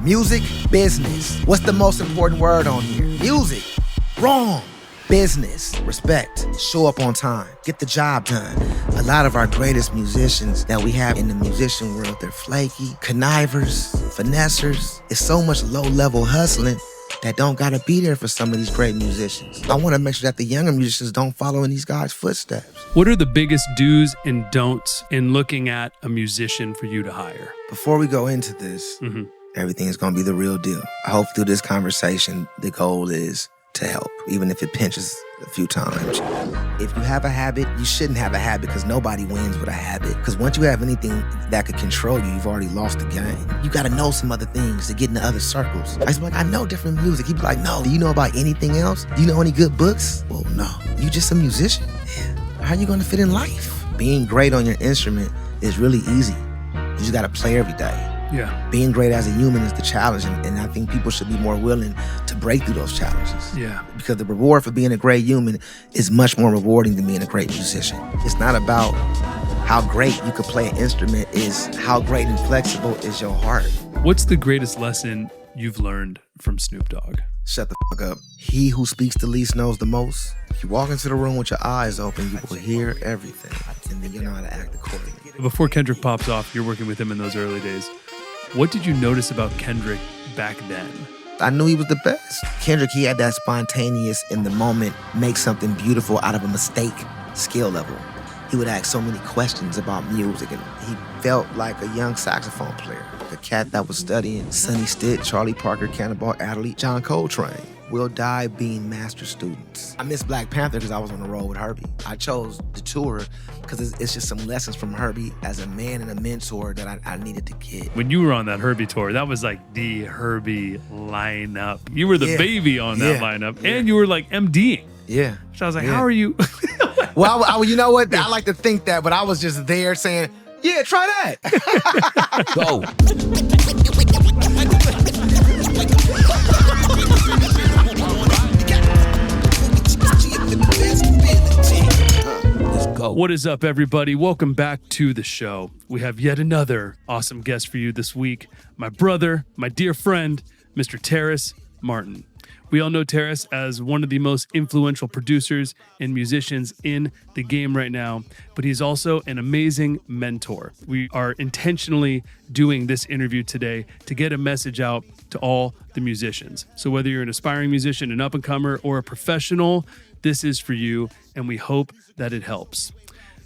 Music, business. What's the most important word on here? Music. Wrong. Business, respect, show up on time, get the job done. A lot of our greatest musicians that we have in the musician world, they're flaky, connivers, finessers. It's so much low-level hustling that don't gotta be there for some of these great musicians. I wanna make sure that the younger musicians don't follow in these guys' footsteps. What are the biggest do's and don'ts in looking at a musician for you to hire? Before we go into this, everything is gonna be the real deal. I hope through this conversation, the goal is to help, even if it pinches a few times. If you have a habit, you shouldn't have a habit because nobody wins with a habit. Because once you have anything that could control you, you've already lost the game. You gotta know some other things to get into other circles. I was like, I know different music. He'd be like, no, do you know about anything else? Do you know any good books? Well, no. You just a musician? Yeah. How are you gonna fit in life? Being great on your instrument is really easy. You just gotta play every day. Yeah. Being great as a human is the challenge, and I think people should be more willing to break through those challenges. Yeah. Because the reward for being a great human is much more rewarding than being a great musician. It's not about how great you could play an instrument, is how great and flexible is your heart. What's the greatest lesson you've learned from Snoop Dogg? Shut the fuck up. He who speaks the least knows the most. If you walk into the room with your eyes open, you will hear everything, and then you know how to act accordingly. Before Kendrick pops off, you're working with him in those early days. What did you notice about Kendrick back then? I knew he was the best. Kendrick, he had that spontaneous, in the moment, make something beautiful out of a mistake skill level. He would ask so many questions about music, and he felt like a young saxophone player. A cat that was studying Sonny Stitt, Charlie Parker, Cannonball Adderley, John Coltrane. We'll die being master students. I miss Black Panther because I was on the road with Herbie. I chose the tour because it's just some lessons from Herbie as a man and a mentor that I needed to get. When you were on that Herbie tour, that was like the Herbie lineup. You were the baby on that lineup, and you were like MDing. Yeah. So I was like, how are you? Well, you know what? I like to think that, but I was just there saying, yeah, try that. Go. What is up, everybody? Welcome back to the show. We have yet another awesome guest for you this week. My brother, my dear friend, Mr. Terrace Martin. We all know Terrace as one of the most influential producers and musicians in the game right now, but he's also an amazing mentor. We are intentionally doing this interview today to get a message out to all the musicians. So whether you're an aspiring musician, an up-and-comer, or a professional, this is for you, and we hope that it helps.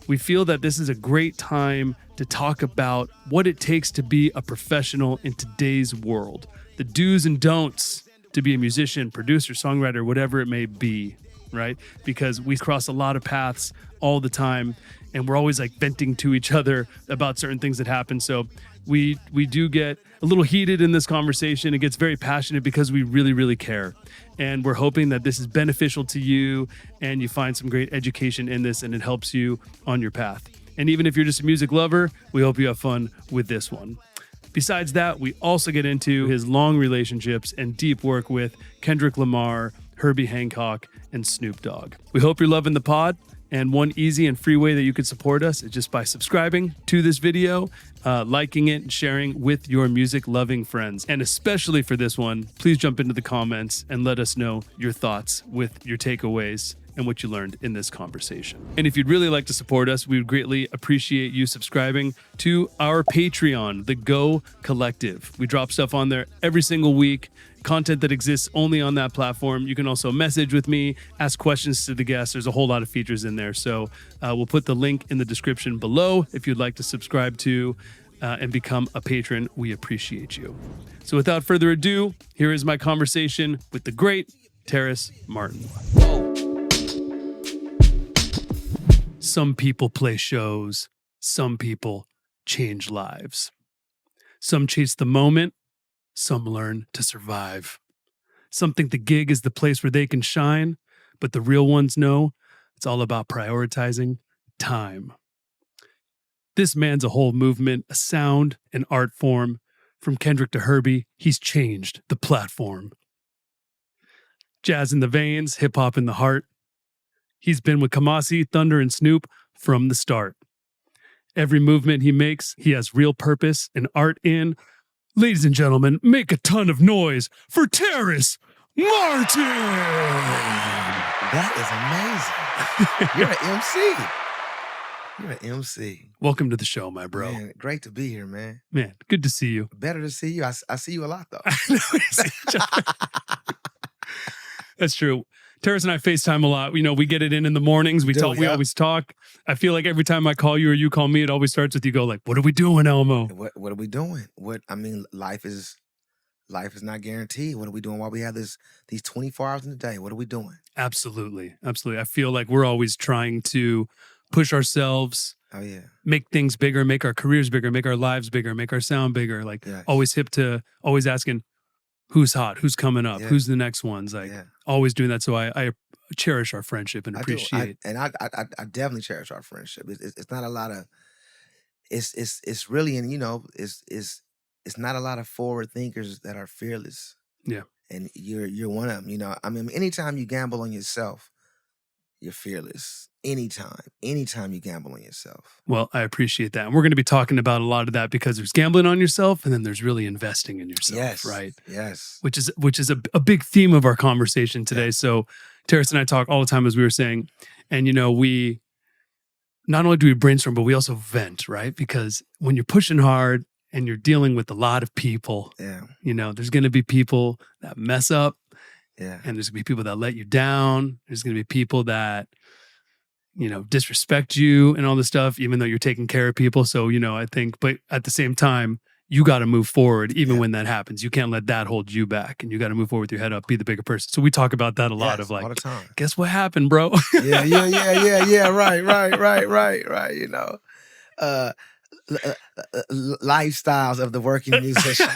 We feel that this is a great time to talk about what it takes to be a professional in today's world, the do's and don'ts to be a musician, producer, songwriter, whatever it may be, right? Because we cross a lot of paths all the time, and we're always like venting to each other about certain things that happen. So we do get a little heated in this conversation. It gets very passionate because we really, really care. And we're hoping that this is beneficial to you and you find some great education in this and it helps you on your path. And even if you're just a music lover, we hope you have fun with this one. Besides that, we also get into his long relationships and deep work with Kendrick Lamar, Herbie Hancock, and Snoop Dogg. We hope you're loving the pod. And one easy and free way that you can support us is just by subscribing to this video, liking it, and sharing with your music-loving friends. And especially for this one, please jump into the comments and let us know your thoughts with your takeaways and what you learned in this conversation. And if you'd really like to support us, we would greatly appreciate you subscribing to our Patreon, the Go Collective. We drop stuff on there every single week, content that exists only on that platform. You can also message with me, ask questions to the guests. There's a whole lot of features in there. So we'll put the link in the description below if you'd like to subscribe to and become a patron. We appreciate you. So without further ado, here is my conversation with the great Terrace Martin. Some people play shows. Some people change lives. Some chase the moment. Some learn to survive. Some think the gig is the place where they can shine, but the real ones know it's all about prioritizing time. This man's a whole movement, a sound, an art form. From Kendrick to Herbie, he's changed the platform. Jazz in the veins, hip-hop in the heart. He's been with Kamasi, Thunder, and Snoop from the start. Every movement he makes, he has real purpose and art in. Ladies and gentlemen, make a ton of noise for Terrace Martin. That is amazing. You're an MC. You're an MC. Welcome to the show, my bro. Man, great to be here, man. Man, good to see you. Better to see you. I see you a lot, though. That's true. Terrace and I FaceTime a lot. You know, we get it in the mornings. We talk. Yeah. We always talk. I feel like every time I call you or you call me, it always starts with you go like, "What are we doing, Elmo? What are we doing? Life is not guaranteed. What are we doing while we have these 24 hours in a day? What are we doing?" Absolutely, absolutely. I feel like we're always trying to push ourselves. Oh yeah. Make things bigger, make our careers bigger, make our lives bigger, make our sound bigger. Like always hip to always asking, who's hot, who's coming up, who's the next ones. Like always doing that. So I cherish our friendship and appreciate. I definitely cherish our friendship. It's not a lot of. It's really, and it's not a lot of forward thinkers that are fearless. Yeah. And you're one of them. Anytime you gamble on yourself, you're fearless. Anytime you gamble on yourself. Well, I appreciate that. And we're going to be talking about a lot of that because there's gambling on yourself and then there's really investing in yourself, right? Yes. Which is a big theme of our conversation today. Yeah. So Terrace and I talk all the time, as we were saying, and we not only do we brainstorm, but we also vent, right? Because when you're pushing hard and you're dealing with a lot of people, there's going to be people that mess up. Yeah. And there's going to be people that let you down. There's going to be people that, disrespect you and all this stuff, even though you're taking care of people. So, I think, but at the same time, you got to move forward even when that happens. You can't let that hold you back, and you got to move forward with your head up, be the bigger person. So we talk about that a lot of like, all the time. Guess what happened, bro? Yeah. Right. Lifestyles of the working musician.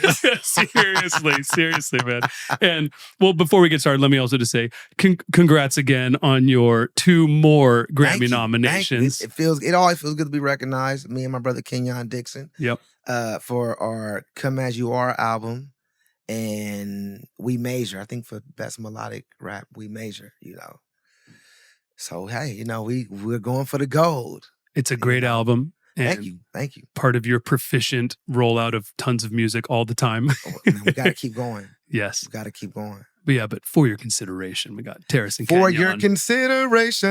Seriously, man. And well, before we get started, let me also just say congrats again on your 2 more Grammy nominations. It always feels good to be recognized. Me and my brother Kenyon Dixon. Yep. For our "Come As You Are" album, and We Measure. I think for best melodic rap, We Measure. So hey, we're going for the gold. It's a great album. And Thank you. Part of your proficient rollout of tons of music all the time. We got to keep going. Yes. We got to keep going. But for your consideration, we got Terrace and For Kenyon. your consideration.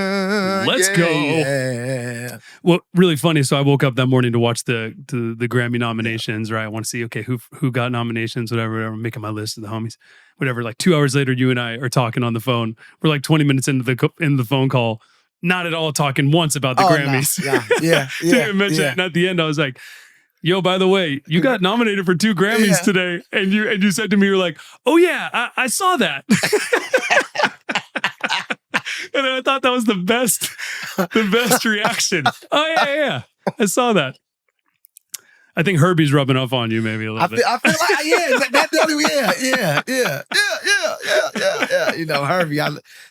Let's go. Yeah. Well, really funny. So I woke up that morning to watch the Grammy nominations, right? I want to see, okay, who got nominations, whatever. I'm making my list of the homies. Whatever. Like 2 hours later, you and I are talking on the phone. We're like 20 minutes into the phone call. Not at all talking once about the Grammys. No. Yeah. Didn't even mention it. And at the end, I was like, yo, by the way, you got nominated for 2 Grammys today. And you said to me, you're like, oh yeah, I saw that. And I thought that was the best reaction. Oh yeah. I saw that. I think Herbie's rubbing off on you maybe a little bit. I feel like, yeah. Herbie,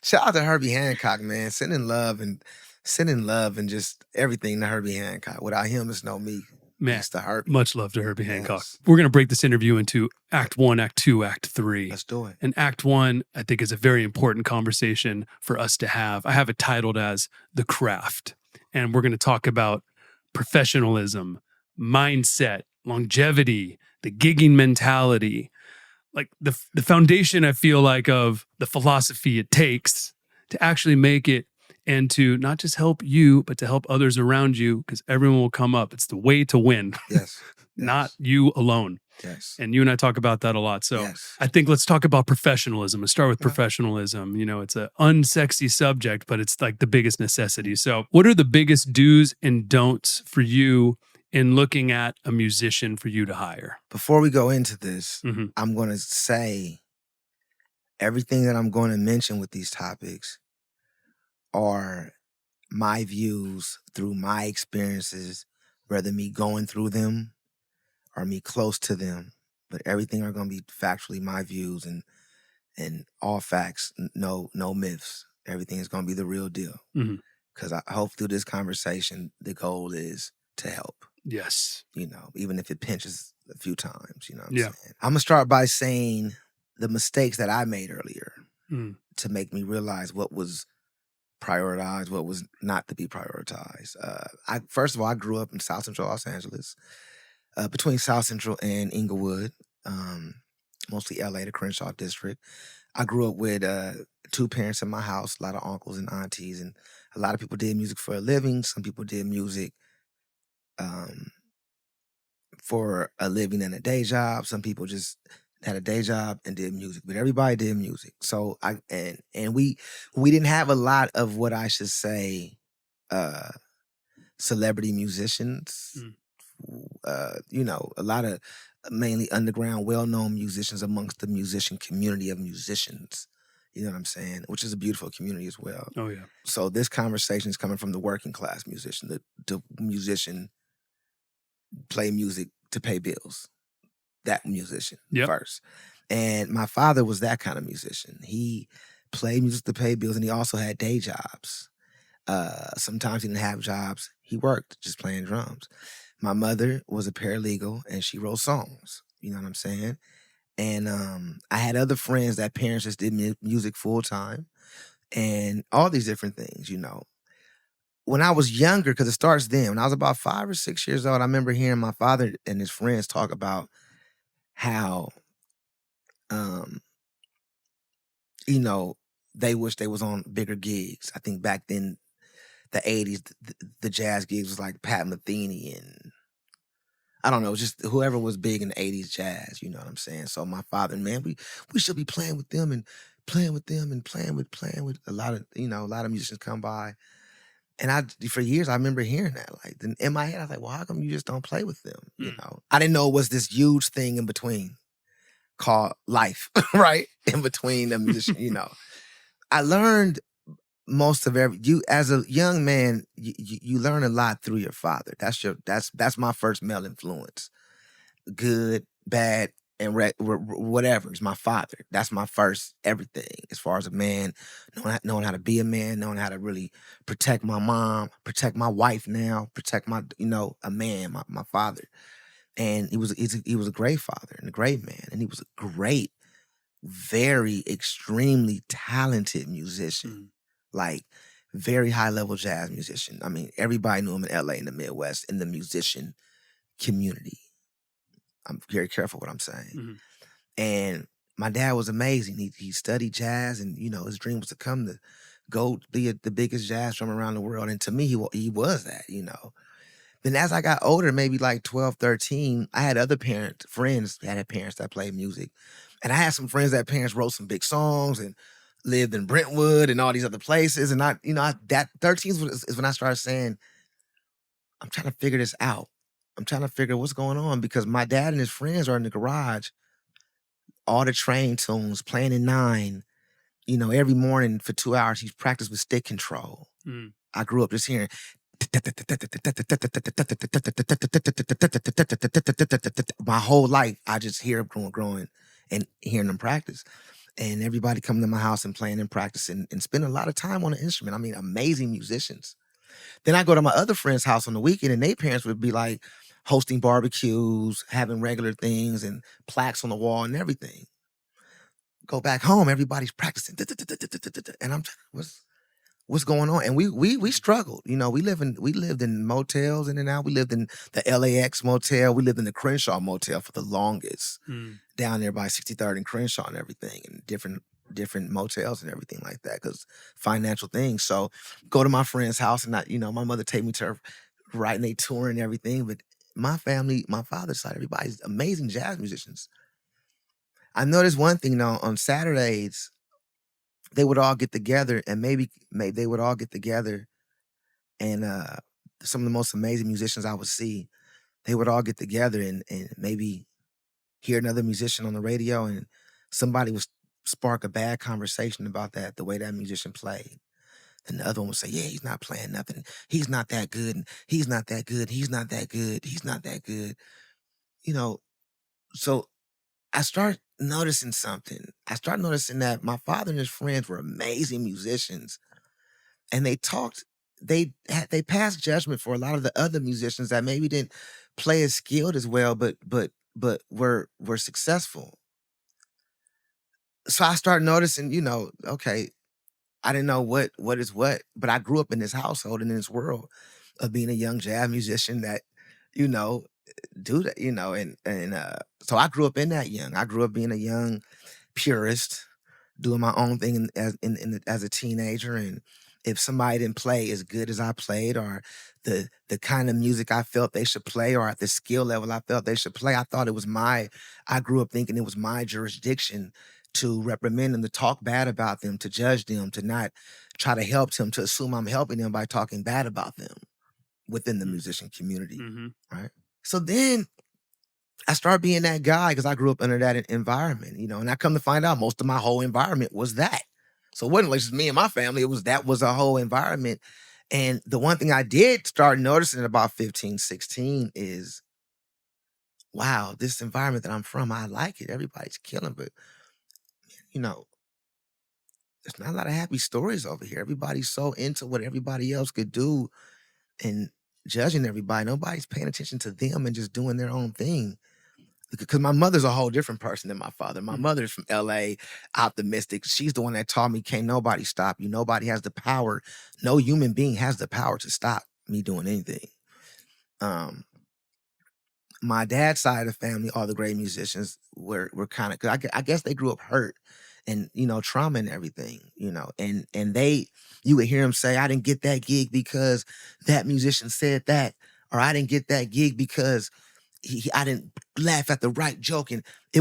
shout out to Herbie Hancock, man. Sending love and just everything to Herbie Hancock. Without him, it's no me. Man, it's to Herbie. Much love to Herbie Hancock. We're going to break this interview into Act 1, Act 2, Act 3. Let's do it. And Act 1, I think, is a very important conversation for us to have. I have it titled as The Craft. And we're going to talk about professionalism, mindset, longevity, the gigging mentality, like the foundation, I feel like, of the philosophy it takes to actually make it and to not just help you, but to help others around you, because everyone will come up. It's the way to win. Yes. Not you alone. Yes. And you and I talk about that a lot. So I think let's talk about professionalism. Let's start with professionalism. It's an unsexy subject, but it's like the biggest necessity. So what are the biggest do's and don'ts for you in looking at a musician for you to hire? Before we go into this, I'm going to say everything that I'm going to mention with these topics are my views through my experiences, whether me going through them or me close to them. But everything are going to be factually my views and all facts, no myths. Everything is going to be the real deal. Because I hope through this conversation, the goal is to help. Yes. Even if it pinches a few times, what I'm saying? I'm going to start by saying the mistakes that I made earlier to make me realize what was prioritized, what was not to be prioritized. First of all, I grew up in South Central Los Angeles, between South Central and Inglewood. mostly LA, the Crenshaw district. I grew up with 2 parents in my house, a lot of uncles and aunties, and a lot of people did music for a living. Some people did music um, for a living and a day job. Some people just had a day job and did music, but everybody did music. So we didn't have a lot of what I should say celebrity musicians. A lot of mainly underground, well-known musicians amongst the musician community of musicians. You know what I'm saying? Which is a beautiful community as well. Oh, yeah. So this conversation is coming from the working class musician, the musician play music to pay bills. That musician first. And my father was that kind of musician. He played music to pay bills, and he also had day jobs. Sometimes he didn't have jobs. He worked just playing drums. My mother was a paralegal, and she wrote songs. You know what I'm saying? And I had other friends that parents just did music full time, and all these different things, you know. When I was younger, because it starts then, when I was about 5 or 6 years old, I remember hearing my father and his friends talk about how, they wish they was on bigger gigs. I think back then, the 80s, the jazz gigs was like Pat Metheny and I don't know, just whoever was big in the 80s jazz, you know what I'm saying? So my father, man, we should be playing with them and playing with a lot of musicians come by. And for years, I remember hearing that. Like, then in my head, I was like, well, how come you just don't play with them? You know, I didn't know it was this huge thing in between called life, right? In between the musician, you know. I learned most of as a young man, you learn a lot through your father. That's my first male influence. Good, bad, and whatever is my father. That's my first everything as far as a man, knowing how to be a man, knowing how to really protect my mom, protect my wife now, protect a man, my father. And he was a great father and a great man. And he was a great, very extremely talented musician. Like very high level jazz musician. I mean, everybody knew him in LA, in the Midwest, in the musician community. I'm very careful what I'm saying. And my dad was amazing. He studied jazz, and his dream was to come to go be the biggest jazz drummer around the world. And to me, he was that. Then as I got older, maybe like 12, 13, I had other friends that had parents that played music. And I had some friends that parents wrote some big songs and lived in Brentwood and all these other places. And that 13 is when I started saying, I'm trying to figure this out. I'm trying to figure what's going on, because my dad and his friends are in the garage, all the train tunes, playing in 9. Every morning for 2 hours, he's practiced with stick control. I grew up just hearing my whole life. I just hear him growing and hearing them practice. And everybody coming to my house and playing and practicing and spending a lot of time on the instrument. I mean, amazing musicians. Then I go to my other friend's house on the weekend, and their parents would be like hosting barbecues, having regular things and plaques on the wall and everything. Go back home, everybody's practicing. And I'm what's going on? And we struggled. We lived in motels in and out. We lived in the LAX motel. We lived in the Crenshaw motel for the longest. Down there by 63rd and Crenshaw and everything, and different motels and everything like that, because financial things. So go to my friend's house, and my mother take me to her right, and they tour and everything. But my family, my father's side, everybody's amazing jazz musicians. I noticed one thing though, on Saturdays, they would all get together, and maybe they would all get together, and some of the most amazing musicians I would see, they would all get together and maybe hear another musician on the radio, and somebody would spark a bad conversation about the way that musician played. And the other one would say, yeah, he's not playing nothing. He's not that good. And he's not that good. He's not that good. He's not that good. So I started noticing something. I started noticing that my father and his friends were amazing musicians. And they passed judgment for a lot of the other musicians that maybe didn't play as skilled as well, but were successful. So I started noticing, okay, I didn't know what is what, but I grew up in this household and in this world of being a young jazz musician that, do that, so I grew up in that young. I grew up being a young purist, doing my own thing as a teenager. And if somebody didn't play as good as I played, or the kind of music I felt they should play, or at the skill level I felt they should play, I thought it was I grew up thinking it was my jurisdiction to reprimand them, to talk bad about them, to judge them, to not try to help them, to assume I'm helping them by talking bad about them within the musician community, right? So then I started being that guy because I grew up under that environment, and I come to find out most of my whole environment was that. So it wasn't like just me and my family, that was a whole environment. And the one thing I did start noticing at about 15, 16 is, wow, this environment that I'm from, I like it. Everybody's killing, but there's not a lot of happy stories over here. Everybody's so into what everybody else could do and judging everybody. Nobody's paying attention to them and just doing their own thing. Because my mother's a whole different person than my father. My mother's from LA, optimistic. She's the one that taught me, can't nobody stop you. Nobody has the power. No human being has the power to stop me doing anything. My dad's side of the family, all the great musicians were kind of, cause I guess they grew up hurt and, trauma and everything, and you would hear them say, I didn't get that gig because that musician said that, or I didn't get that gig because I didn't laugh at the right joke. And it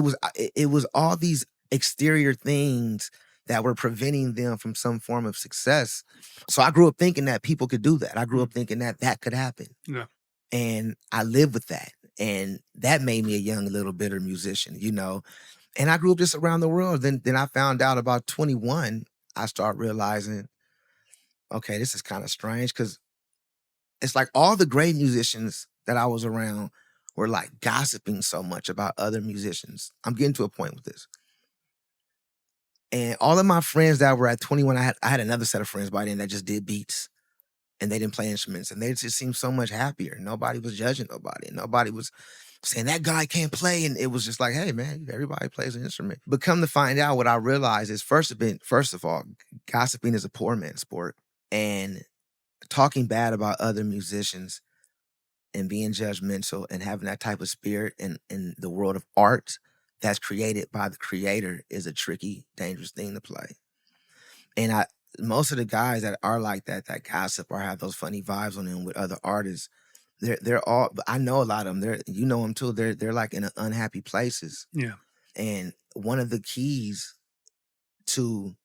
was all these exterior things that were preventing them from some form of success. So I grew up thinking that people could do that. I grew up thinking that could happen. Yeah. And I lived with that. And that made me a young, little bitter musician, And I grew up just around the world. Then I found out about 21, I started realizing, okay, this is kind of strange, because it's like all the great musicians that I was around were like gossiping so much about other musicians. I'm getting to a point with this. And all of my friends that were at 21, I had another set of friends by then that just did beats and they didn't play instruments, and they just seemed so much happier. Nobody was judging nobody. Nobody was saying that guy can't play. And it was just like, hey man, everybody plays an instrument. But come to find out, what I realized is first of all, gossiping is a poor man's sport, and talking bad about other musicians and being judgmental and having that type of spirit in the world of art that's created by the creator is a tricky, dangerous thing to play. And most of the guys that are like that gossip or have those funny vibes on them with other artists, they're all, I know a lot of them, you know them too, they're like in unhappy places. Yeah. And one of the keys to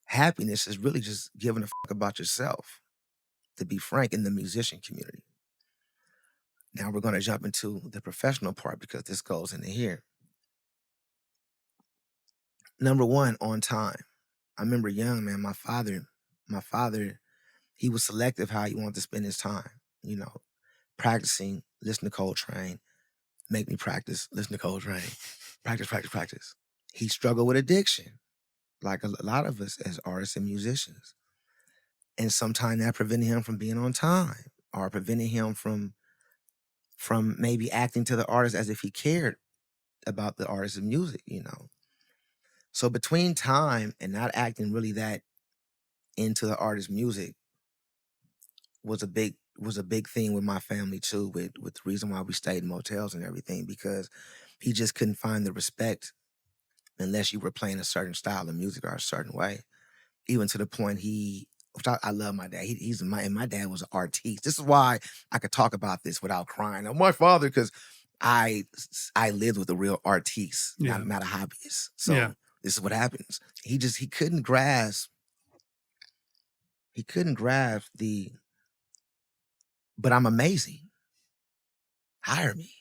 happiness is really just giving a fuck about yourself, to be frank, in the musician community. Now we're going to jump into the professional part because this goes into here. Number one, on time. I remember young, man, my father, he was selective how he wanted to spend his time, practicing, listen to Coltrane, make me practice, listen to Coltrane, practice. He struggled with addiction, like a lot of us as artists and musicians. And sometimes that prevented him from being on time, or prevented him from maybe acting to the artist as if he cared about the artist's music, So between time and not acting really that into the artist's music was a big thing with my family too, with the reason why we stayed in motels and everything, because he just couldn't find the respect unless you were playing a certain style of music or a certain way. Even to the point which I love my dad. And my dad was an artiste. This is why I could talk about this without crying. I'm my father, because I lived with a real artiste, not a hobbyist. So this is what happens. He couldn't grasp. He couldn't grasp but I'm amazing. Hire me.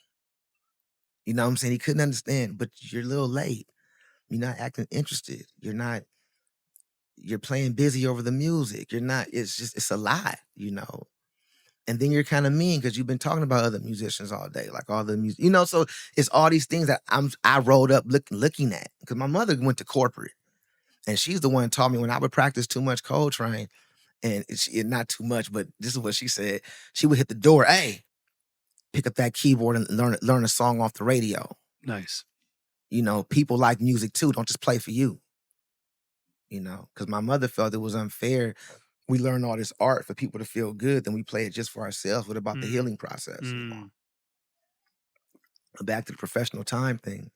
You know what I'm saying? He couldn't understand, but you're a little late. You're not acting interested. You're playing busy over the music. It's a lot, And then you're kind of mean because you've been talking about other musicians all day, like all the music, so it's all these things that I rolled up looking at, because my mother went to corporate, and she's the one who taught me when I would practice too much Coltrane, and not too much, but this is what she said. She would hit the door, hey, pick up that keyboard and learn a song off the radio. Nice. People like music too. Don't just play for you. Because my mother felt it was unfair. We learn all this art for people to feel good, then we play it just for ourselves. What about the healing process? back to the professional time thing.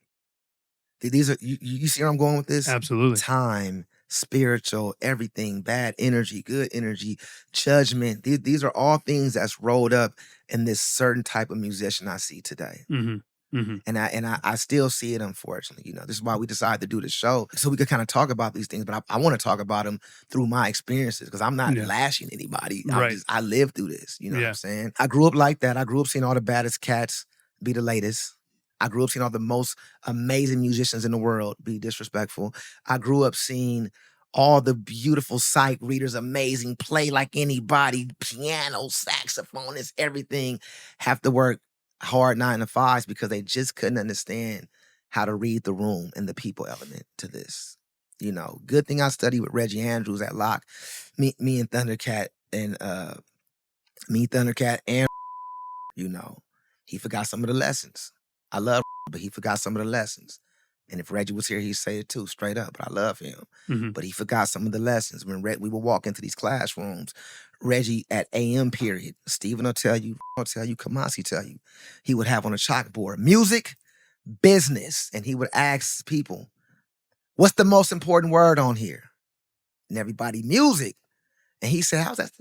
These are you see where I'm going with this? Absolutely. Time, spiritual, everything, bad energy, good energy, judgment. These are all things that's rolled up in this certain type of musician I see today. And I still see it, unfortunately. You know, this is why we decided to do the show, so we could kind of talk about these things. But I want to talk about them through my experiences, because I'm not lashing anybody. I lived through this. You know what I'm saying? I grew up like that. I grew up seeing all the baddest cats be the latest. I grew up seeing all the most amazing musicians in the world be disrespectful. I grew up seeing all the beautiful sight readers, amazing, play like anybody, piano, saxophonists, everything, have to work hard 9 to 5s because they just couldn't understand how to read the room and the people element to this. You know, good thing I studied with Reggie Andrews at Locke. Me and Thundercat and you know, he forgot some of the lessons. I love, but he forgot some of the lessons. And if Reggie was here, he'd say it too, straight up. But I love him. But he forgot some of the lessons. When we would walk into these classrooms, Reggie at AM period, Steven will tell you, Kamasi tell you, he would have on a chalkboard, music, business. And he would ask people, what's the most important word on here? And everybody, music. And he said, how's that?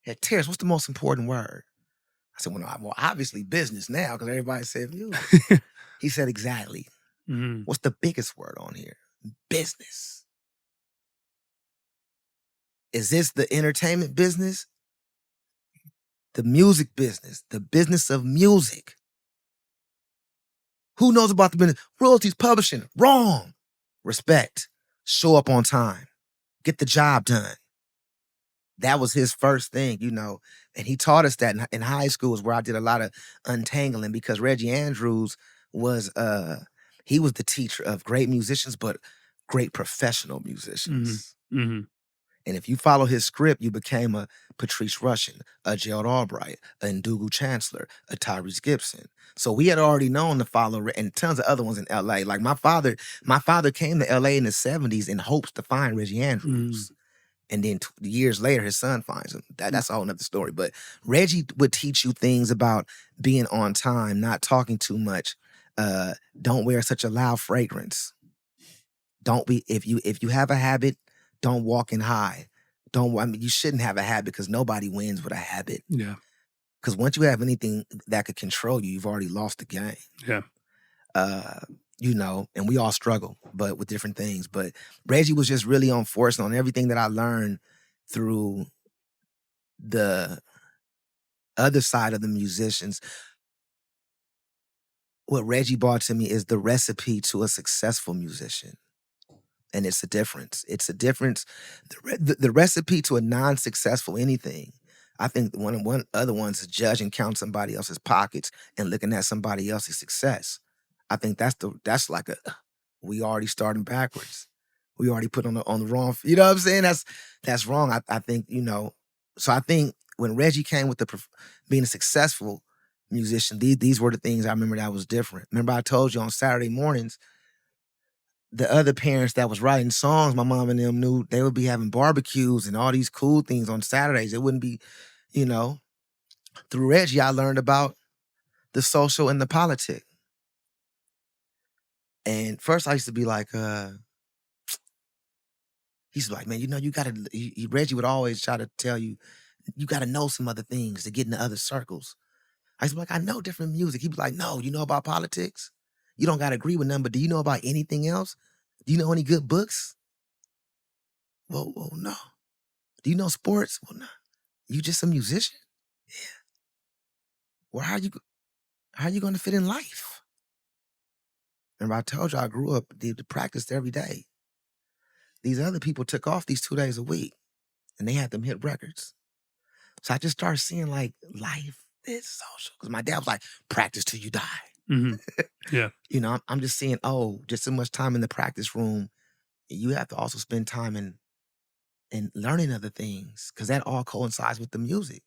Yeah, Terrace, what's the most important word? I said, well, obviously business now, because everybody said music. He said, exactly. What's the biggest word on here? Business. Is this the entertainment business? The music business, the business of music. Who knows about the business? Royalties, publishing. Wrong. Respect. Show up on time. Get the job done. That was his first thing, you know. And he taught us that in high school is where I did a lot of untangling, because Reggie Andrews was he was the teacher of great musicians, but great professional musicians. And if you follow his script, you became a Patrice Rushen, a Gerald Albright, a Ndugu Chancellor, a Tyrese Gibson. So we had already known to follow, and tons of other ones in LA. Like my father came to LA in the 70s in hopes to find Reggie Andrews. And then years later, his son finds him. That's a whole nother story. But Reggie would teach you things about being on time, not talking too much. Don't wear such a loud fragrance. Don't be, if you have a habit, don't walk in high. You shouldn't have a habit, because nobody wins with a habit. Yeah. Because once you have anything that could control you, you've already lost the game. Yeah. You know, and we all struggle, but with different things. But Reggie was just really on force on everything that I learned through the other side of the musicians. What Reggie brought to me is the recipe to a successful musician. And it's a difference. It's a difference. The recipe to a non-successful anything. I think one other ones is judge and count somebody else's pockets and looking at somebody else's success. I think that's like we already starting backwards. We already put on the wrong, you know what I'm saying? That's wrong. I think, you know, so I think when Reggie came with being a successful musician, these were the things I remember that was different. Remember I told you on Saturday mornings, the other parents that was writing songs, my mom and them knew they would be having barbecues and all these cool things on Saturdays. It wouldn't be, you know, through Reggie, I learned about the social and the politic. And first I used to be like, he's like, man, you know, Reggie would always try to tell you, you got to know some other things to get into other circles. I used to be like, I know different music. He'd be like, no, you know about politics? You don't got to agree with them, but do you know about anything else? Do you know any good books? Well, no. Do you know sports? Well, no. You just a musician? Yeah. Well, how are you going to fit in life? Remember, I told you I grew up, did practice every day. These other people took off these 2 days a week, and they had them hit records. So I just started seeing like life is social. Because my dad was like, practice till you die. Yeah. You know, I'm just seeing, just so much time in the practice room. You have to also spend time in learning other things, because that all coincides with the music.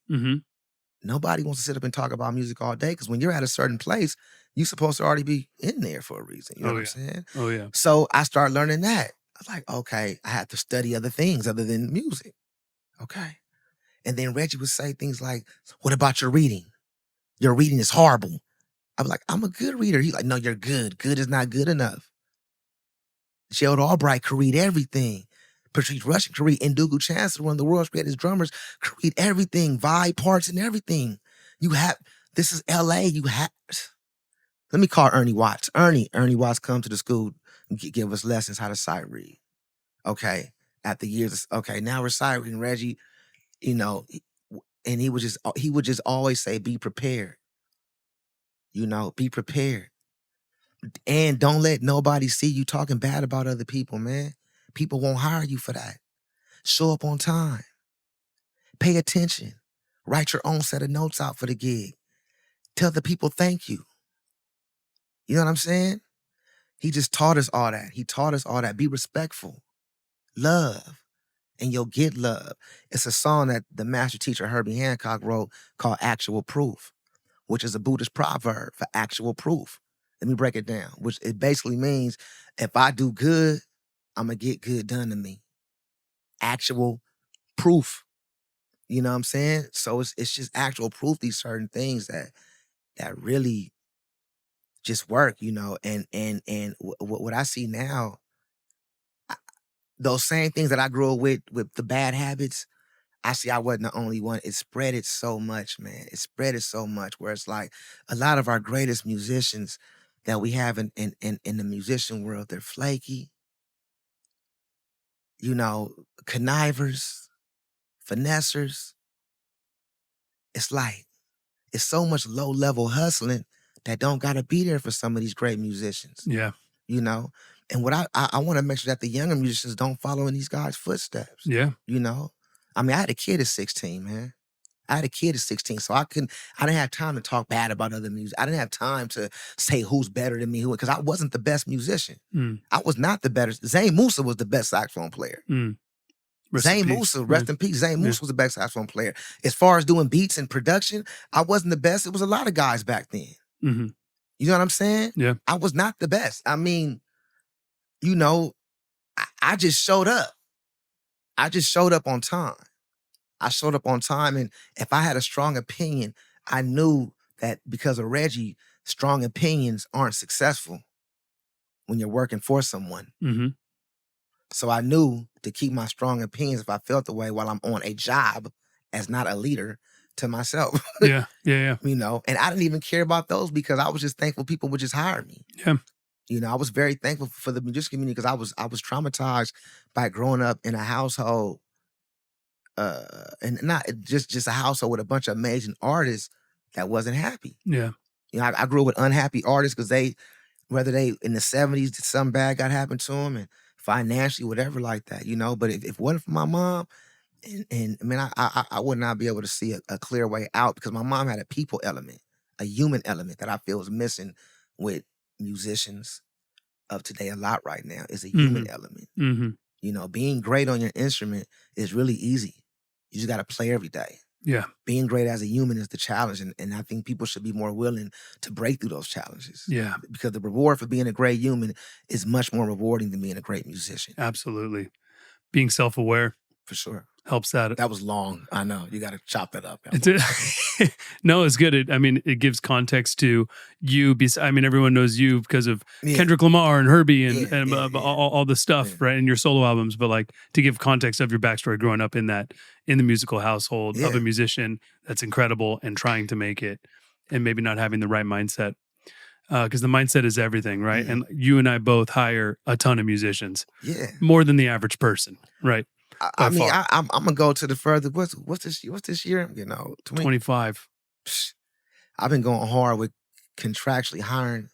Nobody wants to sit up and talk about music all day, because when you're at a certain place, you're supposed to already be in there for a reason. You know what I'm saying? Oh, yeah. So I started learning that. I was like, okay, I had to study other things other than music. Okay. And then Reggie would say things like, what about your reading? Your reading is horrible. I'm like, I'm a good reader. He's like, no, you're good. Good is not good enough. Gerald Albright could read everything. Patrice Rushen could read. Ndugu Chancellor, one of the world's greatest drummers, could read everything. Vibe parts and everything. This is LA. Let me call Ernie Watts. Ernie Watts come to the school and give us lessons how to sight read. Okay. After years, now we're sight reading. Reggie, and he would just always say, be prepared. Be prepared. And don't let nobody see you talking bad about other people, man. People won't hire you for that. Show up on time. Pay attention. Write your own set of notes out for the gig. Tell the people thank you. You know what I'm saying? He just taught us all that. He taught us all that. Be respectful. Love. And you'll get love. It's a song that the master teacher Herbie Hancock wrote called Actual Proof, which is a Buddhist proverb for actual proof. Let me break it down, which it basically means if I do good, I'm going to get good done to me. Actual proof. You know what I'm saying? So it's just actual proof, these certain things that really just work, and what I see now, those same things that I grew up with the bad habits, I see I wasn't the only one. It spread it so much, man. It spread it so much where it's like a lot of our greatest musicians that we have in the musician world, they're flaky, connivers, finessers. It's like, it's so much low-level hustling that don't got to be there for some of these great musicians. Yeah. And what I want to make sure that the younger musicians don't follow in these guys' footsteps. Yeah. I had a kid at 16, man. I had a kid at 16, so I didn't have time to talk bad about other music. I didn't have time to say who's better than me, because I wasn't the best musician. I was not the better. Zane Musa was the best saxophone player. Zane Musa, rest in peace. Zane Musa was the best saxophone player. As far as doing beats and production, I wasn't the best. It was a lot of guys back then. Mm-hmm. You know what I'm saying? Yeah. I was not the best. I mean, I just showed up. I just showed up on time. I showed up on time, and if I had a strong opinion, I knew that because of Reggie, strong opinions aren't successful when you're working for someone. Mm-hmm. So I knew to keep my strong opinions if I felt the way while I'm on a job as not a leader to myself. Yeah. And I didn't even care about those because I was just thankful people would just hire me. Yeah. I was very thankful for the music community because I was traumatized by growing up in a household, and not just a household with a bunch of amazing artists that wasn't happy. Yeah. I grew up with unhappy artists because whether they in the 70s, something bad got happened to them and financially, whatever like that, But if it wasn't for my mom, and I mean, I would not be able to see a clear way out because my mom had a people element, a human element that I feel is missing with musicians of today a lot right now is a human element. Mm-hmm. Being great on your instrument is really easy. You just got to play every day. Yeah. Being great as a human is the challenge. And I think people should be more willing to break through those challenges. Yeah. Because the reward for being a great human is much more rewarding than being a great musician. Absolutely. Being self-aware. For sure. Helps that. That was long. I know. You got to chop that up. No, it's good. It gives context to you. Everyone knows you because of Kendrick Lamar and Herbie and all the stuff, right? And your solo albums. But like to give context of your backstory growing up in the musical household of a musician, that's incredible, and trying to make it and maybe not having the right mindset. Because the mindset is everything, right? And you and I both hire a ton of musicians. Yeah. More than the average person, right? I'm gonna go to the further. What's this year? 25. I've been going hard with contractually hiring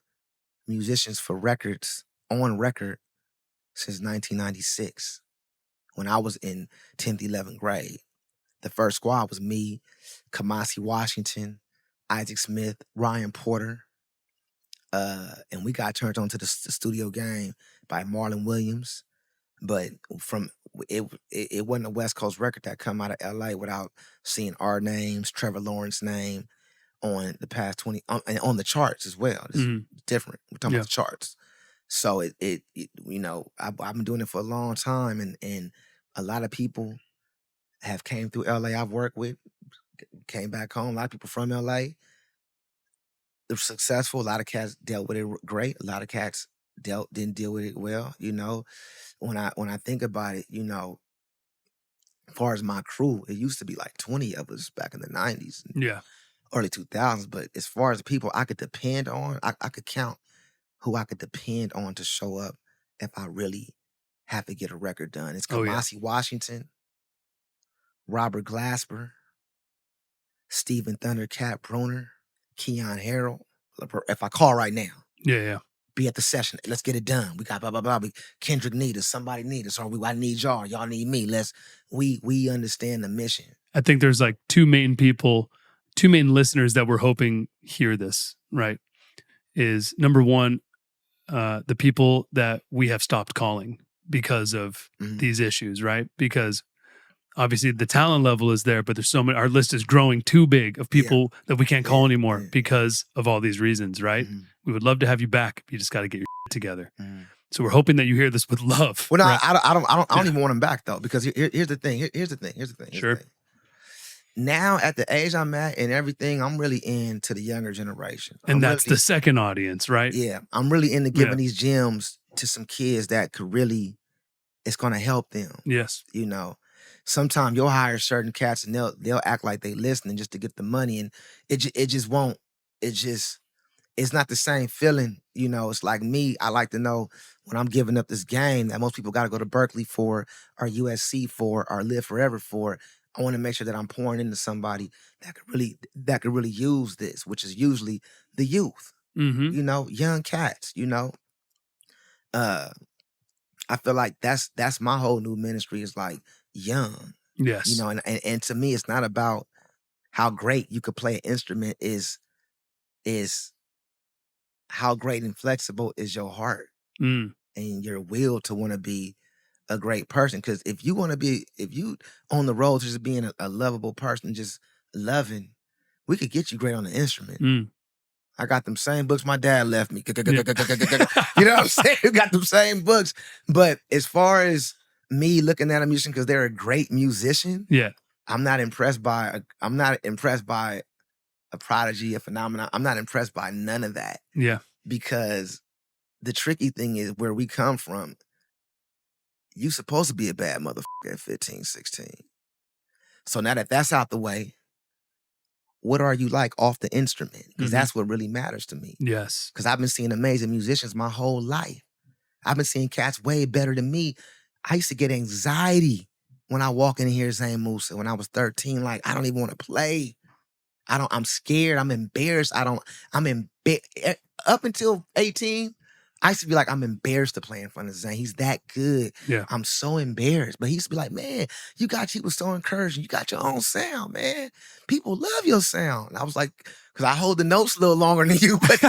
musicians for records on record since 1996, when I was in 10th, 11th grade. The first squad was me, Kamasi Washington, Isaac Smith, Ryan Porter, and we got turned on to the studio game by Marlon Williams. But it wasn't a West Coast record that come out of LA without seeing our names, Trevor Lawrence's name on the past 20 and on the charts as well. It's different. We're talking about the charts. So I've been doing it for a long time, and a lot of people have came through LA I've worked with, came back home. A lot of people from LA. they're successful. A lot of cats dealt with it great. A lot of cats didn't deal with it well. You know, when I think about it, you know, as far as my crew, it used to be like 20 of us back in the 90s, Yeah. early 2000s. But as far as people I could depend on, I could count who I could depend on to show up if I really have to get a record done. It's Kamasi Washington, Robert Glasper, Stephen Thundercat Bruner, Keon Harold. If I call right now, Yeah. be at the session. Let's get it done. We got blah, blah, blah. Kendrick need us. Somebody need us. Or I need y'all. Y'all need me. We understand the mission. I think there's like two main listeners that we're hoping hear this, right? Is number one, the people that we have stopped calling because of these issues, right? Because obviously the talent level is there, but there's so many, our list is growing too big of people that we can't call anymore because of all these reasons, right? We would love to have you back. You just got to get your shit together. So we're hoping that you hear this with love. Well, no, right? I don't even want them back though, because here's the thing. Here's the thing. Sure. Now at the age I'm at and everything, I'm really into the younger generation. And that's the second audience, right? Yeah. I'm really into giving these gems to some kids that could really, it's going to help them. Yes. You know, sometimes you'll hire certain cats and they'll act like they listening just to get the money, and it just won't. It's not the same feeling. You know, it's like me. I like to know when I'm giving up this game that most people got to go to Berkeley for, or USC for, or live forever for. I want to make sure that I'm pouring into somebody that could really use this, which is usually the youth. You know, young cats. You know, I feel like that's my whole new ministry is like young. Yes. You know, and to me, it's not about how great you could play an instrument. Is how great and flexible is your heart and your will to want to be a great person. Because if you on the road to just being a lovable person, just loving, we could get you great on the instrument. I got them same books my dad left me. You know what I'm saying? We got them same books. But as far as me looking at a musician because they're a great musician, I'm not impressed by a prodigy, a phenomenon. I'm not impressed by none of that. Yeah. Because the tricky thing is where we come from, you supposed to be a bad motherfucker at 15, 16. So now that that's out the way, what are you like off the instrument? Because that's what really matters to me. Yes. Because I've been seeing amazing musicians my whole life. I've been seeing cats way better than me. I used to get anxiety when I walk in here Zane Musa when I was 13. Like, I don't even want to play. I'm scared. I'm embarrassed. Up until 18, I used to be like, I'm embarrassed to play in front of Zane. He's that good. Yeah. I'm so embarrassed. But he used to be like, man, you was so encouraging. You got your own sound, man. People love your sound. And I was like, because I hold the notes a little longer than you, but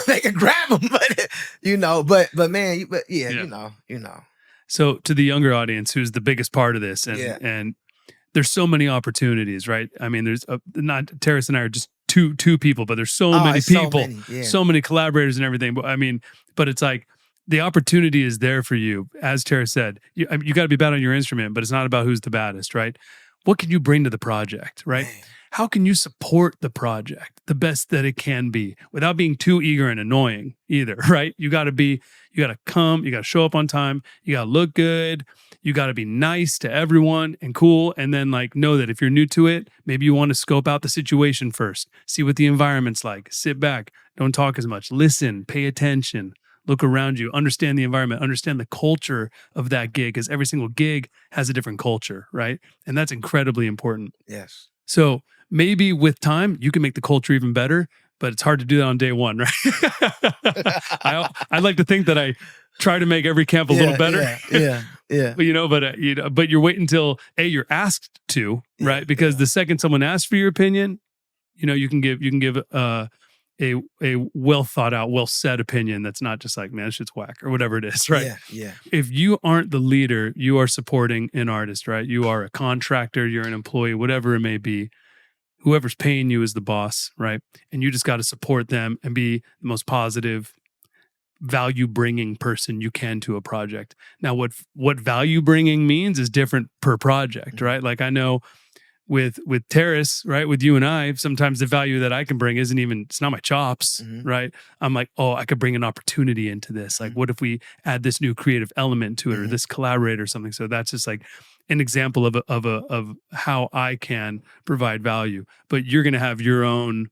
they can grab them. But you know, but man, you know. So to the younger audience, who's the biggest part of this, and there's so many opportunities, right? I mean, there's not Terrace and I are just two people, but there's so many people, so many collaborators and everything. But I mean, but it's like the opportunity is there for you. As Terrace said, you got to be bad on your instrument, but it's not about who's the baddest, right? What can you bring to the project, right? Man. How can you support the project the best that it can be without being too eager and annoying either, right? You got to come, you got to show up on time, you got to look good, you got to be nice to everyone and cool. And then like, know that if you're new to it, maybe you want to scope out the situation first, see what the environment's like, sit back, don't talk as much, listen, pay attention, look around you, understand the environment, understand the culture of that gig, because every single gig has a different culture, right? And that's incredibly important. Yes. So maybe with time, you can make the culture even better, but it's hard to do that on day one, right? I like to think that I try to make every camp a little better. Yeah. But you're waiting until you're asked to, right? Because the second someone asks for your opinion, you can give a well thought out, well said opinion that's not just like, man, this shit's whack or whatever it is, right? Yeah. If you aren't the leader, you are supporting an artist, right? You are a contractor, you're an employee, whatever it may be. Whoever's paying you is the boss, right? And you just got to support them and be the most positive, value-bringing person you can to a project. Now, what value-bringing means is different per project, right? Like I know with Terrace, right? With you and I, sometimes the value that I can bring it's not my chops, right? I'm like, oh, I could bring an opportunity into this. Like, what if we add this new creative element to it or this collaborator or something? So that's just like an example of how I can provide value. But you're going to have your own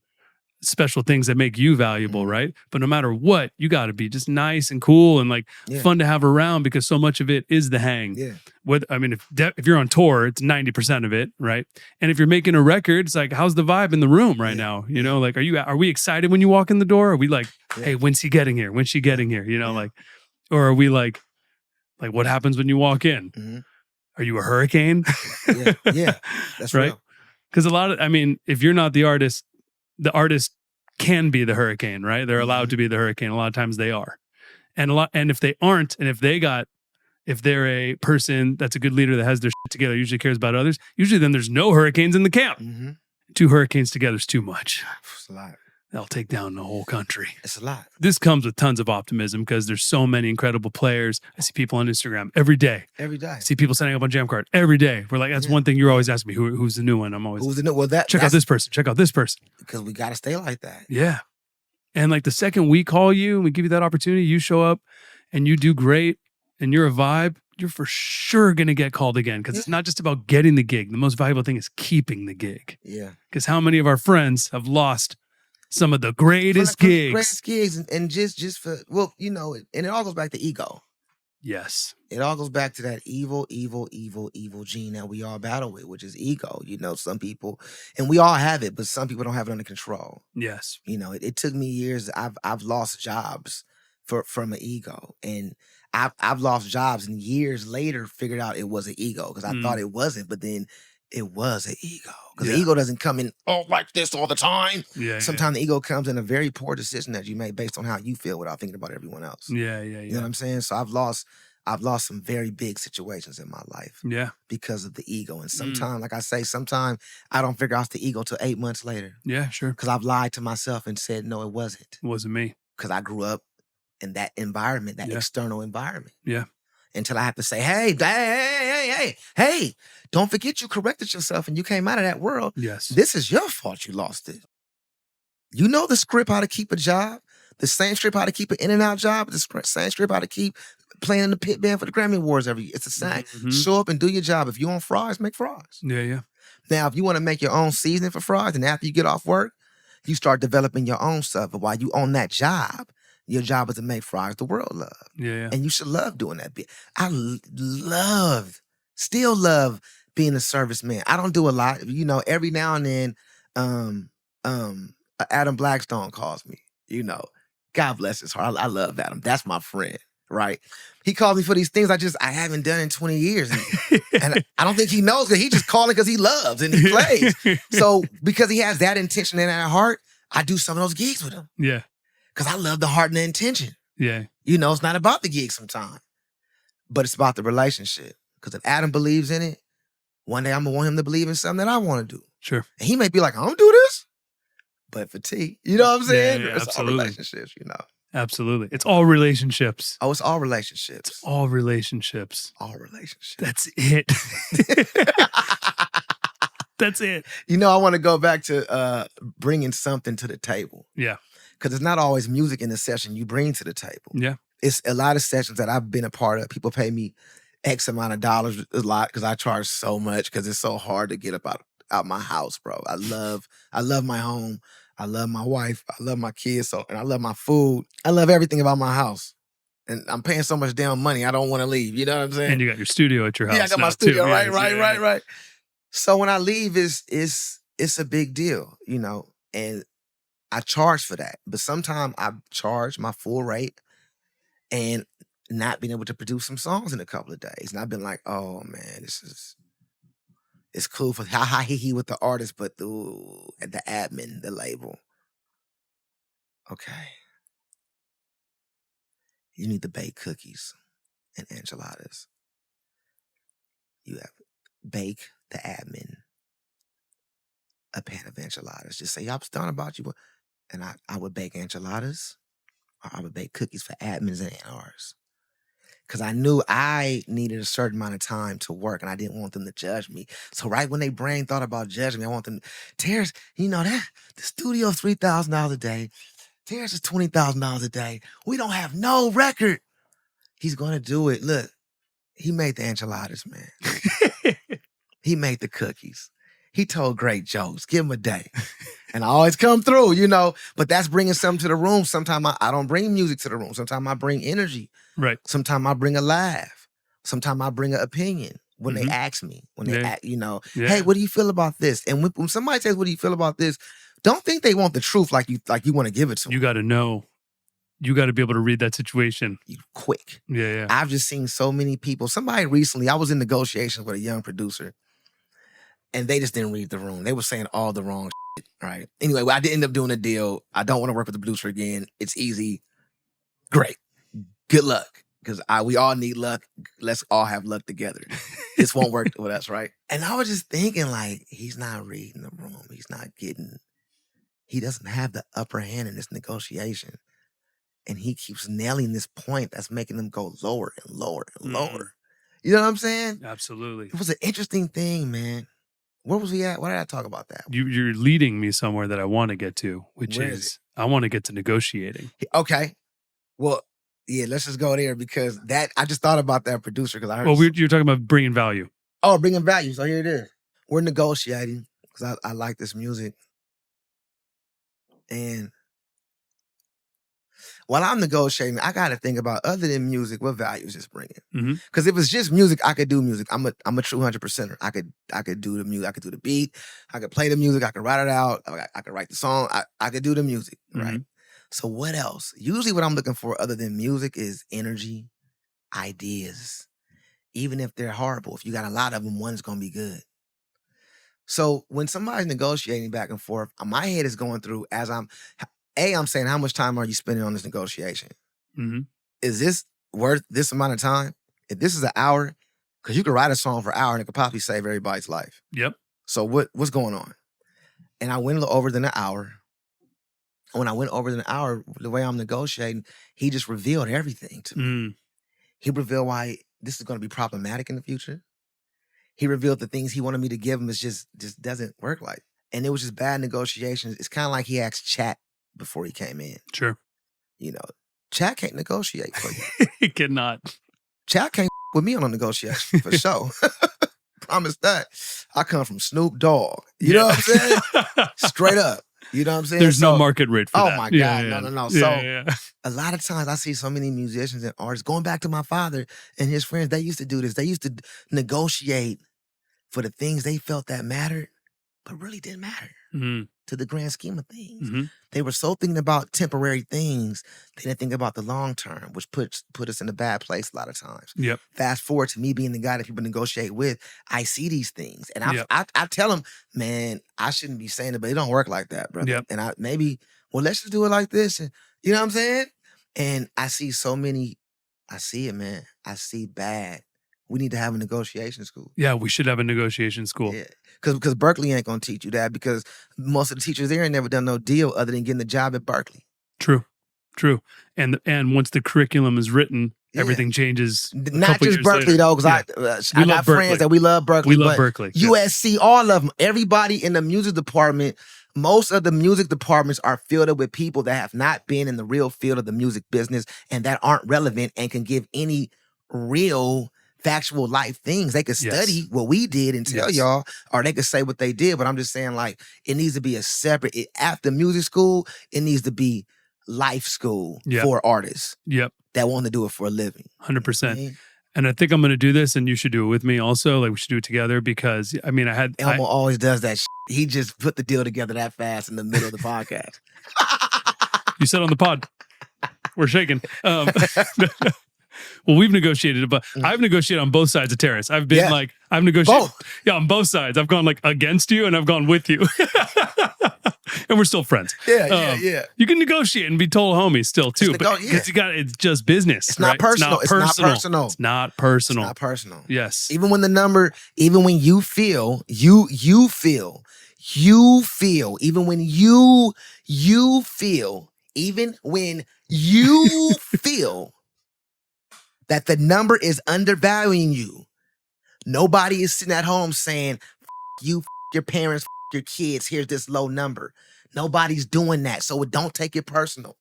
special things that make you valuable, right? But no matter what, you got to be just nice and cool and like fun to have around, because so much of it is the hang. Yeah. If you're on tour, it's 90% of it, right? And if you're making a record, it's like, how's the vibe in the room right now? You know, like, are we excited when you walk in the door? Are we like, hey, when's he getting here? When's she getting here? You know, like, or are we like what happens when you walk in? Are you a hurricane? Yeah, that's right. real. Because if you're not the artist can be the hurricane, right? They're allowed to be the hurricane. A lot of times they are. And if they aren't, and if they're a person that's a good leader that has their shit together, usually cares about others, usually then there's no hurricanes in the camp. 2 hurricanes together is too much. It's a lot. They'll take down the whole country. It's a lot. This comes with tons of optimism because there's so many incredible players. I see people on Instagram every day. Every day. I see people setting up on Jamcard every day. We're like, that's one thing you're always asking me. Who's the new one? I'm always, who's the new? Well, check out this person. Check out this person. Because we got to stay like that. Yeah. And like the second we call you and we give you that opportunity, you show up and you do great and you're a vibe, you're for sure going to get called again. Because it's not just about getting the gig. The most valuable thing is keeping the gig. Yeah. Because how many of our friends have lost some of the greatest gigs? Greatest gigs, and just for, well, you know, and it all goes back to ego. Yes. It all goes back to that evil gene that we all battle with, which is ego. You know, some people, and we all have it, but some people don't have it under control. Yes. You know, it took me years. I've lost jobs from an ego, and I've lost jobs, and years later figured out it was an ego because I thought it wasn't, but then it was an ego. Because the ego doesn't come in like this all the time. Yeah. Sometimes the ego comes in a very poor decision that you made based on how you feel without thinking about everyone else. Yeah. You know what I'm saying? So I've lost some very big situations in my life. Yeah. Because of the ego. And sometimes, like I say, sometimes I don't figure out the ego till 8 months later. Yeah, sure. Because I've lied to myself and said, no, it wasn't. It wasn't me. Because I grew up in that environment, that external environment. Yeah. Until I have to say, hey, don't forget you corrected yourself and you came out of that world. Yes. This is your fault you lost it. You know the script how to keep a job, the same script how to keep an in-and-out job, the same script how to keep playing in the pit band for the Grammy Awards every year. It's the same. Show up and do your job. If you want fries, make fries. Yeah. Now, if you want to make your own seasoning for fries, and after you get off work, you start developing your own stuff. But while you on that job, your job is to make fries the world love. Yeah. And you should love doing that bit. I still love being a serviceman. I don't do a lot. You know, every now and then, Adam Blackstone calls me. You know, God bless his heart. I love Adam. That's my friend, right? He calls me for these things I haven't done in 20 years. And I don't think he knows that he just calling because he loves and he plays. So because he has that intention and that heart, I do some of those gigs with him. Yeah. Because I love the heart and the intention. Yeah. You know, it's not about the gig sometimes, but it's about the relationship. Because if Adam believes in it, one day I'm going to want him to believe in something that I want to do. Sure. And he may be like, I don't do this. But for T, you know what I'm saying? Yeah, it's all absolutely. relationships, you know. Absolutely. It's all relationships. Oh, it's all relationships. It's all relationships. All relationships. That's it. That's it. You know, I want to go back to bringing something to the table. Yeah. Because it's not always music in the session you bring to the table. Yeah. It's a lot of sessions that I've been a part of. People pay me X amount of dollars a lot because I charge so much because it's so hard to get up out my house, bro. I love my home. I love my wife. I love my kids. And I love my food. I love everything about my house. And I'm paying so much damn money, I don't want to leave. You know what I'm saying? And you got your studio at your house. Yeah, I got my studio. Right. So when I leave, it's a big deal, you know, and I charge for that. But sometimes I charge my full rate and not being able to produce some songs in a couple of days. And I've been like, oh man, it's cool for ha he with the artist, but the admin, the label. Okay. You need to bake cookies and enchiladas. You have bake the admin a pan of enchiladas. Just say, I was done about you. And I would bake enchiladas or I would bake cookies for admins and ARs. because I knew I needed a certain amount of time to work and I didn't want them to judge me. So right when they brain thought about judging me, I want them, Terrace, you know that the studio's $3,000 a day. Terrace is $20,000 a day. We don't have no record. He's gonna do it. Look, he made the enchiladas, man. He made the cookies. He told great jokes. Give him a day. And I always come through, you know, but that's bringing something to the room. Sometimes I don't bring music to the room. Sometimes I bring energy. Right. Sometimes I bring a laugh. Sometimes I bring an opinion when they ask me, when they ask, you know, hey, what do you feel about this? And when somebody says, what do you feel about this? Don't think they want the truth like you want to give it to them. You got to know. You got to be able to read that situation. Quick. Yeah. I've just seen so many people. Somebody recently, I was in negotiations with a young producer and they just didn't read the room. They were saying all the wrong shit, right? Anyway, I did end up doing a deal. I don't want to work with the producer again. It's easy. Great. Good luck. Because we all need luck. Let's all have luck together. This won't work with us, right? And I was just thinking, like, he's not reading the room. He doesn't have the upper hand in this negotiation. And he keeps nailing this point that's making them go lower and lower and lower. You know what I'm saying? Absolutely. It was an interesting thing, man. Where was we at? Why did I talk about that? You're leading me somewhere that I want to get to, which is I want to get to negotiating. Okay. Well, yeah, let's just go there because I just thought about that producer because I heard. Well, you're talking about bringing value. Oh, bringing value. So here it is. We're negotiating because I like this music. And while I'm negotiating, I got to think about, other than music, what value is this bringing? Because if it's just music, I could do music. I'm a true 100%er. I could do the music. I could do the beat. I could play the music. I could write it out. I could write the song. I could do the music, right? So what else? Usually what I'm looking for other than music is energy, ideas. Even if they're horrible, if you got a lot of them, one's going to be good. So when somebody's negotiating back and forth, my head is going through as I'm saying, how much time are you spending on this negotiation? Is this worth this amount of time? If this is an hour, because you could write a song for an hour and it could possibly save everybody's life. Yep. So what's going on? And I went a little over than an hour. When I went over than an hour, the way I'm negotiating, he just revealed everything to me. He revealed why this is going to be problematic in the future. He revealed the things he wanted me to give him is just doesn't work like. And it was just bad negotiations. It's kind of like he asked Chat before he came in. Sure. You know, Chat can't negotiate for you. He cannot. Chat can't with me on a negotiation for sure. Promise that. I come from Snoop Dogg. You know what I'm saying? Straight up. You know what I'm saying? There's no market rate for that. Oh my God. No. Yeah, so a lot of times I see so many musicians and artists, going back to my father and his friends, they used to do this. They used to negotiate for the things they felt that mattered, but really didn't matter to the grand scheme of things. They were so thinking about temporary things, they didn't think about the long term, which put us in a bad place a lot of times. Yep. Fast forward to me being the guy that people negotiate with, I see these things. And I tell them, man, I shouldn't be saying it, but it don't work like that, brother. Yep. And let's just do it like this. And you know what I'm saying? And I see so many, I see it, man. I see bad. We need to have a negotiation school. Yeah, we should have a negotiation school. Yeah, because Berkeley ain't gonna teach you that, because most of the teachers there ain't never done no deal other than getting a job at Berkeley. True. And once the curriculum is written, everything changes. Not just Berkeley though, because I got friends that we love Berkeley. We love Berkeley. USC, all of them. Everybody in the music department. Most of the music departments are filled with people that have not been in the real field of the music business and that aren't relevant and can give any real factual life things. They could study what we did and tell y'all, or they could say what they did. But I'm just saying, like, it needs to be a separate, after music school, it needs to be life school for artists that want to do it for a living. 100%. And I think I'm going to do this, and you should do it with me also. Like, we should do it together, because, I mean, Elmo always does that shit. He just put the deal together that fast in the middle of the podcast. You said on the pod. We're shaking. Well, we've negotiated, but I've negotiated on both sides of Terrace. I've been I've negotiated on both sides. I've gone like against you and I've gone with you. And we're still friends. Yeah. You can negotiate and be total homies still too, but it's just business. It's not personal. It's not personal. Yes. Even when even when you feel, even when you feel that the number is undervaluing you. Nobody is sitting at home saying, you, your parents, your kids, here's this low number. Nobody's doing that. So don't take it personal.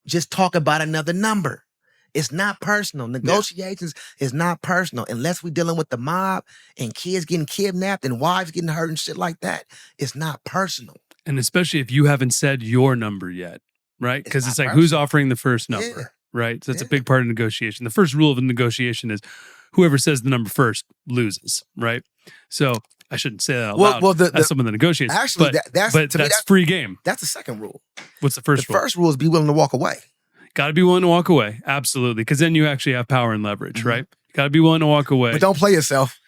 Just talk about another number. It's not personal. Negotiations is not personal. Unless we're dealing with the mob and kids getting kidnapped and wives getting hurt and shit like that, it's not personal. And especially if you haven't said your number yet, right? Because it's like, who's offering the first number, right? So that's a big part of negotiation. The first rule of a negotiation is whoever says the number first loses, right? So I shouldn't say that out loud. Well, that's someone that negotiates. Actually, that's free game. That's the second rule. What's the first rule? The first rule is be willing to walk away. Got to be willing to walk away. Absolutely. Because then you actually have power and leverage, right? Got to be willing to walk away. But don't play yourself.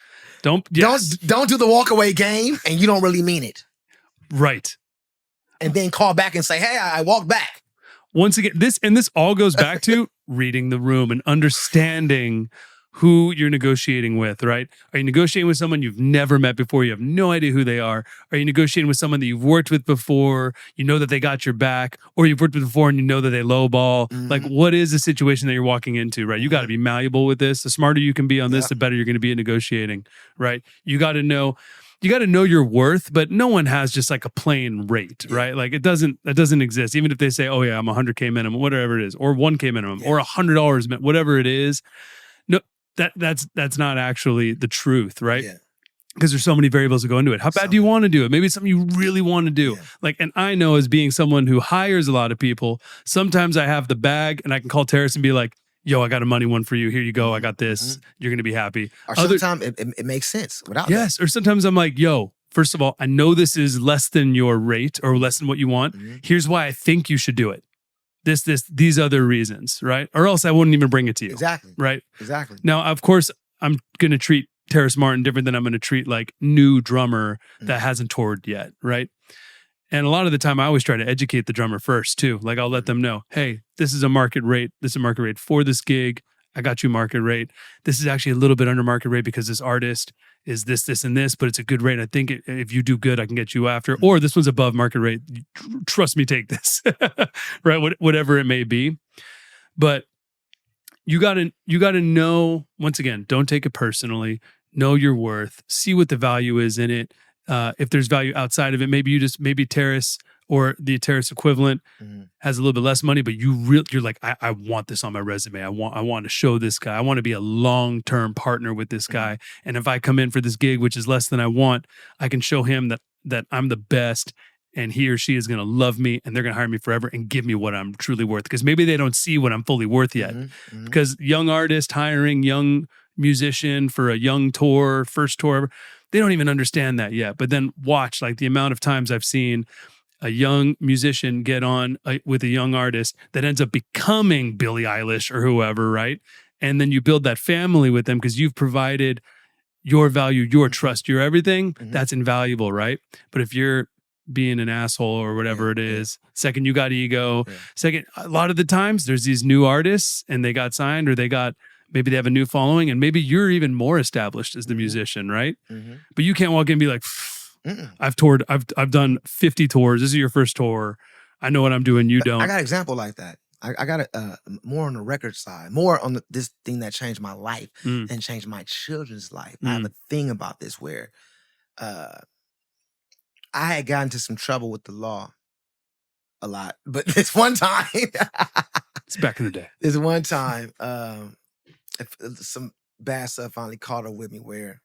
Don't do the walk away game and you don't really mean it. Right. And then call back and say, hey, I walked back. Once again, this all goes back to reading the room and understanding who you're negotiating with, right? Are you negotiating with someone you've never met before? You have no idea who they are. Are you negotiating with someone that you've worked with before? You know that they got your back, or you've worked with before and you know that they lowball. Like, what is the situation that you're walking into, right? You got to be malleable with this. The smarter you can be on this, the better you're going to be at negotiating, right? You got to know your worth, but no one has just like a plain rate, right? Like that doesn't exist. Even if they say, oh yeah, I'm $100K minimum, whatever it is, or $1K minimum, or $100, whatever it is. No, that's not actually the truth, right? Yeah. Because there's so many variables that go into it. How bad do you want to do it? Maybe it's something you really want to do. Yeah. Like, and I know as being someone who hires a lot of people, sometimes I have the bag and I can call Terrace and be like, yo, I got a money one for you. Here you go. I got this. You're going to be happy. Or sometimes it makes sense without that. Or sometimes I'm like, yo, first of all, I know this is less than your rate or less than what you want. Here's why I think you should do it. These other reasons, right? Or else I wouldn't even bring it to you. Exactly. Right? Exactly. Now, of course, I'm going to treat Terrace Martin different than I'm going to treat like new drummer that hasn't toured yet, right? And a lot of the time I always try to educate the drummer first too. Like I'll let them know, hey, this is a market rate. This is a market rate for this gig. I got you market rate. This is actually a little bit under market rate because this artist is this, and this, but it's a good rate. I think if you do good, I can get you after. Or this one's above market rate. Trust me, take this, right? Whatever it may be. But you gotta know, once again, don't take it personally. Know your worth. See what the value is in it. If there's value outside of it, maybe Terrace or the Terrace equivalent has a little bit less money, but you're like, I want this on my resume. I want to show this guy. I want to be a long-term partner with this guy. And if I come in for this gig, which is less than I want, I can show him that I'm the best and he or she is going to love me and they're going to hire me forever and give me what I'm truly worth. Because maybe they don't see what I'm fully worth yet. Because young artist hiring young musician for a young tour, first tour, they don't even understand that yet. But then watch, like the amount of times I've seen a young musician get on with a young artist that ends up becoming Billie Eilish or whoever, right? And then you build that family with them because you've provided your value, your trust, your everything. That's invaluable, right? But if you're being an asshole or whatever it is, second, you got ego. Second, a lot of the times there's these new artists and they got signed or maybe they have a new following and maybe you're even more established as the musician, right? But you can't walk in and be like, I've toured, I've done 50 tours. This is your first tour. I know what I'm doing. You don't. I got an example like that. I got it more on the record side, more on this thing that changed my life and changed my children's life. I have a thing about this where I had gotten into some trouble with the law a lot, but this one time, it's back in the day. This one time, some bad stuff finally caught up with me where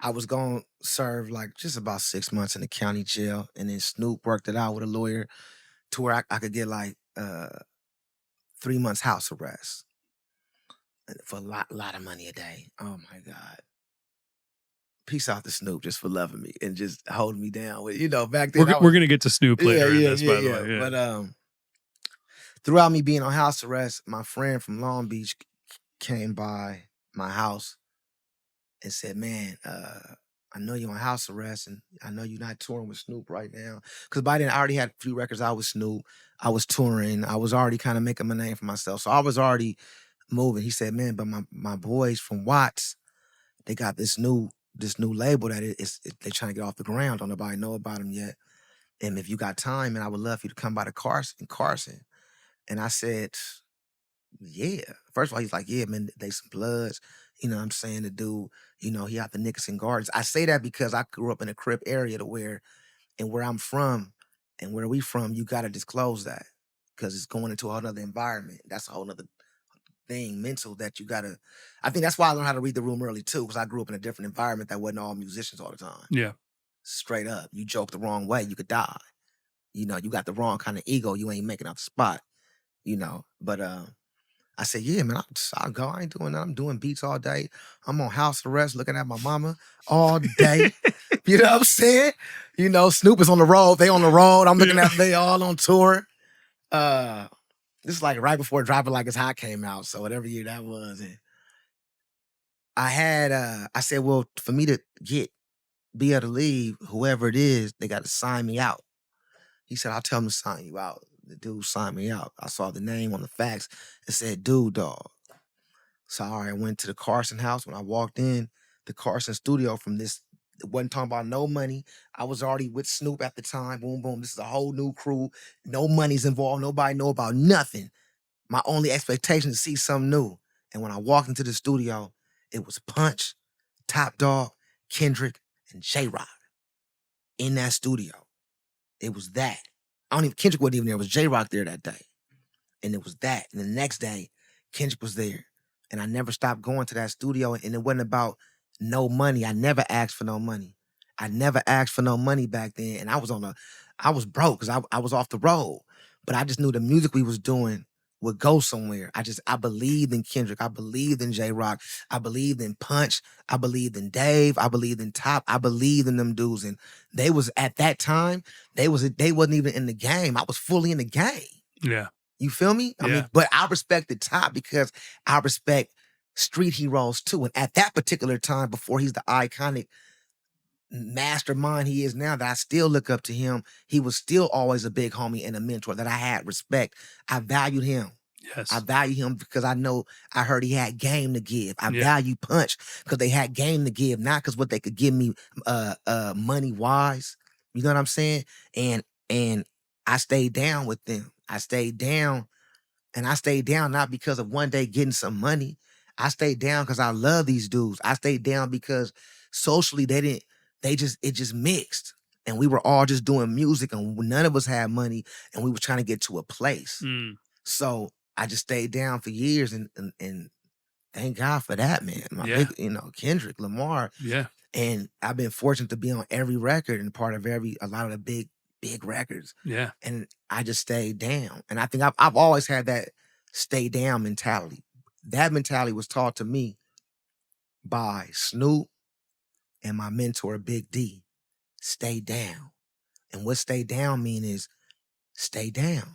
I was going to serve like just about 6 months in the county jail. And then Snoop worked it out with a lawyer to where I could get like 3 months house arrest for a lot of money a day. Oh my God. Peace out to Snoop just for loving me and just holding me down. With, back then. We're going to get to Snoop later in this, by the way. Yeah. But throughout me being on house arrest, my friend from Long Beach came by my house and said, man, I know you're on house arrest and I know you're not touring with Snoop right now. Because by then I already had a few records out with Snoop. I was touring. I was already kind of making my name for myself. So I was already moving. He said, man, but my boys from Watts, they got this new label that they're trying to get off the ground. Don't nobody know about them yet. And if you got time, and I would love for you to come by to Carson. And I said, Yeah. First of all, he's like, yeah, man, they some bloods. You know what I'm saying? The dude, you know, he out the Nickerson Gardens. I say that because I grew up in a Crip area to where, and where I'm from and where we from, you got to disclose that because it's going into a whole other environment. That's a whole other thing, mental, that you got to, I think that's why I learned how to read the room early too, because I grew up in a different environment that wasn't all musicians all the time. Yeah. Straight up. You joke the wrong way, you could die. You know, you got the wrong kind of ego, you ain't making out the spot, you know. But I said, yeah, man, I'll go. I ain't doing that. I'm doing beats all day. I'm on house arrest looking at my mama all day. You know what I'm saying? You know, Snoop is on the road. They on the road. I'm looking at they all on tour. This is like right before Drop It Like It's Hot came out. So whatever year that was. And I said, well, for me to be able to leave, whoever it is, they got to sign me out. He said, I'll tell him to sign you out. The dude signed me out. I saw the name on the fax. It said, Dude Dog. So I went to the Carson house. When I walked in, the Carson studio from this, it wasn't talking about no money. I was already with Snoop at the time. Boom, boom. This is a whole new crew. No money's involved. Nobody know about nothing. My only expectation is to see something new. And when I walked into the studio, it was Punch, Top Dog, Kendrick, and J-Rock in that studio. It was that. Kendrick wasn't even there. It was J-Rock there that day. And it was that. And the next day, Kendrick was there. And I never stopped going to that studio. And it wasn't about no money. I never asked for no money. I never asked for no money back then. And I was broke because I was off the road. But I just knew the music we was doing would go somewhere. I believed in Kendrick. I believed in J-Rock. I believed in Punch. I believed in Dave. I believed in Top. I believed in them dudes. And they was, at that time, they wasn't even in the game. I was fully in the game. Yeah. You feel me? I mean, but I respected Top because I respect street heroes too. And at that particular time, before he's the iconic mastermind he is now, that I still look up to him, he was still always a big homie and a mentor that I had respect. I valued him. Yes. I value him because I heard he had game to give. I value Punch because they had game to give, not because what they could give me money wise. You know what I'm saying? And I stayed down with them. I stayed down, and I stayed down not because of one day getting some money. I stayed down because I love these dudes. I stayed down because socially it just mixed. And we were all just doing music, and none of us had money, and we were trying to get to a place. So I just stayed down for years, and thank God for that, man. Kendrick Lamar. Yeah. And I've been fortunate to be on every record and part of a lot of the big records. Yeah. And I just stayed down. And I think I've always had that stay down mentality. That mentality was taught to me by Snoop and my mentor, Big D. Stay down. And what stay down mean is stay down.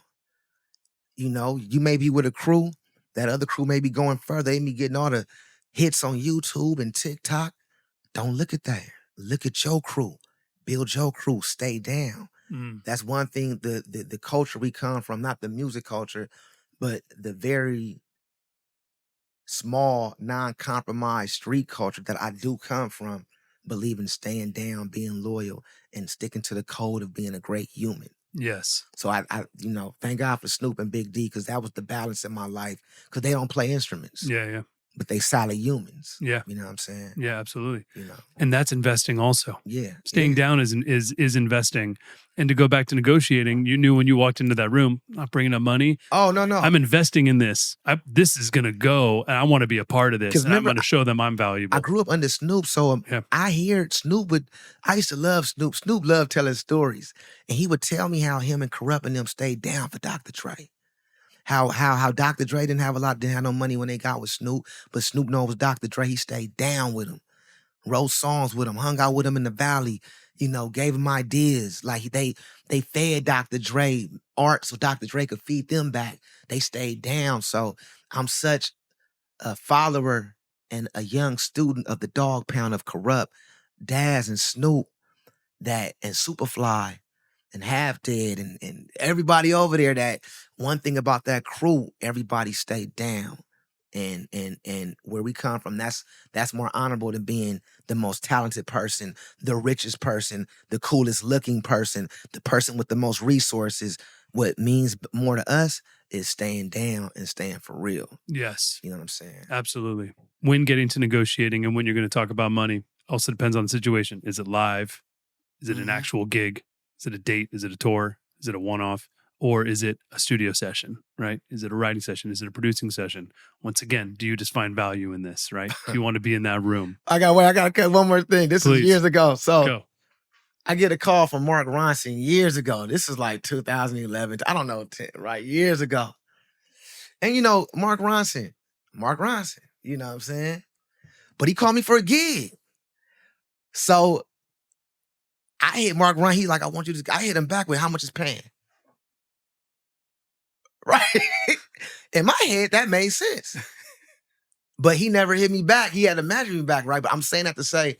You know, you may be with a crew, that other crew may be going further. They may be getting all the hits on YouTube and TikTok. Don't look at that. Look at your crew. Build your crew. Stay down. That's one thing, the culture we come from, not the music culture, but the very small, non-compromised street culture that I do come from, believe in staying down, being loyal, and sticking to the code of being a great human. Yes. So I thank God for Snoop and Big D, because that was the balance in my life, because they don't play instruments. Yeah. But they solid humans. Yeah. You know what I'm saying? Yeah, absolutely. You know. And that's investing also. Yeah. Staying down is investing. And to go back to negotiating, you knew when you walked into that room, I'm not bringing up money. Oh, no. I'm investing in this. This is going to go, and I want to be a part of this. And I'm going to show them I'm valuable. I grew up under Snoop, so I hear Snoop I used to love Snoop. Snoop loved telling stories. And he would tell me how him and Corrupt and them stayed down for Dr. Dre. How Dr. Dre didn't have no money when they got with Snoop, but Snoop knows Dr. Dre, he stayed down with him, wrote songs with him, hung out with him in the valley, gave him ideas. Like they fed Dr. Dre art so Dr. Dre could feed them back. They stayed down. So I'm such a follower and a young student of the dog pound of Corrupt, Daz and Snoop, and Superfly, and Half Dead, and everybody over there, that one thing about that crew, everybody stayed down. And where we come from, that's more honorable than being the most talented person, the richest person, the coolest looking person, the person with the most resources. what means more to us is staying down and staying for real. Yes. You know what I'm saying? Absolutely. When getting to negotiating and when you're going to talk about money also depends on the situation. Is it live? Is it an actual gig? Is it a date? Is it a tour? Is it a one-off? Or is it a studio session, right? Is it a writing session? Is it a producing session? Once again, do you just find value in this, right? Do you want to be in that room? I got to cut one more thing. This is years ago. So Go. I get a call from Mark Ronson years ago. This is like 2011. I don't know, right? Years ago. And you know, Mark Ronson, you know what I'm saying? But he called me for a gig. So I hit Mark Ronson. He's like, I want you to, I hit him back with how much it's paying. Right? In my head, that made sense. But he never hit me back. He had to match me back, right? But I'm saying that to say,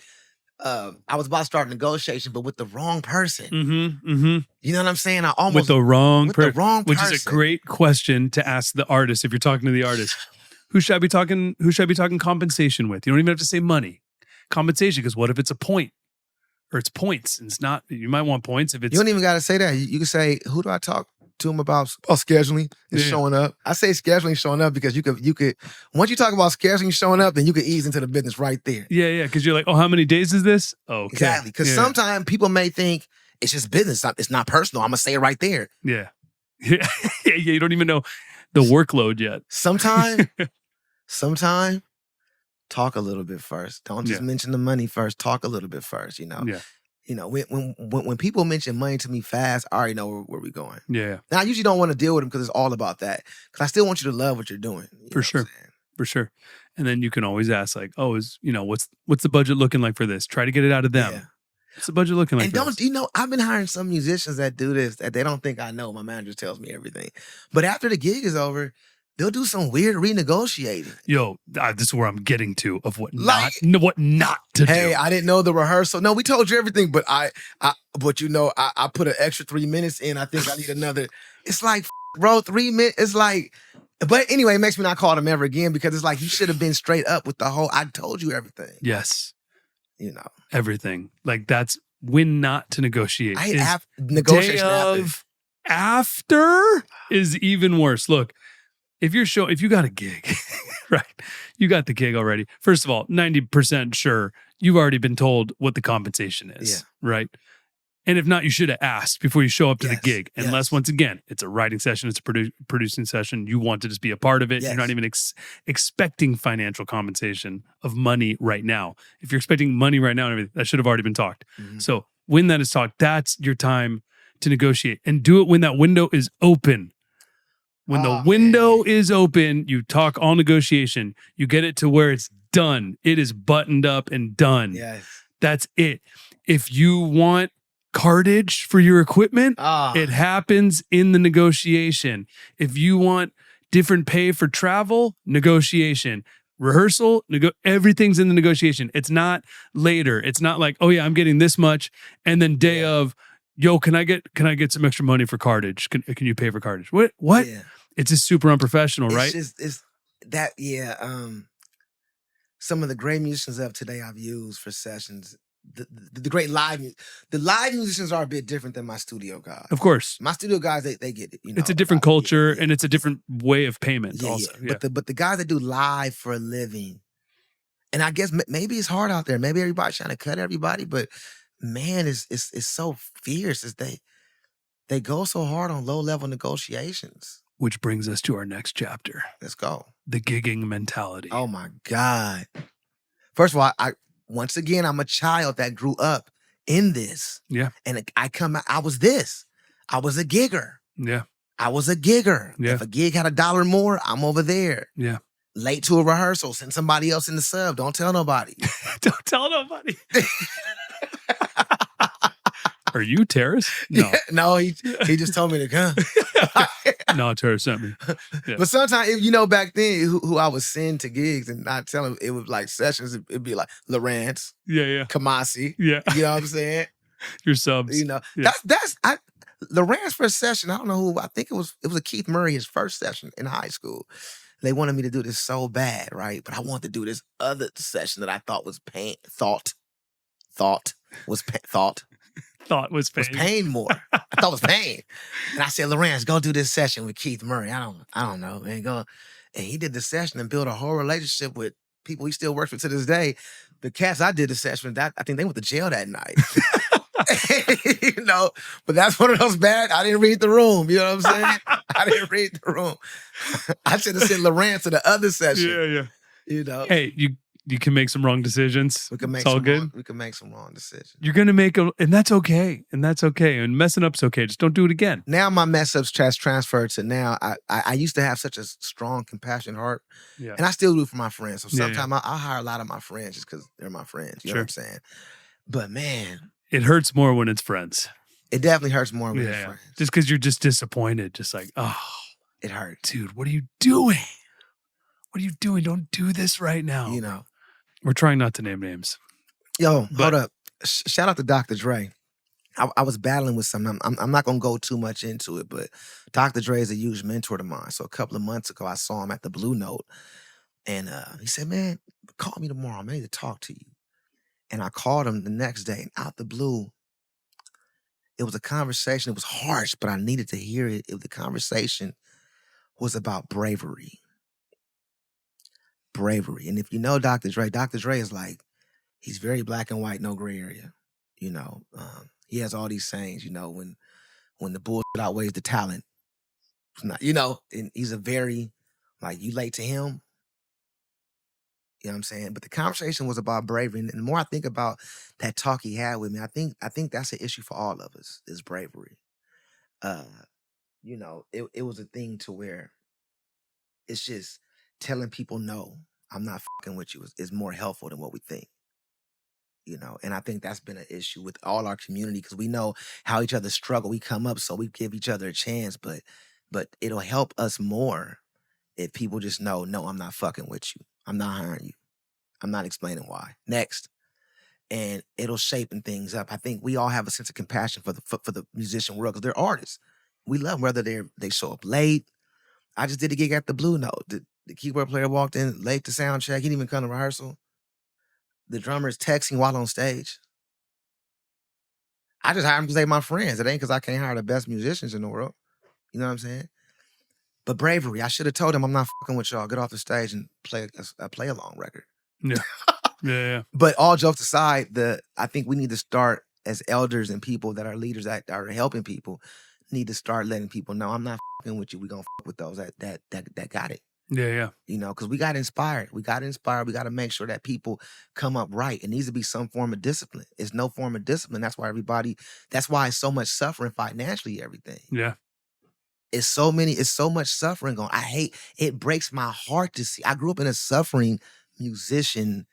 I was about to start a negotiation, but with the wrong person. You know what I'm saying? I almost with the wrong person, which is a great question to ask the artist if you're talking to the artist. Who should I be talking compensation with? You don't even have to say money. Compensation, because what if it's a point? Or it's points, and it's not. You might want points if it's. You don't even got to say that. You can say, "Who do I talk to him about scheduling and showing up?" I say scheduling, showing up because you could. Once you talk about scheduling, showing up, then you could ease into the business right there. Yeah, because you're like, oh, how many days is this? Oh, okay. Exactly. Because sometimes people may think it's just business. It's not personal. I'm gonna say it right there. Yeah. You don't even know the workload yet. Sometime. Talk a little bit first. Don't just mention the money first. Talk a little bit first, you know? Yeah. You know, when people mention money to me fast, I already know where we're going. Yeah. Now, I usually don't want to deal with them because it's all about that. Because I still want you to love what you're doing. For sure. And then you can always ask, like, oh, what's the budget looking like for this? Try to get it out of them. Yeah. What's the budget looking like? And I've been hiring some musicians that do this, that they don't think I know. My manager tells me everything. But after the gig is over, they'll do some weird renegotiating. Yo, this is where I'm getting to of what not to do. Hey, I didn't know the rehearsal. No, we told you everything, but I put an extra 3 minutes in. I think I need another. It's like, bro, 3 minutes. It's like, but anyway, it makes me not call them ever again because it's like you should have been straight up with the whole. I told you everything. Yes, you know everything. Like that's when not to negotiate. I hate negotiation. Day of after is even worse. Look. If you got a gig, right? You got the gig already. First of all, 90% sure you've already been told what the compensation is, right? And if not, you should have asked before you show up to the gig. Unless, once again, it's a writing session, it's a producing session. You want to just be a part of it. You're not even expecting financial compensation of money right now. If you're expecting money right now and everything, that should have already been talked. So when that is talked, that's your time to negotiate. And do it when that window is open. When the window is open, you talk all negotiation. You get it to where it's done. It is buttoned up and done. Yes. That's it. If you want cartage for your equipment, it happens in the negotiation. If you want different pay for travel, negotiation. Rehearsal, everything's in the negotiation. It's not later. It's not like, oh yeah, I'm getting this much, and then day of, yo, can I get some extra money for cartage? Can you pay for cartage? What? Yeah. It's just super unprofessional, right? Some of the great musicians of today I've used for sessions. The great live musicians are a bit different than my studio guys. Of course. My studio guys, they get it. You know, it's a different culture and it's a different way of payment also. Yeah. But the guys that do live for a living, and I guess maybe it's hard out there. Maybe everybody's trying to cut everybody, but man, it's so fierce as they go so hard on low-level negotiations. Which brings us to our next chapter. Let's go. The gigging mentality. Oh my God. First of all, once again, I'm a child that grew up in this. Yeah. And I was this. I was a gigger. Yeah. I was a gigger. Yeah. If a gig had $1 more, I'm over there. Yeah. Late to a rehearsal, send somebody else in the sub. Don't tell nobody. Don't tell nobody. Are you Terrace? No. Yeah, no, he just told me to come. No, Terrace sent me. Yeah. But sometimes, back then, who I would send to gigs and not tell him, it was like sessions. It'd be like RANCE. Yeah. Kamasi. Yeah. You know what I'm saying? Your subs. Yeah. RANCE first session, I don't know who, I think it was a Keith Murray, his first session in high school. They wanted me to do this so bad, right? But I wanted to do this other session that I thought was thought. thought was pain. Was pain more. I thought it was pain. And I said, Lawrence, go do this session with Keith Murray. I don't know, man. Go. And he did the session and built a whole relationship with people he still works with to this day. The cats I did the session with, I think they went to jail that night. You know, but that's one of those bad. I didn't read the room. You know what I'm saying? I didn't read the room. I should have sent Lawrence to the other session. Yeah. You know, hey, you can make some wrong decisions. We can make it's all good. We can make some wrong decisions. You're gonna make them, and that's okay. And messing up's okay. Just don't do it again. Now my mess ups transferred to now. I used to have such a strong, compassionate heart, and I still do for my friends. So sometimes I hire a lot of my friends just because they're my friends. You know what I'm saying? But man, it hurts more when it's friends. It definitely hurts more when it's friends. Just because you're just disappointed, just like, oh, it hurts, dude. What are you doing? What are you doing? Don't do this right now. You know. We're trying not to name names. Yo, hold up. Shout out to Dr. Dre. I was battling with something. I'm not going to go too much into it, but Dr. Dre is a huge mentor of mine. So a couple of months ago, I saw him at the Blue Note. And he said, man, call me tomorrow. I'm ready to talk to you. And I called him the next day. And out the blue, it was a conversation. It was harsh, but I needed to hear it. The conversation was about bravery. Bravery. And if you know Dr. Dre is like, he's very black and white, no gray area. You know, he has all these sayings, you know, when the bullshit outweighs the talent. It's not, you know, and he's a very, like, you late to him. You know what I'm saying? But the conversation was about bravery. And the more I think about that talk he had with me, I think that's an issue for all of us, is bravery. You know, it was a thing to where it's just telling people, no, I'm not fucking with you is more helpful than what we think. You know, and I think that's been an issue with all our community because we know how each other struggle. We come up, so we give each other a chance, but it'll help us more if people just know, no, I'm not fucking with you. I'm not hiring you. I'm not explaining why. Next. And it'll shape things up. I think we all have a sense of compassion for the musician world because they're artists. We love them, whether they show up late. I just did a gig at the Blue Note. The keyboard player walked in late to sound check. He didn't even come to rehearsal. The drummer is texting while on stage. I just hired him because they're my friends. It ain't because I can't hire the best musicians in the world. You know what I'm saying? But bravery. I should have told him I'm not fucking with y'all. Get off the stage and play a play-along record. Yeah. Yeah. But all jokes aside, I think we need to start as elders and people that are leaders that are helping people need to start letting people know I'm not fucking with you. We gonna fuck with those that got it. Yeah. You know, because we got inspired. We got to make sure that people come up right. It needs to be some form of discipline. It's no form of discipline. That's why it's so much suffering financially, everything. Yeah. It's so much suffering going. It breaks my heart to see. I grew up in a suffering musician,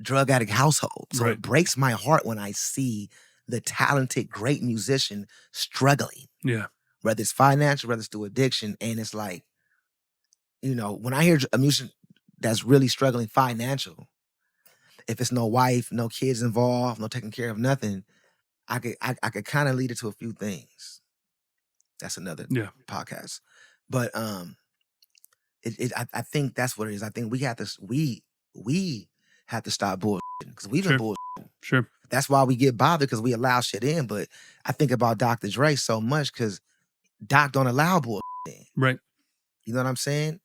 drug addict household. So It breaks my heart when I see the talented, great musician struggling. Yeah. Whether it's financial, whether it's through addiction. And it's like, you know, when I hear a musician that's really struggling financial, if it's no wife, no kids involved, no taking care of nothing, I could kind of lead it to a few things. That's another podcast. But I think that's what it is. I think we have to stop bullshitting because we've been bullshitting. Sure. That's why we get bothered because we allow shit in. But I think about Dr. Dre so much because Doc don't allow bullshit in. Right. You know what I'm saying?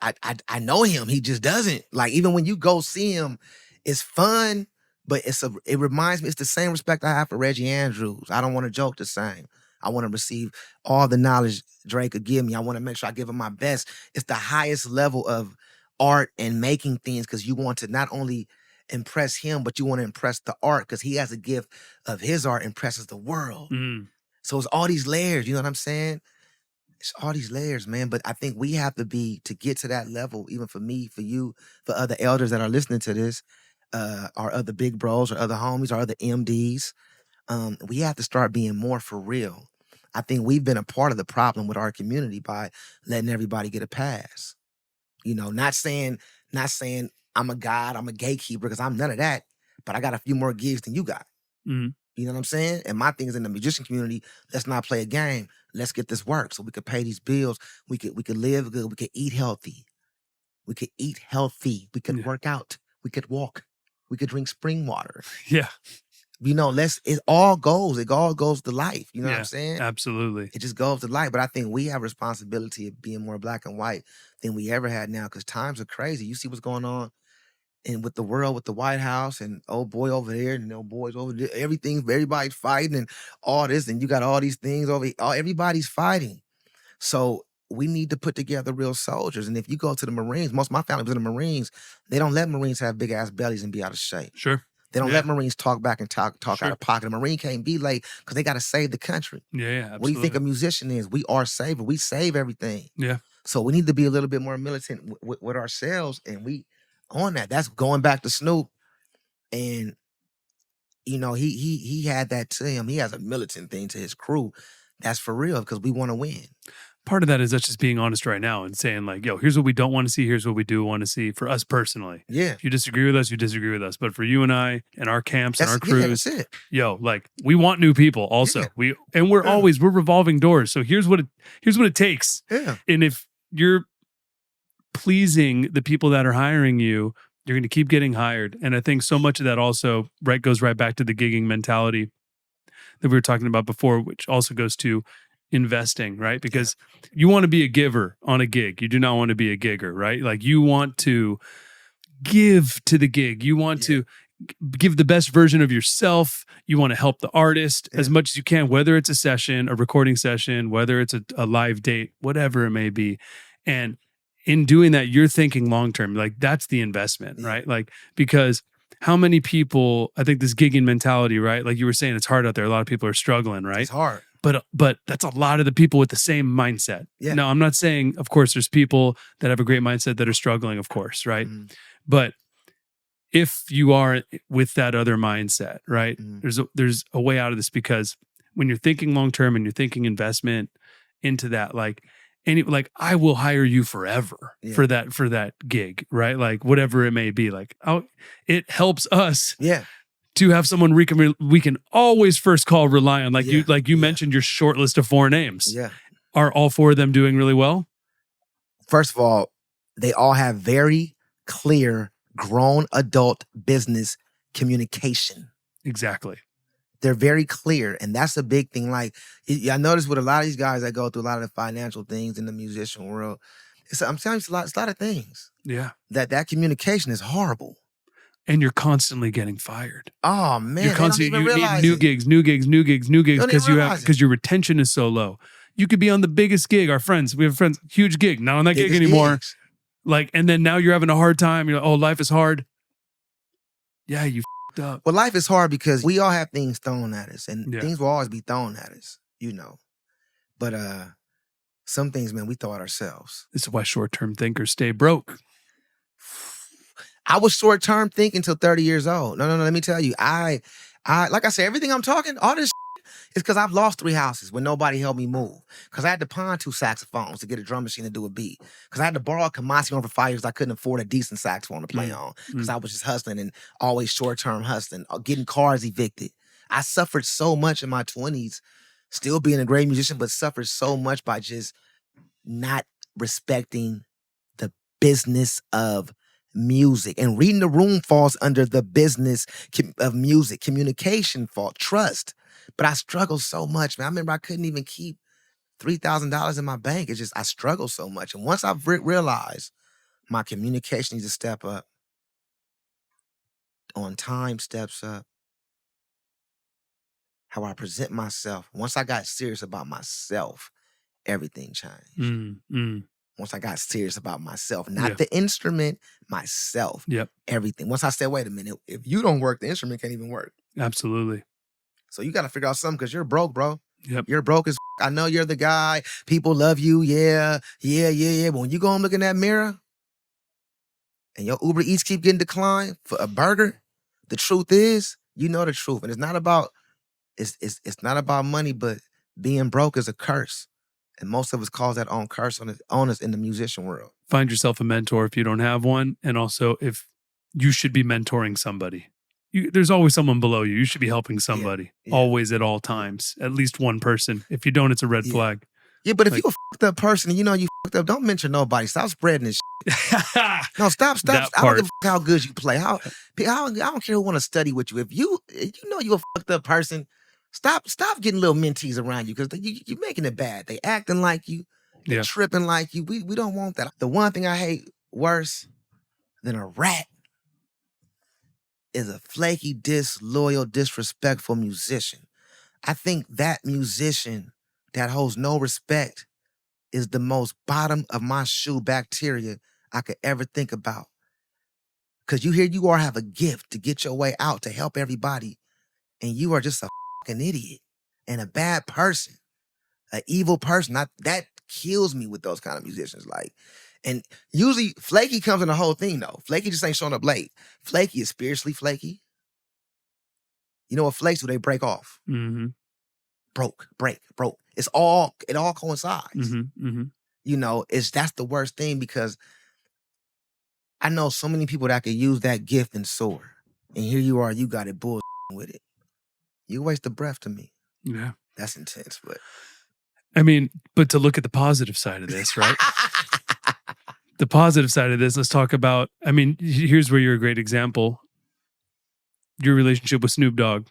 I know him. He just doesn't. Like, even when you go see him, it's fun, but it reminds me, it's the same respect I have for Reggie Andrews. I don't want to joke the same. I want to receive all the knowledge Dre could give me. I want to make sure I give him my best. It's the highest level of art and making things because you want to not only impress him, but you want to impress the art because he has a gift of his art impresses the world. Mm. So it's all these layers. You know what I'm saying? It's all these layers, man. But I think we have to get to that level, even for me, for you, for other elders that are listening to this, our other big bros, or other homies, or other MDs. We have to start being more for real. I think we've been a part of the problem with our community by letting everybody get a pass. You know, not saying I'm a god, I'm a gatekeeper, because I'm none of that, but I got a few more gigs than you got. Mm. You know what I'm saying? And my thing is, in the musician community, let's not play a game. Let's get this work so we could pay these bills. We could live good. We could eat healthy. We could work out. We could walk. We could drink spring water. Yeah. it all goes to life. You know what I'm saying? Absolutely. It just goes to life. But I think we have a responsibility of being more black and white than we ever had now, because times are crazy. You see what's going on with the world, with the White House, and old boy over there and old boys over there. Everybody's fighting and all this, and you got all these things over here. Everybody's fighting. So we need to put together real soldiers. And if you go to the Marines, most of my family was in the Marines, they don't let Marines have big ass bellies and be out of shape. Sure. They don't let Marines talk back and talk out of pocket. A Marine can't be late because they got to save the country. Yeah, absolutely. What do you think a musician is? We are saver. We save everything. Yeah. So we need to be a little bit more militant with ourselves, and we on that. That's going back to Snoop, and he had that to him. He has a militant thing to his crew. That's for real, because we want to win. Part of that is us just being honest right now and saying like, yo, here's what we don't want to see. Here's what we do want to see for us personally. Yeah. If you disagree with us, you disagree with us. But for you and I and our camps and our crews, that's it. Yo, like we want new people also. Yeah. We're revolving doors. So here's what it takes. Yeah. And if you're pleasing the people that are hiring you, you're going to keep getting hired. And I think so much of that also goes right back to the gigging mentality that we were talking about before, which also goes to investing, right? Because you want to be a giver on a gig. You do not want to be a gigger, right? Like you want to give to the gig. You want to give the best version of yourself. You want to help the artist as much as you can, whether it's a session, a recording session, whether it's a live date, whatever it may be. And in doing that, you're thinking long-term, like that's the investment, right? Like, because how many people, I think this gigging mentality, right? Like you were saying, it's hard out there. A lot of people are struggling, right? It's hard. But that's a lot of the people with the same mindset. Yeah. Now, I'm not saying, of course, there's people that have a great mindset that are struggling, of course, right? Mm-hmm. But if you are with that other mindset, right, there's a way out of this, because when you're thinking long-term and you're thinking investment into that, like I will hire you forever for that gig, right? Like whatever it may be, like it helps us. Yeah. To have someone we can always first call, rely on, like you mentioned your short list of 4 names. Yeah. Are all 4 of them doing really well? First of all, they all have very clear grown adult business communication. Exactly. They're very clear, and that's a big thing. Like I noticed with a lot of these guys that go through a lot of the financial things in the musician world, I'm telling you, it's a lot of things. Yeah. That communication is horrible. And you're constantly getting fired. Oh man, you're constantly you need new gigs because your retention is so low. You could be on the biggest gig. We have friends, huge gig, not on that gig anymore. Gigs. Like, and then now you're having a hard time. You're like, oh, life is hard. Yeah, you f***ed up. Well, life is hard because we all have things thrown at us, and things will always be thrown at us, But some things, man, we throw at ourselves. This is why short-term thinkers stay broke. I was short-term thinking until 30 years old. No, let me tell you. I like I said, everything I'm talking, all this is because I've lost 3 houses when nobody helped me move. Because I had to pawn 2 saxophones to get a drum machine to do a beat. Because I had to borrow a Kamasi one for 5 years. I couldn't afford a decent saxophone to play on. Because I was just hustling and always short-term hustling, getting cars evicted. I suffered so much in my 20s, still being a great musician, but suffered so much by just not respecting the business of music. And reading the room falls under the business of music. Communication falls, trust. But I struggled so much, man. I remember I couldn't even keep $3,000 in my bank. It's just, I struggled so much. And once I've realized my communication needs to step up, on time steps up, how I present myself. Once I got serious about myself, everything changed. Once I got serious about myself, not the instrument, myself. Yep. Everything. Once I said, wait a minute, if you don't work, the instrument can't even work. Absolutely. So you got to figure out something because you're broke, bro. Yep. You're broke as I know you're the guy. People love you. Yeah. But when you go and look in that mirror and your Uber Eats keep getting declined for a burger, the truth is, you know the truth. And it's not about money, but being broke is a curse. And most of us cause that own curse on us in the musician world. Find yourself a mentor if you don't have one. And also if you should be mentoring somebody. There's always someone below you. You should be helping somebody always at all times. At least one person. If you don't, it's a red flag. Yeah, but if you a fucked up person and you know you fucked up, don't mention nobody. Stop spreading this shit. No, stop. That I don't part. give a fuck how good you play. I don't care who want to study with you. If you know you a fucked up person, stop getting little mentees around you because you're making it bad. They acting like you. They Yeah. tripping like you. We don't want that. The one thing I hate worse than a rat is a flaky, disloyal, disrespectful musician. I think that musician that holds no respect is the most bottom of my shoe bacteria I could ever think about. Because you have a gift to get your way out, to help everybody, and you are just a fucking idiot and a bad person, an evil person. That kills me with those kind of musicians. Like, and usually flaky comes in the whole thing though. Flaky just ain't showing up late. Flaky is spiritually flaky. You know what flakes do? They break off. Mm-hmm. Broke. It all coincides. Mm-hmm. Mm-hmm. You know, that's the worst thing because I know so many people that could use that gift and soar. And here you are, you got it bull with it. You waste the breath to me. Yeah. That's intense, but I mean, but to look at the positive side of this, right? The positive side of this, let's talk about, I mean, here's where you're a great example. Your relationship with Snoop Dogg,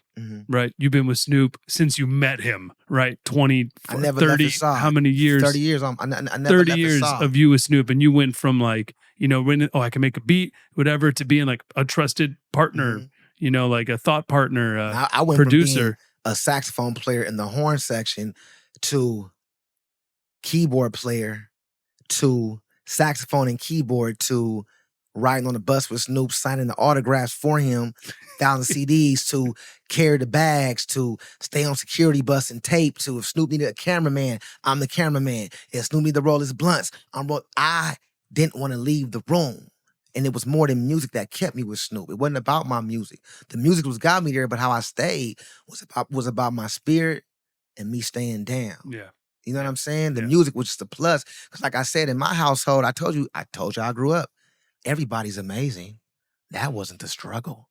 right? You've been with Snoop since you met him, right? 20, I never 30, left his side. how many years? 30 years. I never 30 left his years side. of you with Snoop, and you went from like, you know, when, oh, I can make a beat, whatever, to being like a trusted partner, you know, like a thought partner, I went producer. From being a saxophone player in the horn section to keyboard player to saxophone and keyboard to riding on the bus with Snoop, signing the autographs for him, 1,000 CDs, to carry the bags, to stay on security bus and tape, to if Snoop needed a cameraman, I'm the cameraman. If Snoop needed to roll his blunts, I didn't want to leave the room. And it was more than music that kept me with Snoop. It wasn't about my music. The music was got me there, but how I stayed was about my spirit and me staying down. Yeah. You know what I'm saying? The music was just a plus. Because like I said, in my household, I told you I grew up. Everybody's amazing. That wasn't the struggle.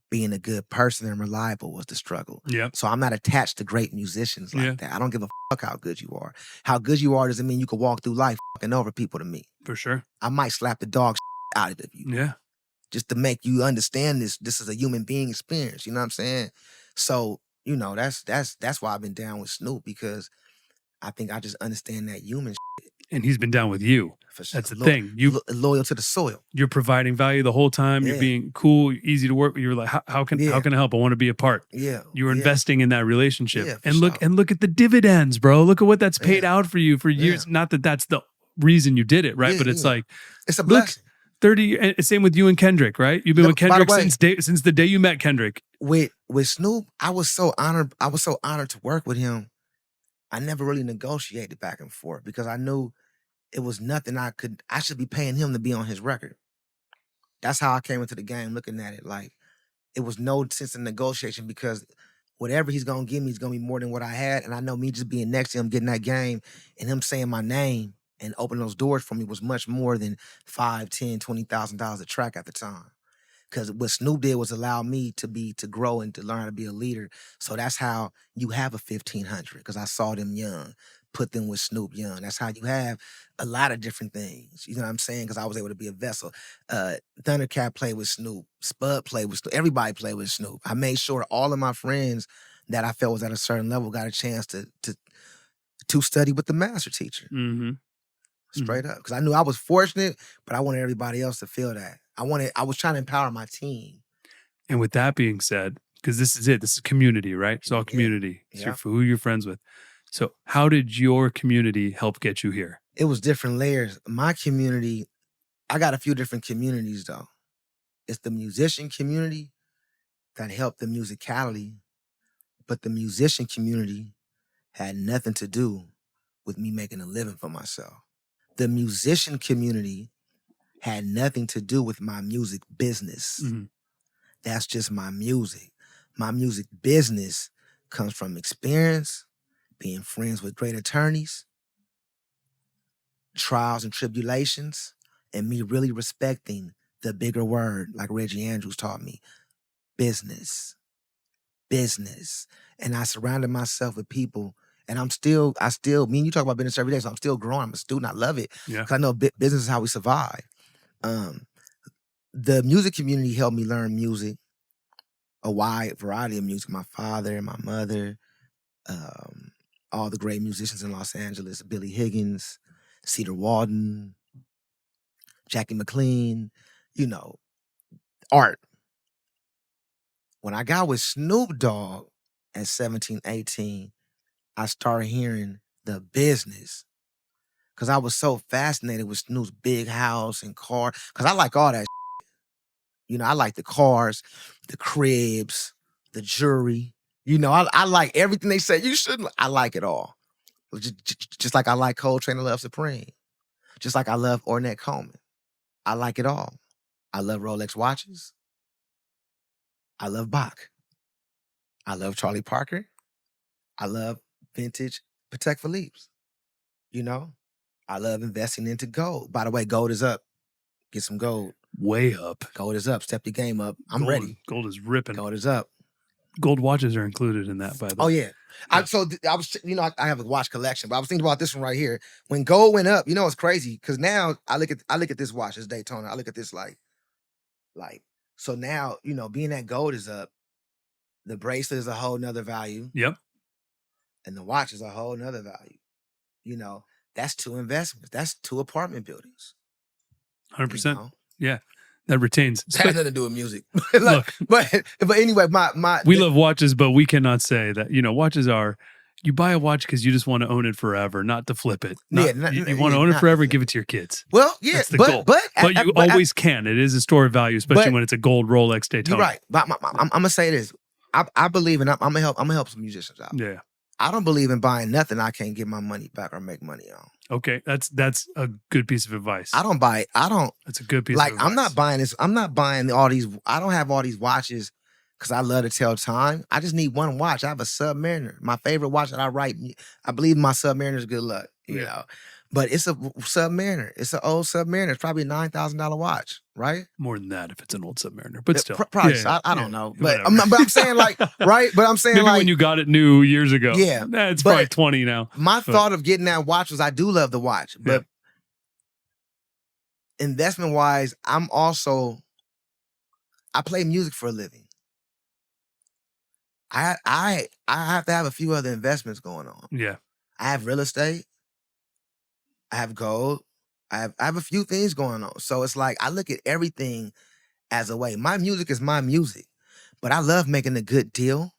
Being a good person and reliable was the struggle. Yeah. So I'm not attached to great musicians like that. I don't give a fuck how good you are. How good you are doesn't mean you can walk through life fucking over people to me. For sure. I might slap the dog out of you. Yeah. Just to make you understand this is a human being experience. You know what I'm saying? So, you know, that's why I've been down with Snoop, because I think I just understand that human shit. And he's been down with you. For sure. That's the thing. You loyal to the soil. You're providing value the whole time. You're being cool, easy to work with. You're like, how can I help? I want to be a part. Yeah. You're investing in that relationship. Yeah, and look at the dividends, bro. Look at what that's paid out for you for years. Not that that's the reason you did it, right? But it's like, it's a blessing. 30. Same with you and Kendrick, right? You've been with Kendrick since the day you met Kendrick. With Snoop, I was so honored. I was so honored to work with him. I never really negotiated back and forth because I knew it was nothing I should be paying him to be on his record. That's how I came into the game looking at it. Like, it was no sense in negotiation because whatever he's going to give me is going to be more than what I had. And I know me just being next to him, getting that game, and him saying my name and opening those doors for me was much more than $5,000, $10,000, $20,000 a track at the time. Because what Snoop did was allow me to grow and to learn how to be a leader. So that's how you have a 1,500, because I saw them young, put them with Snoop young. That's how you have a lot of different things. You know what I'm saying? Because I was able to be a vessel. Thundercat played with Snoop. Spud played with Snoop. Everybody played with Snoop. I made sure all of my friends that I felt was at a certain level got a chance to study with the master teacher. Straight up. Because I knew I was fortunate, but I wanted everybody else to feel that. I was trying to empower my team. And with that being said, because this is it, this is community, right? It's all community. It's who you're friends with. So how did your community help get you here? It was different layers. My community, I got a few different communities though. It's the musician community that helped the musicality, but the musician community had nothing to do with me making a living for myself. The musician community had nothing to do with my music business. That's just my music. My music business comes from experience, being friends with great attorneys, trials and tribulations, and me really respecting the bigger word, like Reggie Andrews taught me, business. And I surrounded myself with people And I still, me and you talk about business every day, so I'm still growing. I'm a student. I love it. Yeah. Because I know business is how we survive. The music community helped me learn music, a wide variety of music. My father, my mother, all the great musicians in Los Angeles, Billy Higgins, Cedar Walden, Jackie McLean, you know, art. When I got with Snoop Dogg at 17, 18, I started hearing the business. Because I was so fascinated with Snoop's big house and car. Because I like all that shit. You know, I like the cars, the cribs, the jewelry. You know, I like everything they say. You shouldn't. I like it all. Just like I like Coltrane and Love Supreme. Just like I love Ornette Coleman. I like it all. I love Rolex watches. I love Bach. I love Charlie Parker. I love vintage Patek Philippe's. You know, I love investing into gold. By the way, gold is up. Get some gold. Way up. Gold is up. Step your game up. I'm ready. Gold is ripping. Gold is up. Gold watches are included in that, by the way. Oh, yeah. I was, you know, I have a watch collection, but I was thinking about this one right here. When gold went up, you know, it's crazy because now I look at this watch, it's Daytona. I look at this like, so now, you know, being that gold is up, the bracelet is a whole nother value. Yep. And the watch is a whole nother value. You know, that's 2 investments. That's 2 apartment buildings. 100%. You know? Yeah. That retains. It has nothing to do with music. Look, but anyway, we love watches, but we cannot say that, you know, watches are, you buy a watch because you just want to own it forever, not to flip it. You want to own it forever and give it to your kids. Well, yeah, that's the goal. But you always can. It is a store of value, especially when it's a gold Rolex Daytona. You're right. But I'm gonna say this. I believe in. I'm gonna help some musicians out. Yeah. I don't believe in buying nothing I can't get my money back or make money on. Okay, that's a good piece of advice. That's a good piece of advice. I'm not buying this. I'm not buying all these. I don't have all these watches because I love to tell time. I just need one watch. I have a Submariner. My favorite watch that I write. I believe my Submariner is good luck. You know. But it's a Submariner. It's an old Submariner. It's probably a $9,000 watch, right? More than that if it's an old Submariner, but still. Price, yeah, I don't know. But I'm saying like, right? But I'm saying maybe like. when you got it new years ago. Yeah. It's probably 20 now. My thought of getting that watch was I do love the watch. But investment-wise, I play music for a living. I have to have a few other investments going on. Yeah. I have real estate. I have gold. I have a few things going on. So it's like I look at everything as a way. My music is my music, but I love making a good deal.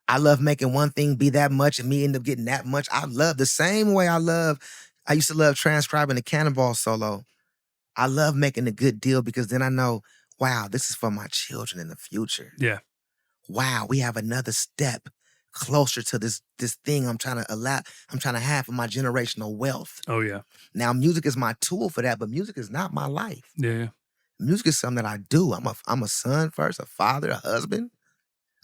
I love making one thing be that much and me end up getting that much. I love the same way I used to love transcribing the Cannonball solo. I love making a good deal because then I know, wow, this is for my children in the future. Yeah. Wow, we have another step closer to this thing I'm trying to have for my generational wealth. Oh yeah. Now music is my tool for that, but music is not my life. Yeah. Music is something that I do. I'm a son first, a father, a husband.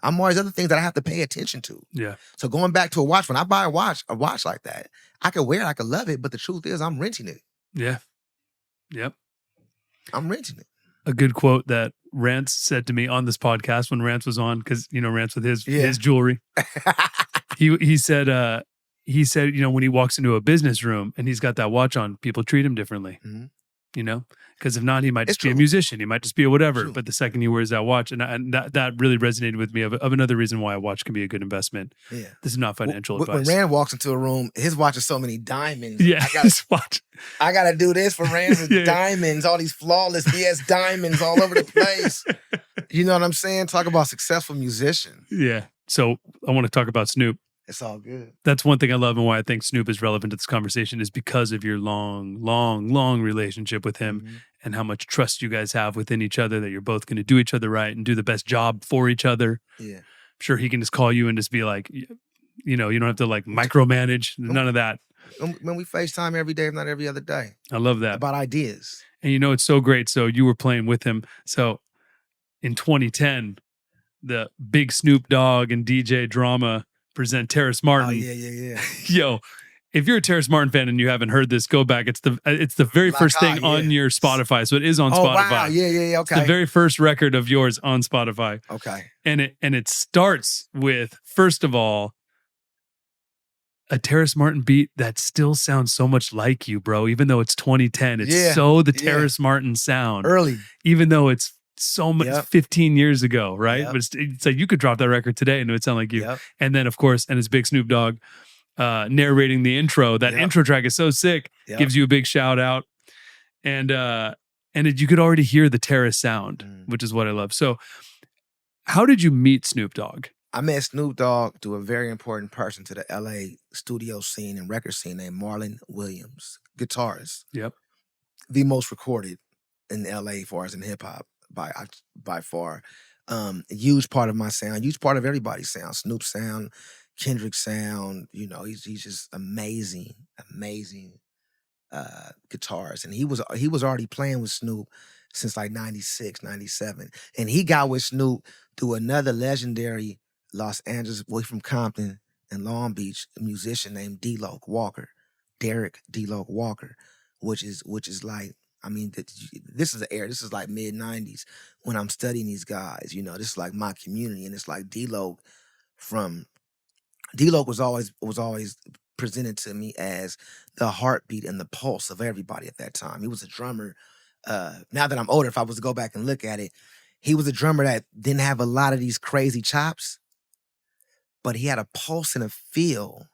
I'm all these other things that I have to pay attention to. Yeah. So going back to a watch, when I buy a watch like that, I can wear it, I can love it, but the truth is I'm renting it. Yeah. Yep. I'm renting it. A good quote that Rance said to me on this podcast when Rance was on, because you know Rance with his jewelry. he said, you know, when he walks into a business room and he's got that watch on, people treat him differently. Mm-hmm. You know, because if not, he might just be a musician. He might just be a whatever. True. But the second he wears that watch, and that really resonated with me of another reason why a watch can be a good investment. Yeah, this is not financial advice. When Rand walks into a room, his watch has so many diamonds. Yeah, I gotta do this for Rand's diamonds. All these flawless. He has diamonds all over the place. You know what I'm saying? Talk about successful musician. Yeah. So I want to talk about Snoop. It's all good. That's one thing I love and why I think Snoop is relevant to this conversation is because of your long relationship with him and how much trust you guys have within each other that you're both going to do each other right and do the best job for each other. Yeah. I'm sure he can just call you and just be like, you know, you don't have to like micromanage, none of that. When we FaceTime every day, if not every other day. I love that. About ideas. And you know, it's so great. So you were playing with him. So in 2010, the big Snoop Dogg and DJ drama present Terrace Martin. Oh, yeah. Yo, if you're a Terrace Martin fan and you haven't heard this, go back. It's the very first thing on your Spotify. So it is on Spotify. Wow. Yeah. Okay. It's the very first record of yours on Spotify. Okay. And it starts with, first of all, a Terrace Martin beat that still sounds so much like you, bro. Even though it's 2010, it's so the Terrace Martin sound. Early. Even though it's so much 15 years ago, right? Yep. But it's like you could drop that record today and it would sound like you. Yep. And then, of course, and it's big Snoop Dogg narrating the intro. That intro track is so sick. Gives you a big shout out. And you could already hear the Terrace sound, which is what I love. So how did you meet Snoop Dogg? I met Snoop Dogg through a very important person to the LA studio scene and record scene named Marlon Williams, guitarist. Yep. The most recorded in LA as far as in hip hop by far. A huge part of my sound, huge part of everybody's sound. Snoop's sound, Kendrick's sound, you know, he's just amazing guitarist. And he was already playing with Snoop since like 96, 97. And he got with Snoop through another legendary Los Angeles boy from Compton and Long Beach, a musician named D-Loc Walker, Derek D-Loc Walker, which is like, I mean, this is the era, this is like mid-90s when I'm studying these guys, you know, this is like my community. And it's like D-Loc was always presented to me as the heartbeat and the pulse of everybody at that time. He was a drummer. Now that I'm older, if I was to go back and look at it, he was a drummer that didn't have a lot of these crazy chops, but he had a pulse and a feel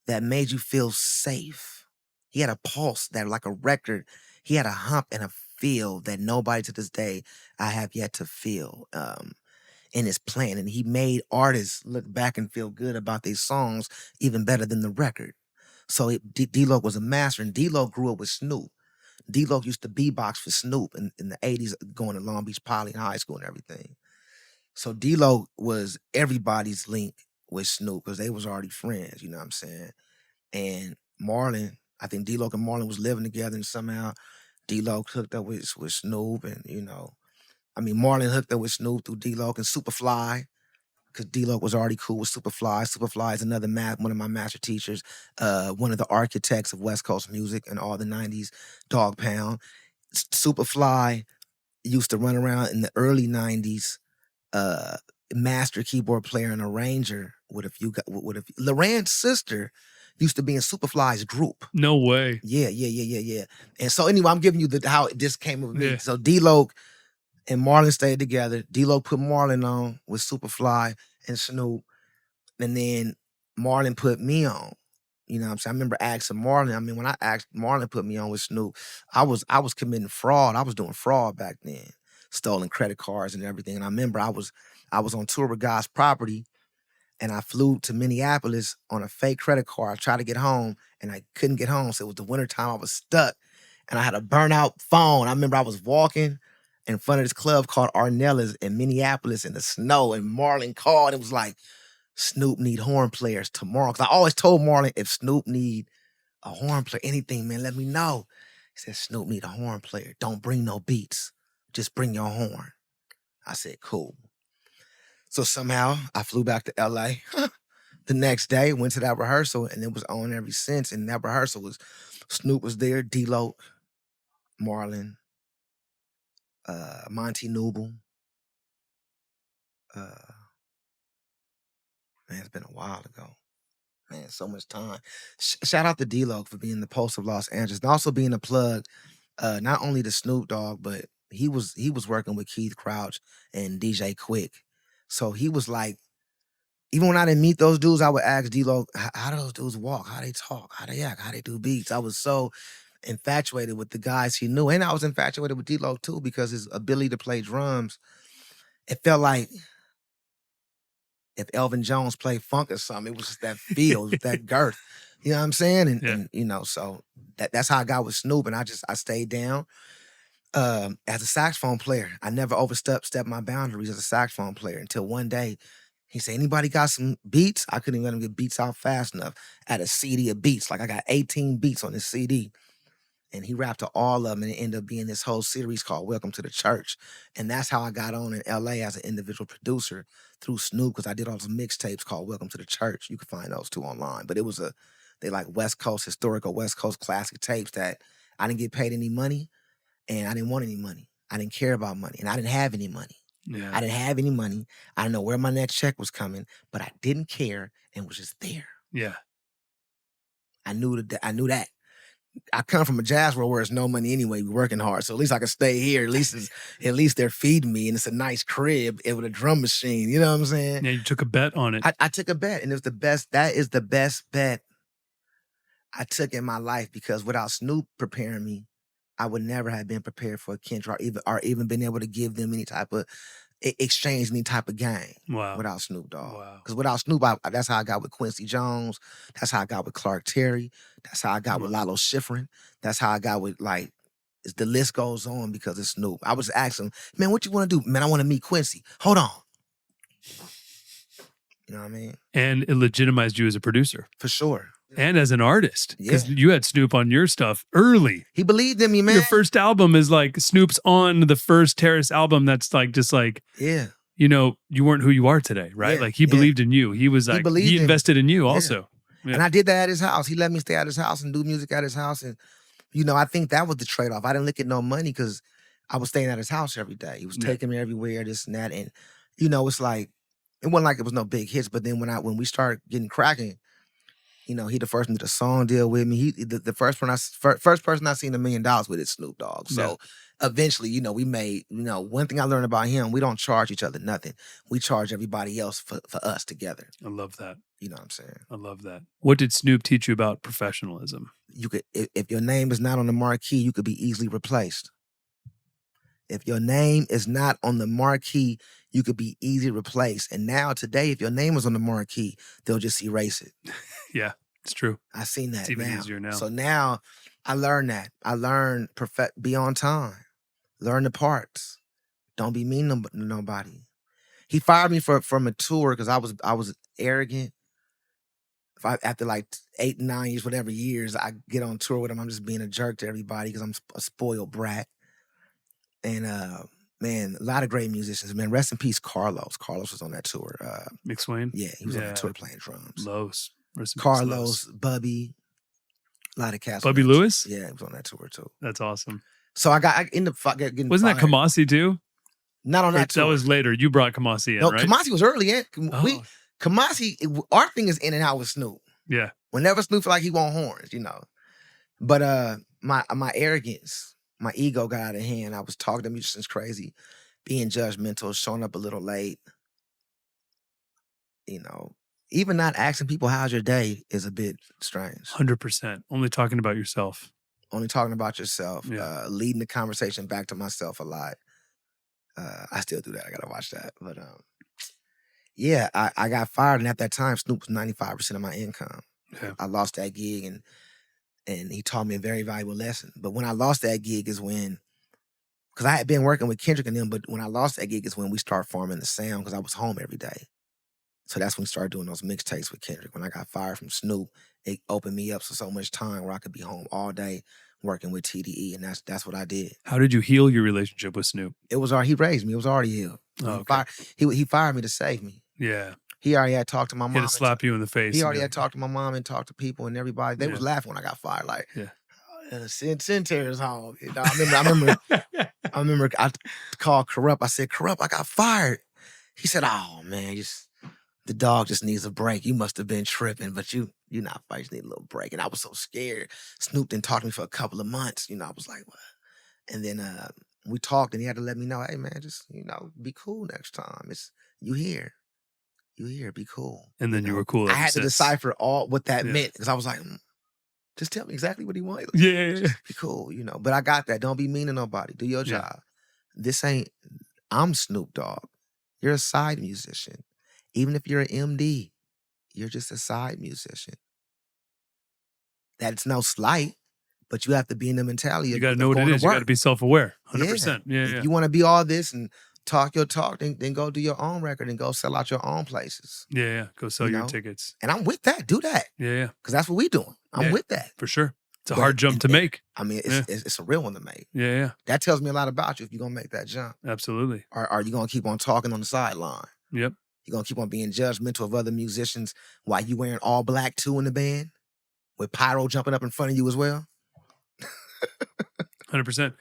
that made you feel safe. He had a pulse that, like a record, he had a hump and a feel that nobody to this day I have yet to feel in his playing. And he made artists look back and feel good about their songs even better than the record. So D-Loc was a master, and D-Loc grew up with Snoop. D-Loc used to beatbox for Snoop in the 80s, going to Long Beach Poly in high school and everything. So D-Loc was everybody's link with Snoop because they was already friends, you know what I'm saying? And Marlon, I think D-Loc and Marlon was living together, and somehow D-Loc hooked up with Snoop. And, you know, I mean, Marlon hooked up with Snoop through D-Loc and Superfly, because D-Loc was already cool with Superfly. Superfly is another one of my master teachers, one of the architects of West Coast music and all the 90s Dog Pound. Superfly used to run around in the early 90s, master keyboard player and arranger with a few. RANCE's sister used to be in Superfly's group. No way. Yeah. And so anyway, I'm giving you how this came with me. So D-Loc and Marlon stayed together. D-Loc put Marlon on with Superfly and Snoop. And then Marlon put me on. You know what I'm saying? I remember asking Marlon, I mean, when I asked Marlon put me on with Snoop, I was committing fraud. I was doing fraud back then, stolen credit cards and everything. And I remember I was on tour with God's Property, and I flew to Minneapolis on a fake credit card. I tried to get home, and I couldn't get home. So it was the wintertime. I was stuck, and I had a burnout phone. I remember I was walking in front of this club called Arnella's in Minneapolis in the snow, and Marlon called. It was like, Snoop need horn players tomorrow. Because I always told Marlon, if Snoop need a horn player, anything, man, let me know. He said, Snoop need a horn player. Don't bring no beats. Just bring your horn. I said, cool. So somehow I flew back to LA the next day, went to that rehearsal, and it was on ever since. And that rehearsal was, Snoop was there, D-Loc, Marlon, Monty Newble. Man, it's been a while ago. Man, so much time. Shout out to D-Loc for being the pulse of Los Angeles, and also being a plug, not only to Snoop Dogg, but he was working with Keith Crouch and DJ Quick. So he was like, even when I didn't meet those dudes, I would ask D-Loc, how do those dudes walk? How they talk? How they act? How they do beats? I was so infatuated with the guys he knew. And I was infatuated with D-Loc too, because his ability to play drums, it felt like if Elvin Jones played funk or something, it was just that feel, it was that girth. You know what I'm saying? And you know, so that's how I got with Snoop. And I stayed down. As a saxophone player, I never overstepped my boundaries as a saxophone player until one day he said, anybody got some beats? I couldn't even let him get beats out fast enough. I had a CD of beats. Like I got 18 beats on this CD. And he rapped to all of them, and it ended up being this whole series called Welcome to the Church. And that's how I got on in LA as an individual producer through Snoop, because I did all those mixtapes called Welcome to the Church. You can find those too online. But it was they like West Coast, historical West Coast classic tapes that I didn't get paid any money, and I didn't want any money. I didn't care about money, and I didn't have any money. Yeah. I didn't have any money. I didn't know where my next check was coming, but I didn't care and was just there. Yeah. I knew that. I come from a jazz world where it's no money anyway. We're working hard, so at least I can stay here. At least they're feeding me, and it's a nice crib with a drum machine. You know what I'm saying? Yeah, you took a bet on it. I took a bet, and it was the best. That is the best bet I took in my life, because without Snoop preparing me, I would never have been prepared for a Kendrick, or even been able to give them any type of exchange, any type of game. Wow. Without Snoop Dogg. Wow. Because without Snoop, that's how I got with Quincy Jones. That's how I got with Clark Terry. That's how I got with Lalo Schifrin. That's how I got with, like, the list goes on because of Snoop. I was asking him, man, what you want to do? Man, I want to meet Quincy. Hold on. You know what I mean? And it legitimized you as a producer. For sure. And as an artist. Because Yeah. you had Snoop on your stuff early. He believed in me, man. Your first album is like Snoop's on the first Terrace album. That's like, just like, Yeah. you know, you weren't who you are today, right? Yeah, Like he believed in you. He was like, believed he in me. invested in you also. Yeah. And I did that at his house. He let me stay at his house and do music at his house. And, you know, I think that was the trade-off. I didn't look at no money because I was staying at his house every day. He was taking me everywhere, this and that. And, you know, it's like, it wasn't like it was no big hits. But then when we started getting cracking, you know, he the first one did a song deal with me. He the first person I seen $1 million with is Snoop Dogg. So eventually, you know, we made, you know, one thing I learned about him, we don't charge each other nothing. We charge everybody else for us together. I love that. You know what I'm saying? I love that. What did Snoop teach you about professionalism? You could, if your name is not on the marquee, you could be easily replaced. If your name is not on the marquee, you could be easily replaced. And now today, if your name is on the marquee, they'll just erase it. Yeah, it's true. I've seen that. It's even now. easier now. So now I learned that. I learned be on time. Learn the parts. Don't be mean to nobody. He fired me from a tour because I was arrogant. After like 8, 9 years, whatever years, I get on tour with him. I'm just being a jerk to everybody because I'm a spoiled brat. And man, a lot of great musicians. Man, rest in peace, Carlos. Carlos was on that tour. McSwain? Yeah, he was on that tour playing drums. Los. Carlos, Bubby, a lot of cats. Bubby Lewis? Yeah, he was on that tour too. That's awesome. So I ended up getting Wasn't fired. that Kamasi too? Not on that tour. That was later. You brought Kamasi in, no, right? Kamasi was early in. Kamasi, our thing is in and out with Snoop. Yeah. Whenever Snoop feel like he want horns, you know. But my arrogance, my ego got out of hand. I was talking to musicians crazy, being judgmental, showing up a little late. You know, even not asking people how's your day is a bit strange. 100%. Only talking about yourself. Only talking about yourself. Yeah. Leading the conversation back to myself a lot. I still do that. I gotta watch that. But yeah, I got fired, and at that time, Snoop was 95% of my income. Yeah. I lost that gig, and he taught me a very valuable lesson. But when I lost that gig is when, because I had been working with Kendrick and them, but when I lost that gig is when we started forming the sound, because I was home every day. So that's when we started doing those mixtapes with Kendrick. When I got fired from Snoop, it opened me up so much time where I could be home all day working with TDE, and that's what I did. How did you heal your relationship with Snoop? It was already, he raised me. It was already healed. Oh, okay. He fired me to save me. Yeah. He already had talked to my mom. He had to slap you in the face. He already had talked to my mom and talked to people and everybody. They was laughing when I got fired. Like, send Terrace home. You know, I remember I called Corrupt. I said, Corrupt, I got fired. He said, oh man, the dog just needs a break. You must have been tripping, but you're not fired. You just need a little break. And I was so scared. Snoop didn't talk to me for a couple of months. You know, I was like, what? And then we talked, and he had to let me know, hey man, just, you know, be cool next time. It's you here. You here, be cool. And then you were cool. I had to decipher all what that meant, because I was like, just tell me exactly what he wanted. Like, yeah. be cool, you know. But I got that. Don't be mean to nobody. Do your job. I'm Snoop Dogg. You're a side musician. Even if you're an M.A.A.d, you're just a side musician. That's no slight, but you have to be in the mentality. You got to know what it is. You got to be self-aware. 100%. Yeah. If you want to be all this and talk your talk, then go do your own record and go sell out your own places. Yeah. Go sell your tickets. And I'm with that. Do that. Yeah. Because that's what we doing. I'm with that. For sure. It's a hard jump to make. I mean, it's a real one to make. Yeah. That tells me a lot about you if you're going to make that jump. Absolutely. Or are you going to keep on talking on the sideline? Yep. You're going to keep on being judgmental of other musicians while you wearing all black too in the band? With pyro jumping up in front of you as well? 100%.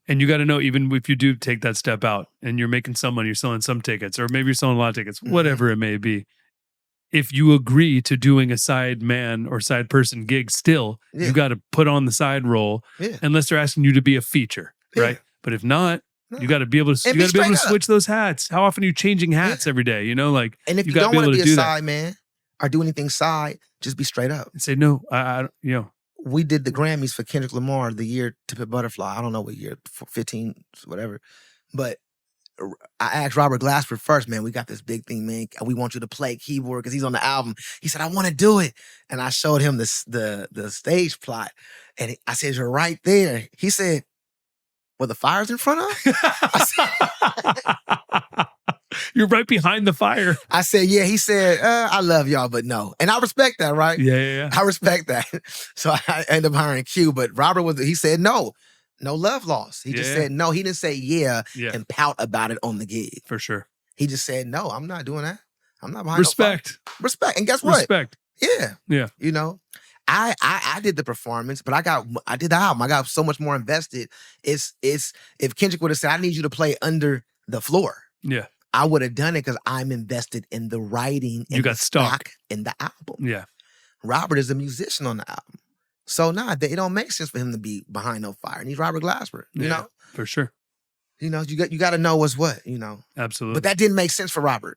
And you got to know, even if you do take that step out and you're making some money, you're selling some tickets, or maybe you're selling a lot of tickets, whatever it may be. If you agree to doing a side man or side person gig still, you got to put on the side role unless they're asking you to be a feature, right? But if not, you got to be able to, switch those hats. How often are you changing hats every day? You know, like, and if you don't want to be a side man or do anything side, just be straight up and say, no, you know. We did the Grammys for Kendrick Lamar the year to Pimp Butterfly. I don't know what year, 15, whatever. But I asked Robert Glasper first, man, we got this big thing, man. We want you to play keyboard because he's on the album. He said, I want to do it. And I showed him the stage plot. And I said, you're right there. He said, well, the fire's in front of? You're right behind the fire. I said, yeah. He said, I love y'all, but no. And I respect that, right? Yeah. I respect that. So I ended up hiring Q, but Robert he said, no love lost. He just said no. He didn't say yeah and pout about it on the gig. For sure. He just said, no, I'm not doing that. I'm not behind respect. No respect. And guess what? Respect. Yeah. You know, I did the performance, but I did the album. I got so much more invested. It's if Kendrick would have said, I need you to play Under the Floor. Yeah. I would have done it because I'm invested in the writing and you got the stuck in the album. Yeah. Robert is a musician on the album. So it don't make sense for him to be behind no fire. And he's Robert Glasper, you know? For sure. You know, you got to know what's what, you know? Absolutely. But that didn't make sense for Robert.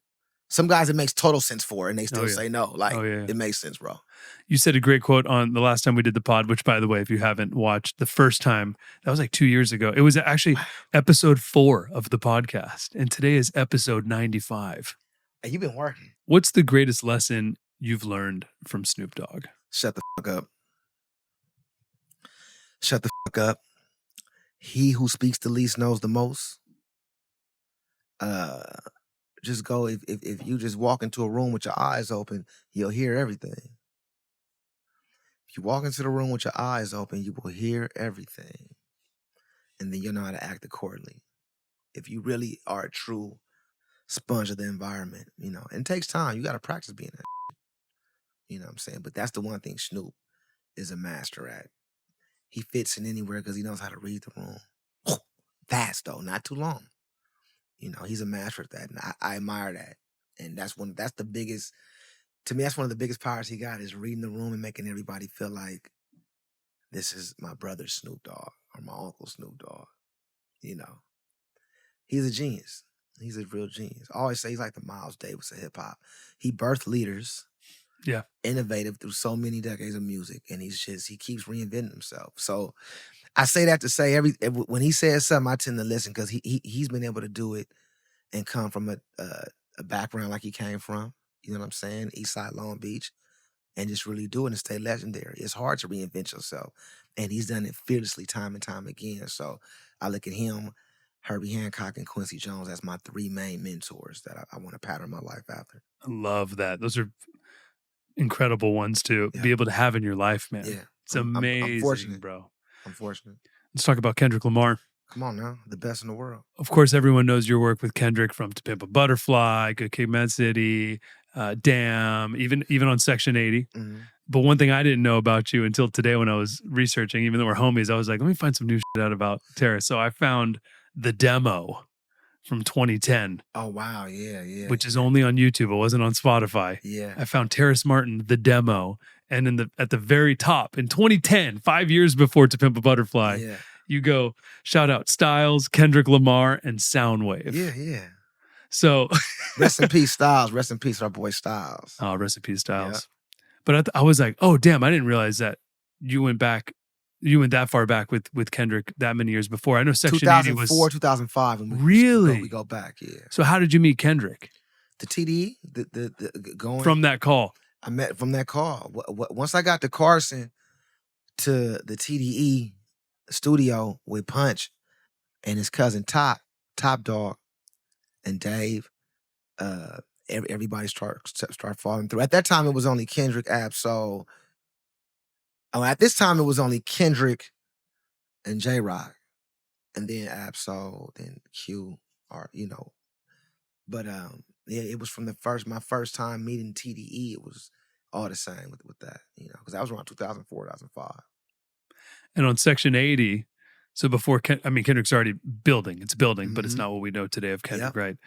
Some guys it makes total sense for, and they still say no. Like, it makes sense, bro. You said a great quote on the last time we did the pod, which, by the way, if you haven't watched the first time, that was like 2 years ago. It was actually episode 4 of the podcast, and today is episode 95. Hey, you've been working. What's the greatest lesson you've learned from Snoop Dogg? Shut the fuck up. Shut the fuck up. He who speaks the least knows the most. Just go, if you just walk into a room with your eyes open, you'll hear everything. If you walk into the room with your eyes open, you will hear everything. And then you'll know how to act accordingly. If you really are a true sponge of the environment, you know, and it takes time. You got to practice being that. You know what I'm saying? But that's the one thing Snoop is a master at. He fits in anywhere because he knows how to read the room. Fast though, not too long. You know, he's a master at that, and I admire that. And that's the biggest, to me, that's one of the biggest powers he got is reading the room and making everybody feel like this is my brother Snoop Dogg or my uncle Snoop Dogg. You know, he's a genius. He's a real genius. I always say he's like the Miles Davis of hip hop. He birthed leaders. Yeah. Innovative through so many decades of music, and he keeps reinventing himself. So I say that to say when he says something, I tend to listen because he's been able to do it and come from a background like he came from. You know what I'm saying? Eastside Long Beach, and just really do it and stay legendary. It's hard to reinvent yourself, and he's done it fearlessly time and time again. So I look at him, Herbie Hancock, and Quincy Jones as my 3 main mentors that I want to pattern my life after. I love that. Those are incredible ones to be able to have in your life, man. Yeah. It's amazing, I'm fortunate. bro. I'm fortunate. Let's talk about Kendrick Lamar. Come on now, the best in the world. Of course, everyone knows your work with Kendrick from To Pimp a Butterfly, Good Kid, Mad City, Damn, even on Section 80. Mm-hmm. But one thing I didn't know about you until today when I was researching, even though we're homies, I was like, let me find some new shit out about Terrace. So I found the demo from 2010. Oh, wow. Yeah. Which is only on YouTube. It wasn't on Spotify. Yeah. I found Terrace Martin, the demo. And at the very top, in 2010, 5 years before To Pimp a Butterfly, you go, shout out Styles, Kendrick Lamar, and Soundwave. Yeah. So rest in peace, Styles. Rest in peace, our boy Styles. Oh, rest in peace, Styles. Yeah. But I was like, oh, damn, I didn't realize that you went that far back with Kendrick that many years before. I know Section 80 was 2004, 2005. Really? We go back, yeah. So how did you meet Kendrick? The TDE, the going from that call. I met from that call. Once I got to Carson to the TDE studio with Punch and his cousin Top Dog and Dave, everybody start falling through. At that time, it was only Kendrick, Ab-Soul. At this time, it was only Kendrick and J-Rock, and then Ab-Soul, then Q, or you know. But it was from my first time meeting TDE. It was all the same with that, you know, because that was around 2004, 2005. And on Section 80, So before, Kendrick's already building. It's building, but it's not what we know today of Kendrick, right?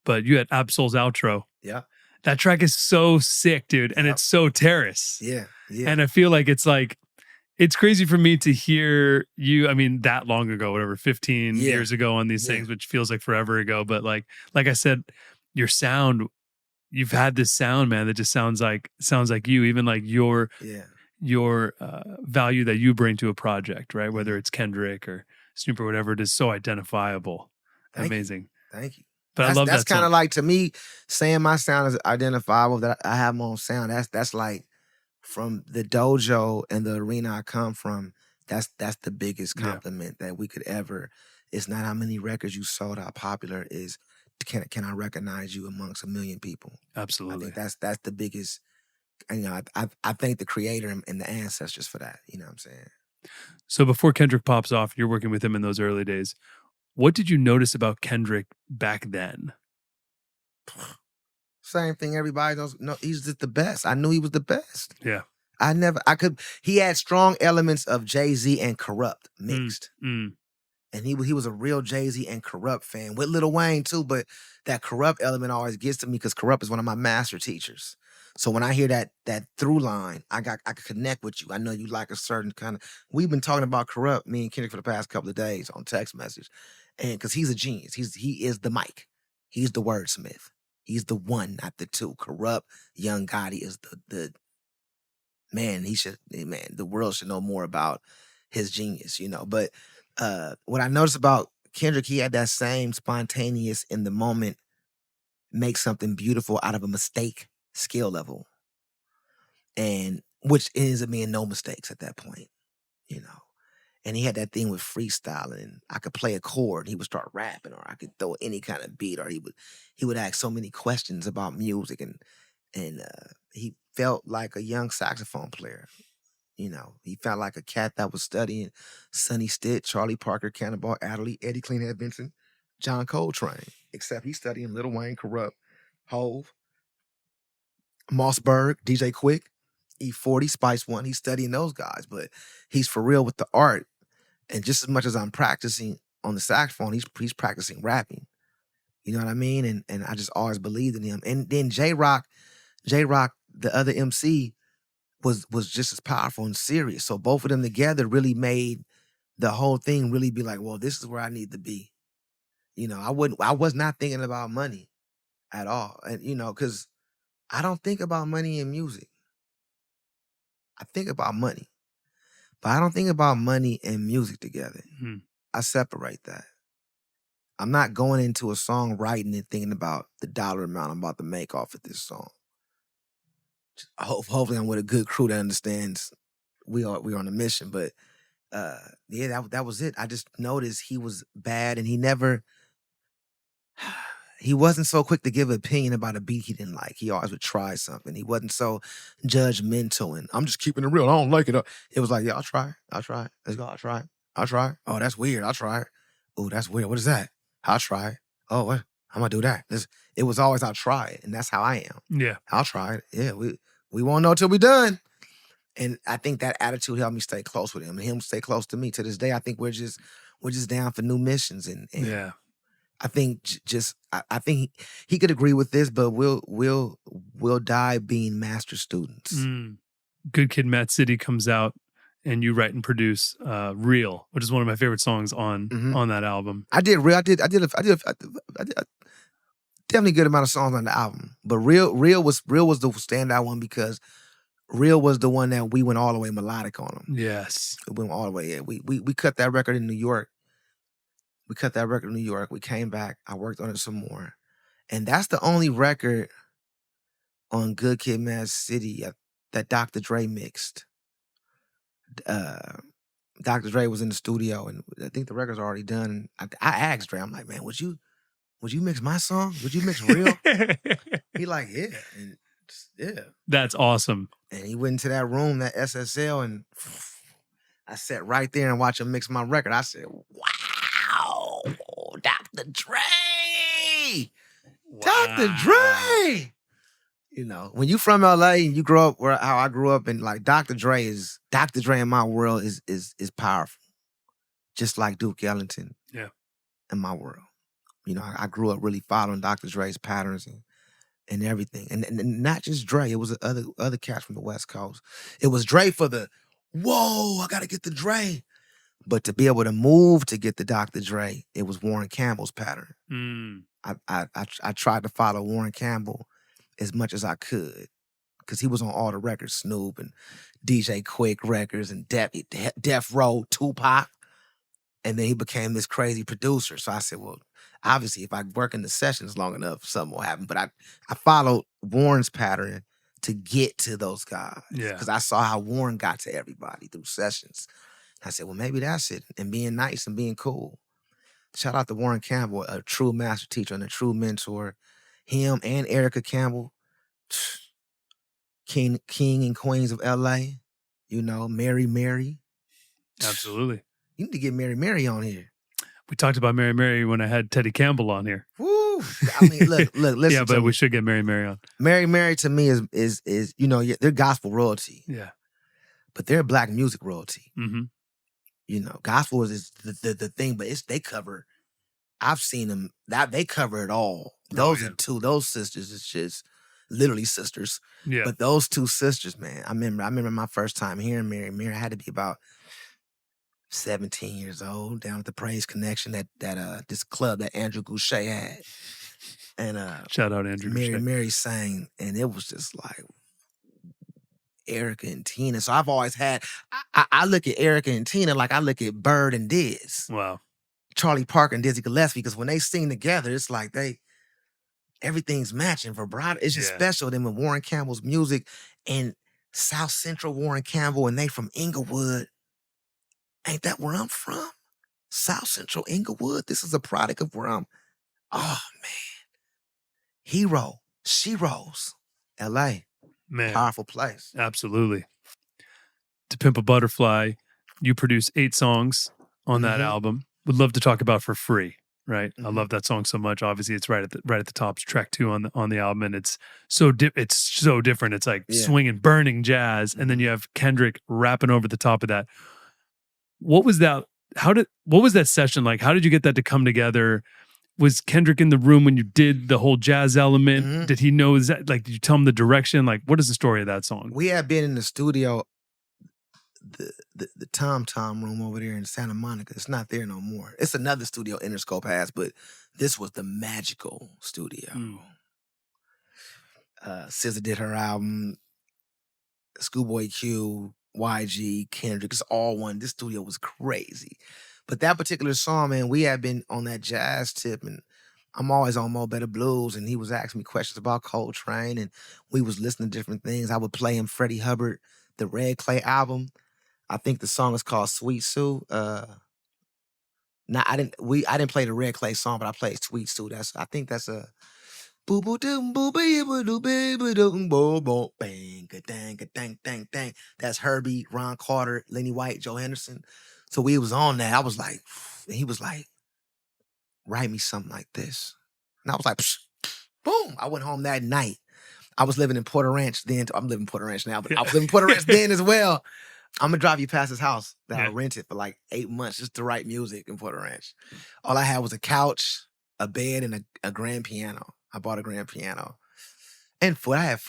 But you had Absol's outro. Yeah. That track is so sick, dude. And it's so Terrace. Yeah. And I feel like it's crazy for me to hear you, that long ago, whatever, 15 years ago on these things, which feels like forever ago. But like I said, your sound, you've had this sound, man, that just sounds like you, even like your value that you bring to a project, right? Whether it's Kendrick or Snoop or whatever, it is so identifiable. Amazing. Thank you. But I love that's that kind of song. like, to me, saying my sound is identifiable, that I have my own sound. That's like, from the dojo and the arena I come from, that's the biggest compliment that we could ever. It's not how many records you sold, how popular it is. Can I recognize you amongst a million people? Absolutely. I think that's the biggest. I thank the creator and the ancestors for that. You know what I'm saying? So before Kendrick pops off, you're working with him in those early days. What did you notice about Kendrick back then? Same thing everybody knows. No, he's just the best. I knew he was the best. Yeah. He had strong elements of Jay-Z and Corrupt mixed. And he was a real Jay-Z and Corrupt fan, with Lil Wayne too, but that Corrupt element always gets to me because Corrupt is one of my master teachers. So when I hear that through line, I could connect with you. I know you like a certain kind of. We've been talking about Corrupt, me and Kendrick, for the past couple of days on text message, and because he's a genius, he is the mic, he's the wordsmith, he's the one, not the two. Corrupt, Young Gotti is the man. The world should know more about his genius, But what I noticed about Kendrick, he had that same spontaneous, in the moment, make something beautiful out of a mistake skill level, and which ends up being no mistakes at that point, And he had that thing with freestyling. I could play a chord, he would start rapping, or I could throw any kind of beat, or he would ask so many questions about music, and he felt like a young saxophone player. He felt like a cat that was studying Sonny Stitt, Charlie Parker, Cannonball Adderley, Eddie Cleanhead Vincent, John Coltrane, except he's studying Lil Wayne, Corrupt, Hove, Mossberg, DJ Quick, E40, Spice One. He's studying those guys, but he's for real with the art. And just as much as I'm practicing on the saxophone, he's practicing rapping. You know what I mean? And I just always believed in him. And then J-Rock, the other MC, was just as powerful and serious. So both of them together really made the whole thing really be like, well, this is where I need to be. I was not thinking about money at all. And, because I don't think about money in music. I think about money, but I don't think about money and music together. I separate that. I'm not going into a song writing and thinking about the dollar amount I'm about to make off of this song. Hopefully I'm with a good crew that understands we are on a mission. But that was it. I just noticed he was bad, and he wasn't so quick to give an opinion about a beat he didn't like. He always would try something. He wasn't so judgmental and I'm just keeping it real. I don't like it. It was like, yeah, I'll try it. Let's go. I'll try it. Oh, that's weird. I'll try it. Oh, that's weird. What is that? I'll try it. Oh, what? I'm gonna do that. It was always I'll try it, and that's how I am. Yeah, I'll try it. Yeah, we won't know till we're done. And I think that attitude helped me stay close with him, and him stay close to me. To this day, I think we're just down for new missions, and yeah. I think I think he could agree with this, but we'll die being master students. Good Kid, M.A.A.d City comes out, and you write and produce "Real," which is one of my favorite songs on that album. I did Real. I did a definitely good amount of songs on the album, but Real was the standout one because Real was the one that we went all the way melodic on him. Yes, we went all the way. Yeah, we cut that record in New York. We came back. I worked on it some more. And that's the only record on Good Kid, M.A.A.d City that Dr. Dre mixed. Dr. Dre was in the studio, and I think the record's already done. I asked Dre, I'm like, man, would you mix my song? Would you mix Real? He like, yeah. And yeah. That's awesome. And he went into that room, that SSL, and I sat right there and watched him mix my record. I said, wow, Dr. Dre! Wow. Dr. Dre! When you from LA and you grow up how I grew up, and like Dr. Dre in my world is powerful. just like Duke Ellington. Yeah. In my world. You know, I grew up really following Dr. Dre's patterns and everything. And not just Dre, it was other cats from the West Coast. It was Dre for the, whoa, I gotta get the Dre. But to be able to move to get the Dr. Dre, it was Warren Campbell's pattern. I tried to follow Warren Campbell as much as I could because he was on all the records, Snoop and DJ Quick records and Def Row, Tupac. And then he became this crazy producer. So I said, well, obviously, if I work in the sessions long enough, something will happen. But I followed Warren's pattern to get to those guys. Yeah. Because I saw how Warren got to everybody through sessions. I said, well, maybe that's it. And being nice and being cool. Shout out to Warren Campbell, a true master teacher and a true mentor. Him and Erica Campbell, king and queens of LA. You know, Mary. Absolutely. You need to get Mary on here. We talked about Mary when I had Teddy Campbell on here. Woo! I mean, look, listen. Yeah, but we should get Mary on. Mary to me is you know, they're gospel royalty. Yeah. But they're black music royalty. Mm-hmm. You know, gospel is the thing, but they cover. I've seen them that they cover it all. Those are those sisters. It's just literally sisters. Yeah. But those two sisters, man. I remember my first time hearing Mary. Mary had to be about 17 years old, down at the Praise Connection that this club that Andrew Goucher had. And shout out Andrew Goucher. Mary sang, and it was just like Erica and Tina. So I've always had, I look at Erica and Tina like I look at Bird and Diz. Wow. Charlie Parker and Dizzy Gillespie, because when they sing together, it's like everything's matching vibrato. It's just special. Then with Warren Campbell's music and South Central Warren Campbell, and they from Inglewood. Ain't that where I'm from? South Central Inglewood. This is a product of where I'm. Oh, man. Hero. Sheroes. L.A. Man. Powerful place. Absolutely. To Pimp a Butterfly, you produced 8 songs on that album. Would love to talk about For Free, right? I love that song so much. Obviously, it's right at the top. It's track 2 on the album, and it's so different. It's like swinging, burning jazz, and then you have Kendrick rapping over the top of that. What was that? What was that session like? How did you get that to come together? Was Kendrick in the room when you did the whole jazz element? Did he know that? Like, did you tell him the direction? Like, what is the story of that song? We had been in the studio, the Tom room over there in Santa Monica. It's not there no more. It's another studio Interscope has, but this was the magical studio. SZA did her album, Schoolboy Q, YG, Kendrick, it's all one. This studio was crazy. But that particular song, man, we had been on that jazz tip, and I'm always on Mo Better Blues, and he was asking me questions about Coltrane, and we was listening to different things. I would play him Freddie Hubbard, the Red Clay album. I think the song is called Sweet Sue. I didn't play the Red Clay song, but I played Sweet Sue. I think that's a boo boo doom boo bee boo doo bee boo doom boo boo bang ga dang ga dang dang dang. That's Herbie, Ron Carter, Lenny White, Joe Henderson. So we was on that. I was like, and he was like, write me something like this. And I was like, psh, boom. I went home that night. I was living in Porter Ranch then. I'm living in Porter Ranch now, but I was living in Porter Ranch then as well. I'm gonna drive you past his house that I rented for like 8 months just to write music in Porter Ranch. All I had was a couch, a bed, and a grand piano. I bought a grand piano. And food. I had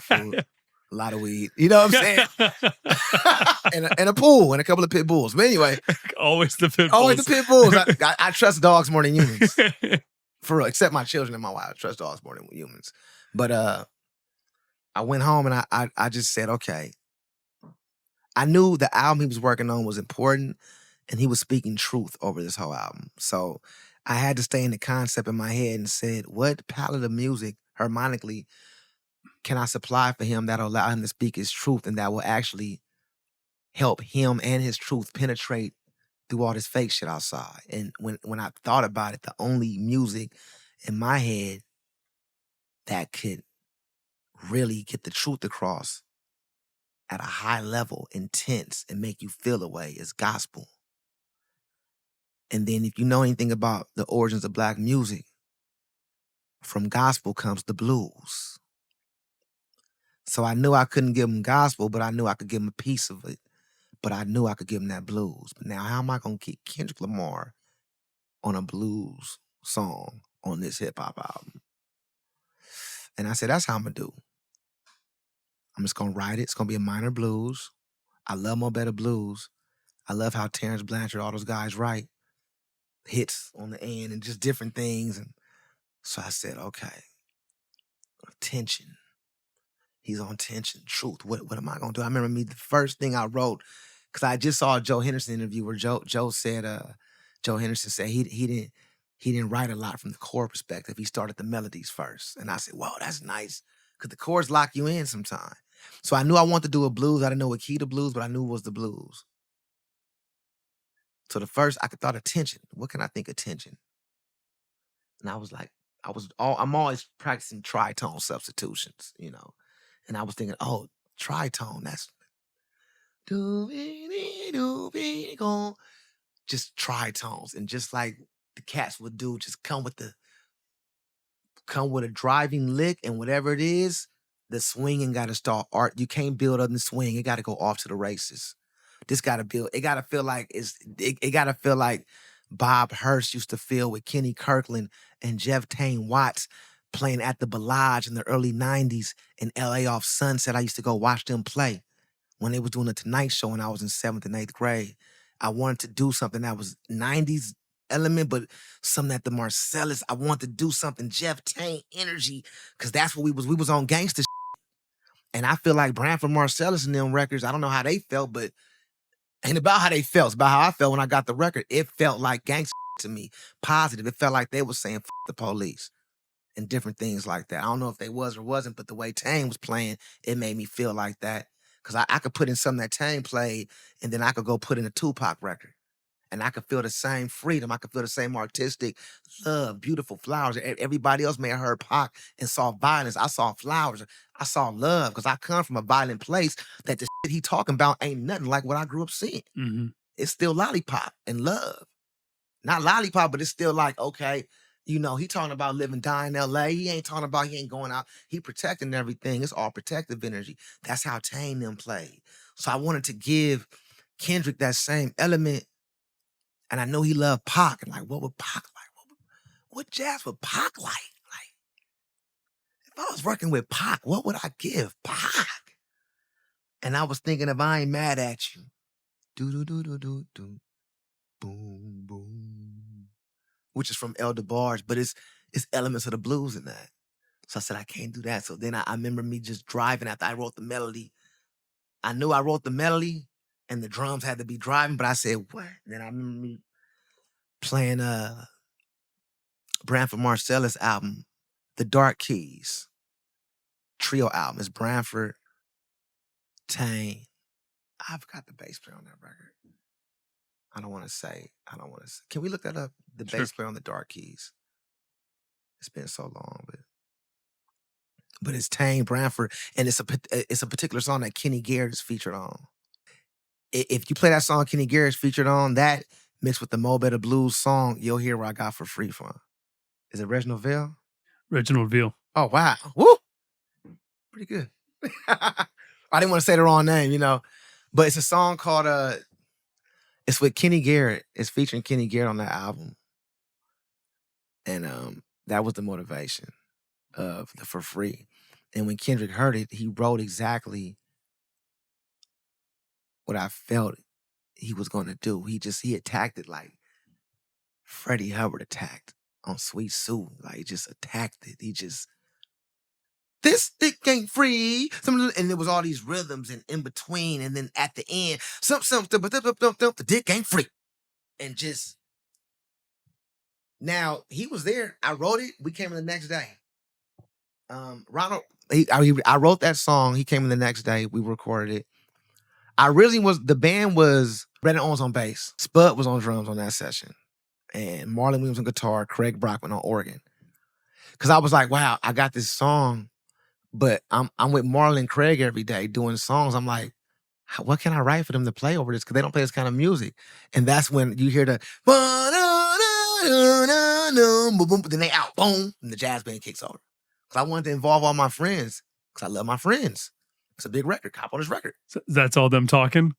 food. A lot of weed. You know what I'm saying? and a pool and a couple of pit bulls. But anyway. Always the pit bulls. Always the pit bulls. I trust dogs more than humans. For real. Except my children and my wife. I trust dogs more than humans. But I went home and I just said, okay. I knew the album he was working on was important and he was speaking truth over this whole album. So I had to stay in the concept in my head and said, what palette of music, harmonically, can I supply for him that'll allow him to speak his truth and that will actually help him and his truth penetrate through all this fake shit outside? And when I thought about it, the only music in my head that could really get the truth across at a high level, intense, and make you feel a way is gospel. And then if you know anything about the origins of black music, from gospel comes the blues. So I knew I couldn't give him gospel, but I knew I could give him a piece of it. but I knew I could give him that blues. But now how am I going to get Kendrick Lamar on a blues song on this hip-hop album? And I said, that's how I'm going to do. I'm just going to write it. It's going to be a minor blues. I love m.A.A.d blues. I love how Terrence Blanchard, all those guys write hits on the end and just different things. And so I said, okay, tension. He's on tension. Truth. What am I going to do? I remember the first thing I wrote, because I just saw a Joe Henderson interview where Joe Henderson said he didn't write a lot from the chord perspective. He started the melodies first. And I said, whoa, that's nice. Because the chords lock you in sometimes. So I knew I wanted to do a blues. I didn't know what key to blues, but I knew it was the blues. So the first, I thought of tension. What can I think of tension? And I was like, I'm always practicing tritone substitutions, you know. And I was thinking, oh, tritone, that's just tritones. And just like the cats would do, just come with a driving lick, and whatever it is, the swinging got to start art. You can't build on the swing. It got to go off to the races. This got to build. It got to feel like it got to feel like Bob Hurst used to feel with Kenny Kirkland and Jeff Tane Watts playing at the Bellage in the early 90s in LA off Sunset. I used to go watch them play when they was doing the Tonight Show when I was in 7th and 8th grade. I wanted to do something that was 90s element, but something at the Marcellus. I wanted to do something Jeff Tane energy, because that's what we was on gangster shit. And I feel like Branford Marcellus and them records, I don't know how they felt, but ain't about how they felt. It's about how I felt when I got the record. It felt like gangster to me, positive. It felt like they were saying F the police and different things like that. I don't know if they was or wasn't, but the way Tane was playing, it made me feel like that. Because I could put in something that Tane played, and then I could go put in a Tupac record. And I could feel the same freedom. I could feel the same artistic love, beautiful flowers. Everybody else may have heard Pac and saw violence. I saw flowers. I saw love, because I come from a violent place that the shit he talking about ain't nothing like what I grew up seeing. Mm-hmm. It's still lollipop and love. Not lollipop, but it's still like, okay, you know, he talking about living, dying in L.A. He ain't talking about he ain't going out. He protecting everything. It's all protective energy. That's how Tane them played. So I wanted to give Kendrick that same element. And I know he loved Pac. And like, what would Pac like? What jazz would Pac like? Like, if I was working with Pac, what would I give Pac? And I was thinking of I Ain't Mad at You. Do-do-do-do-do-do. Boom, boom. Which is from El DeBarge, but it's elements of the blues in that. So I said, I can't do that. So then I remember me just driving after I wrote the melody. I knew I wrote the melody and the drums had to be driving, but I said, what? And then I remember me playing Branford Marcellus album, The Dark Keys trio album. It's Branford, Tane. I forgot the bass player on that record. I don't want to say. Can we look that up? The bass player on The Dark Keys. It's been so long, but it's Tane, Branford, and it's a particular song that Kenny Garrett is featured on. If you play that song Kenny Garrett's featured on, that mixed with the m.A.A.d blues song, you'll hear where I got for free from. Is it Reginald Veal? Reginald Veal. Oh, wow. Woo! Pretty good. I didn't want to say the wrong name, you know. But it's a song called, it's with Kenny Garrett. It's featuring Kenny Garrett on that album. And that was the motivation of the For Free. And when Kendrick heard it, he wrote exactly what I felt he was going to do. He attacked it like Freddie Hubbard attacked on Sweet Sue. Like, he just attacked it. This dick ain't free. And there was all these rhythms and in between. And then at the end, the dick ain't free. And just, now, he was there. I wrote it. We came in the next day. Ronald, I wrote that song. He came in the next day. We recorded it. The band was Brandon Owens on bass. Spud was on drums on that session. And Marlon Williams on guitar, Craig Brockman on organ. Because I was like, wow, I got this song, but I'm with Marlon and Craig every day doing songs. I'm like, what can I write for them to play over this? Because they don't play this kind of music. And that's when you hear the then they out, boom, and the jazz band kicks over. Because I wanted to involve all my friends, because I love my friends. It's a big record. Cop on this record. So that's all them talking?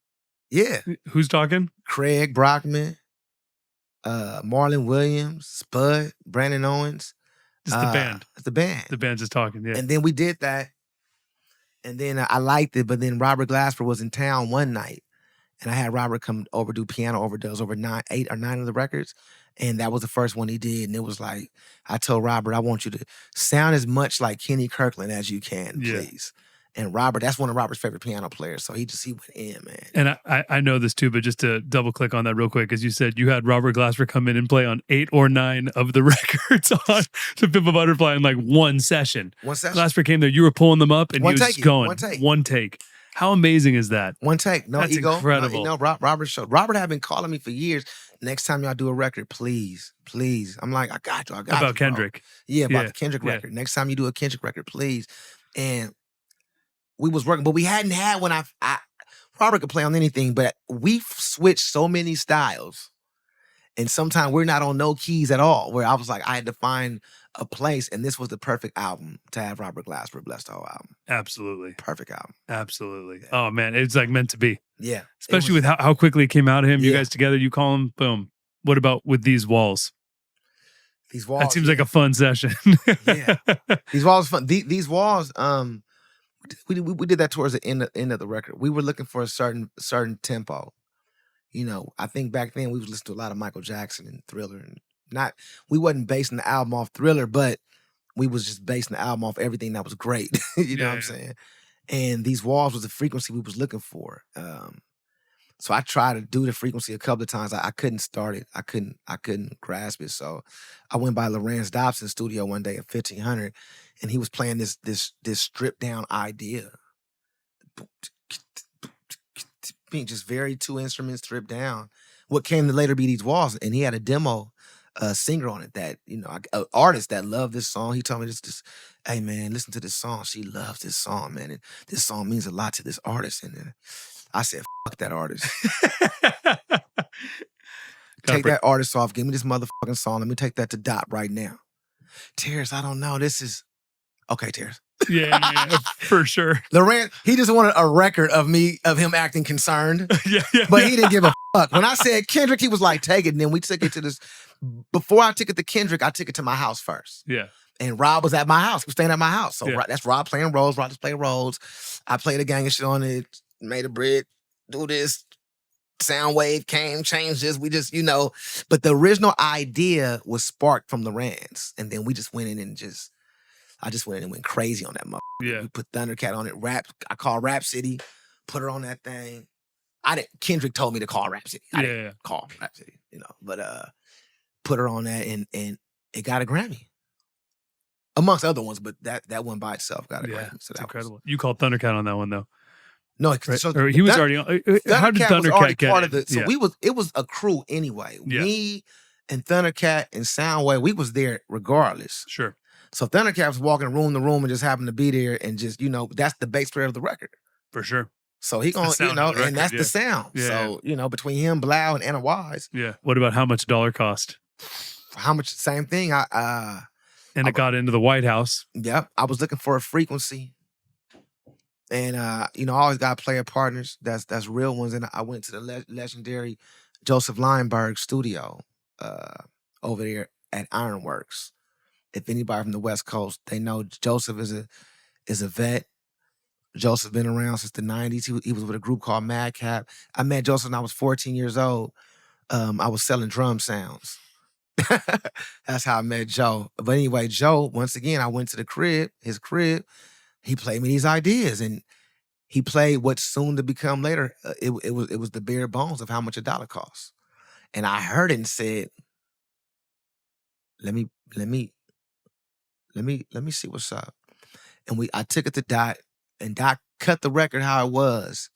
Yeah. Who's talking? Craig Brockman, Marlon Williams, Spud, Brandon Owens. Just the band. It's the band. The band's just talking, yeah. And then we did that. And then I liked it, but then Robert Glasper was in town one night. And I had Robert come over, do piano overdubs over 8 or 9 of the records. And that was the first one he did. And it was like, I told Robert, I want you to sound as much like Kenny Kirkland as you can, please. And Robert, that's one of Robert's favorite piano players. So he went in, man. And I know this too, but just to double click on that real quick, as you said, you had Robert Glasper come in and play on 8 or 9 of the records on To Pimp a Butterfly in like one session. Glasper came there, you were pulling them up, and he was just going. One take. How amazing is that? One take. No That's ego. Incredible. Robert had been calling me for years. Next time y'all do a record, please. I'm like, I got you. About Kendrick. Yeah, about the Kendrick record. Next time you do a Kendrick record, please. And we was working, but we hadn't had when Robert could play on anything, but we've switched so many styles. And sometimes we're not on no keys at all, where I was like, I had to find a place, and this was the perfect album to have Robert Glasper bless the whole album. Absolutely. Perfect album. Absolutely. Yeah. Oh, man, it's like meant to be. Yeah. Especially with how quickly it came out of him. You guys together, you call him, boom. What about with These Walls? These Walls. That seems like a fun session. Yeah. These Walls fun. These Walls, we did that towards the end of the record. We were looking for a certain tempo. You know, I think back then we was listening to a lot of Michael Jackson and Thriller, and we wasn't basing the album off Thriller, but we was just basing the album off everything that was great. You know what I'm saying? And These Walls was the frequency we was looking for. So I tried to do the frequency a couple of times. I couldn't start it. I couldn't grasp it. So I went by Lorenz Dobson's studio one day at 1500, and he was playing this stripped down idea. Being just very 2 instruments stripped down. What came to later be These Walls, and he had a demo singer on it that, you know, an artist that loved this song. He told me this, hey man, listen to this song. She loves this song, man. And this song means a lot to this artist. And I said, fuck that artist. Take that artist off. Give me this motherfucking song. Let me take that to Dot right now. Terrace, I don't know. This is okay, Terrace. Yeah, for sure. Lorenz, he just wanted a record of him acting concerned. But he didn't give a fuck. When I said Kendrick, he was like, take it. And then we took it to this. Before I took it to Kendrick, I took it to my house first. Yeah. And Rob was at my house. He was staying at my house. So that's Rob playing Rhodes. Rob just played Rhodes. I played a gang of shit on it, made a Brit, do this. Sound wave came, changed this. We just, you know. But the original idea was sparked from the RANCE. And then we just went in and I just went in and went crazy on that motherfucker. Yeah. We put Thundercat on it. I called Rap City, put her on that thing. Kendrick told me to call Rap City. I didn't call Rap City, you know. But put her on that and it got a Grammy. Amongst other ones, but that one by itself got a Grammy. So that's incredible. You called Thundercat on that one though. No, right? So or he was already on. How did Thundercat get part of it? So it was a crew anyway. Yeah. Me and Thundercat and Soundwave, we was there regardless. Sure. So Thundercat was walking room to room and just happened to be there and just, you know, that's the bass player of the record. For sure. So he gonna, you know, and that's the sound. Yeah. So, you know, between him, Blau, and Anna Wise. Yeah. What about how much dollar cost? How much? Same thing. And it got into the White House. Yep. I was looking for a frequency. And you know, I always got player partners. That's real ones. And I went to the legendary Joseph Lineberg studio over there at Ironworks. If anybody from the West Coast, they know Joseph is a vet. Joseph been around since the 90s. He was with a group called Madcap. I met Joseph when I was 14 years old. I was selling drum sounds. That's how I met Joe. But anyway, Joe, once again, I went to his crib. He played me these ideas, and he played what's soon to become later. It was the bare bones of how much a dollar costs. And I heard it and said, let me see what's up. And I took it to Dot, and Dot cut the record how it was.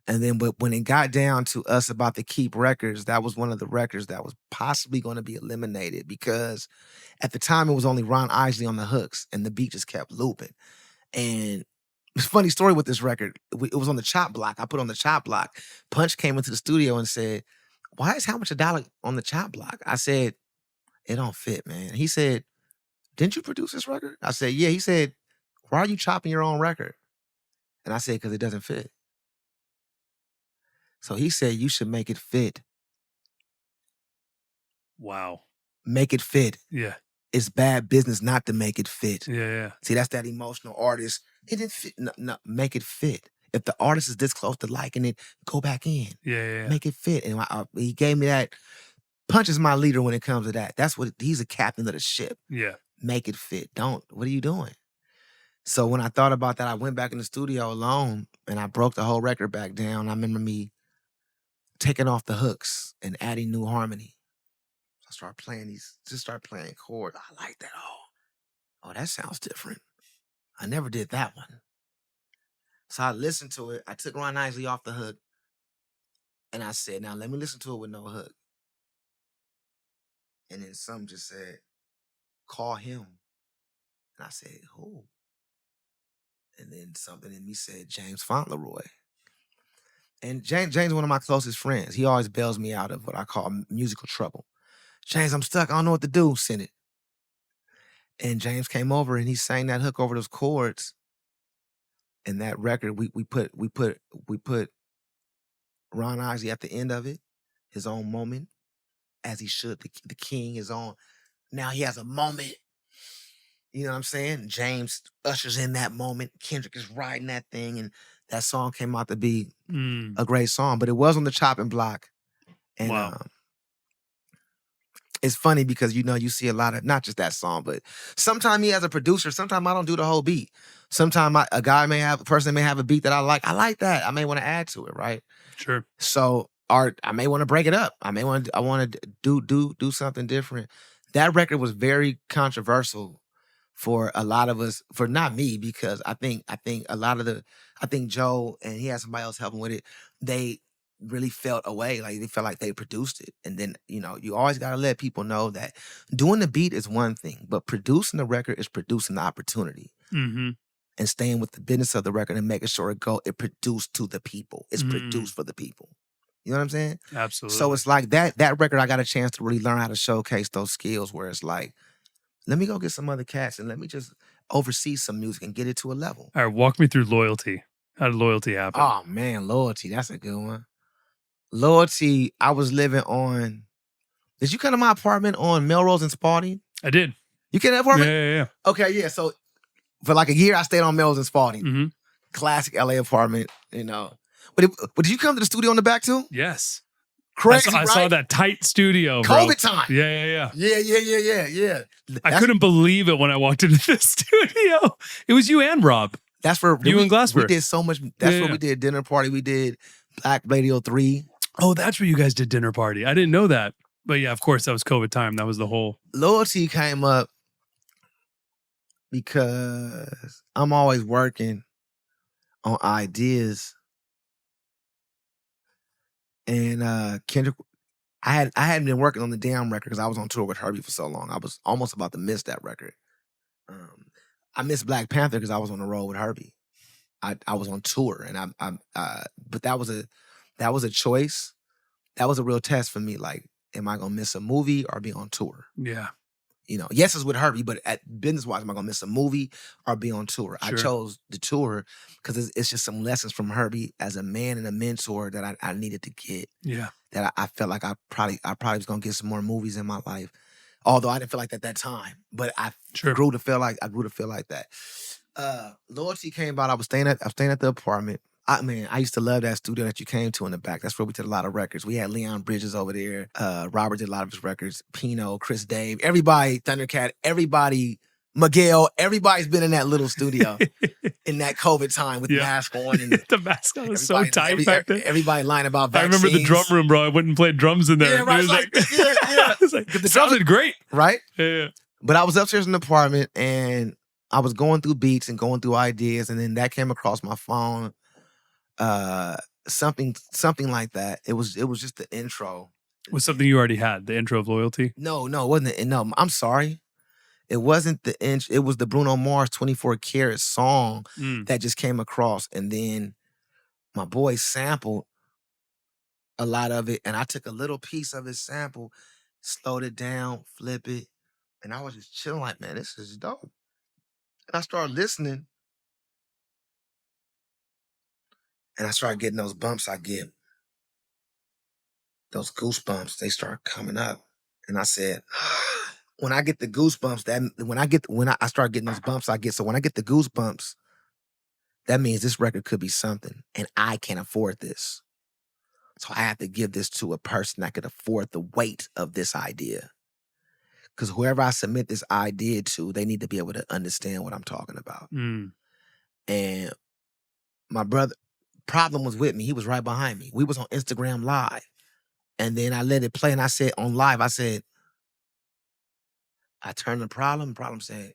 And then, but when it got down to us about the Keep records, that was one of the records that was possibly going to be eliminated because at the time it was only Ron Isley on the hooks and the beat just kept looping. And it's a funny story with this record. It was on the chop block. I put on the chop block. Punch came into the studio and said, why is how much a dollar on the chop block? I said, it don't fit, man. He said, didn't you produce this record? I said, yeah. He said, why are you chopping your own record? And I said, because it doesn't fit. So he said, you should make it fit. Wow. Make it fit. Yeah. It's bad business not to make it fit. Yeah. See, that's that emotional artist. It didn't fit. No, make it fit. If the artist is this close to liking it, go back in. Yeah. Make it fit. And he gave me that. Punch is my leader when it comes to that. That's what he's a captain of the ship. Yeah. Make it fit. Don't. What are you doing? So when I thought about that, I went back in the studio alone and I broke the whole record back down. I remember me taking off the hooks and adding new harmony. I started playing chords. I like that. Oh, that sounds different. I never did that one. So I listened to it. I took Ron Isley off the hook and I said, now let me listen to it with no hook. And then some just said, call him. And I said, who? And then something in me said, James Fauntleroy. And James is one of my closest friends. He always bails me out of what I call musical trouble. James, I'm stuck. I don't know what to do. Send it. And James came over and he sang that hook over those chords. And that record, we put Ron Isley at the end of it, his own moment, as he should. The king is on. Now he has a moment. You know what I'm saying? James ushers in that moment. Kendrick is riding that thing, and that song came out to be a great song. But it was on the chopping block. And wow. It's funny because, you see a lot of, not just that song, but sometimes me as a producer, sometimes I don't do the whole beat. Sometimes a person may have a beat that I like. I like that. I may want to add to it, right? Sure. So I may want to break it up. I want to do something different. That record was very controversial for a lot of us, for not me, because I think Joe and he had somebody else helping with it. They really felt away, like they felt like they produced it. And then, you always got to let people know that doing the beat is one thing, but producing the record is producing the opportunity. Mm-hmm. And staying with the business of the record and making sure it produced to the people. It's produced for the people. You know what I'm saying? Absolutely. So it's like that record, I got a chance to really learn how to showcase those skills where it's like, let me go get some other cats and let me just oversee some music and get it to a level. All right, walk me through Loyalty. How did Loyalty happen? Oh, man, Loyalty, that's a good one. Loyalty, I was living on... Did you come to my apartment on Melrose and Spalding? I did. You came to that apartment? Yeah. Okay, yeah, so for like a year, I stayed on Melrose and Spalding. Mm-hmm. Classic LA apartment, But did you come to the studio in the back too? Yes. Crazy, I saw that tight studio, bro. COVID time. Yeah. Yeah. I couldn't believe it when I walked into the studio. It was you and Rob. That's where you and Glasper. We did so much. That's where we did dinner party. We did Black Radio 3. Oh, that's where you guys did dinner party. I didn't know that. But yeah, of course, that was COVID time. That was the whole... Loyalty came up because I'm always working on ideas. And Kendrick, I hadn't been working on the damn record because I was on tour with Herbie for so long. I was almost about to miss that record. I missed Black Panther because I was on the road with Herbie. I was on tour, and but that was a choice. That was a real test for me. Like, am I gonna miss a movie or be on tour? Yeah. Yes, it's with Herbie, but at business-wise, am I gonna miss a movie or be on tour? Sure. I chose the tour because it's just some lessons from Herbie as a man and a mentor that I needed to get. Yeah. That I felt like I probably was gonna get some more movies in my life. Although I didn't feel like that at that time. But I grew to feel like that. Loyalty came about. I was staying at the apartment. I used to love that studio that you came to in the back. That's where we did a lot of records. We had Leon Bridges over there. Robert did a lot of his records. Pino, Chris Dave, everybody, Thundercat, everybody, Miguel, everybody's been in that little studio in that COVID time with mask on. And the mask on was so tight back then. Everybody lying about vaccines. I remember the drum room, bro. I went and played drums in there. Yeah, right. It was like, the sounded great. Right? Yeah. But I was upstairs in the apartment and I was going through beats and going through ideas, and then that came across my phone. Something like that. It was just the intro. It was something you already had, the intro of Loyalty? No, it wasn't. No, I'm sorry. It wasn't the intro. It was the Bruno Mars 24 Karat song that just came across. And then my boy sampled a lot of it. And I took a little piece of his sample, slowed it down, flip it. And I was just chilling like, man, this is dope. And I started listening. And I started getting those bumps I get those goosebumps, they start coming up. And I said, when I get the goosebumps, I start getting those bumps I get. So when I get the goosebumps, that means this record could be something. And I can't afford this. So I have to give this to a person that could afford the weight of this idea. Because whoever I submit this idea to, they need to be able to understand what I'm talking about. And my brother, Problem was with me. He was right behind me. We was on Instagram Live. And then I let it play and I said on live, I turned to Problem. Problem said,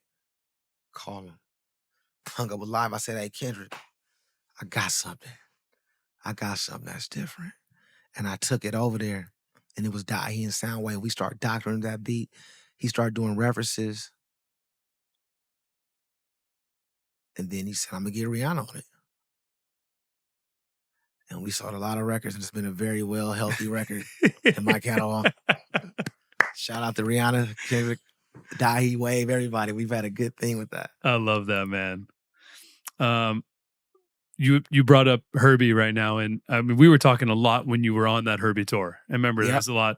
call him. Hung up with Live. I said, hey, Kendrick, I got something. I got something that's different. And I took it over there and it was he and Soundwave. We started doctoring that beat. He started doing references. And then he said, I'm going to get Rihanna on it. And we sold a lot of records, and it's been a very well, healthy record in my catalog. Shout out to Rihanna, Kendrick, Dahi, Wave, everybody. We've had a good thing with that. I love that, man. You brought up Herbie right now, and I mean, we were talking a lot when you were on that Herbie tour. I remember there was a lot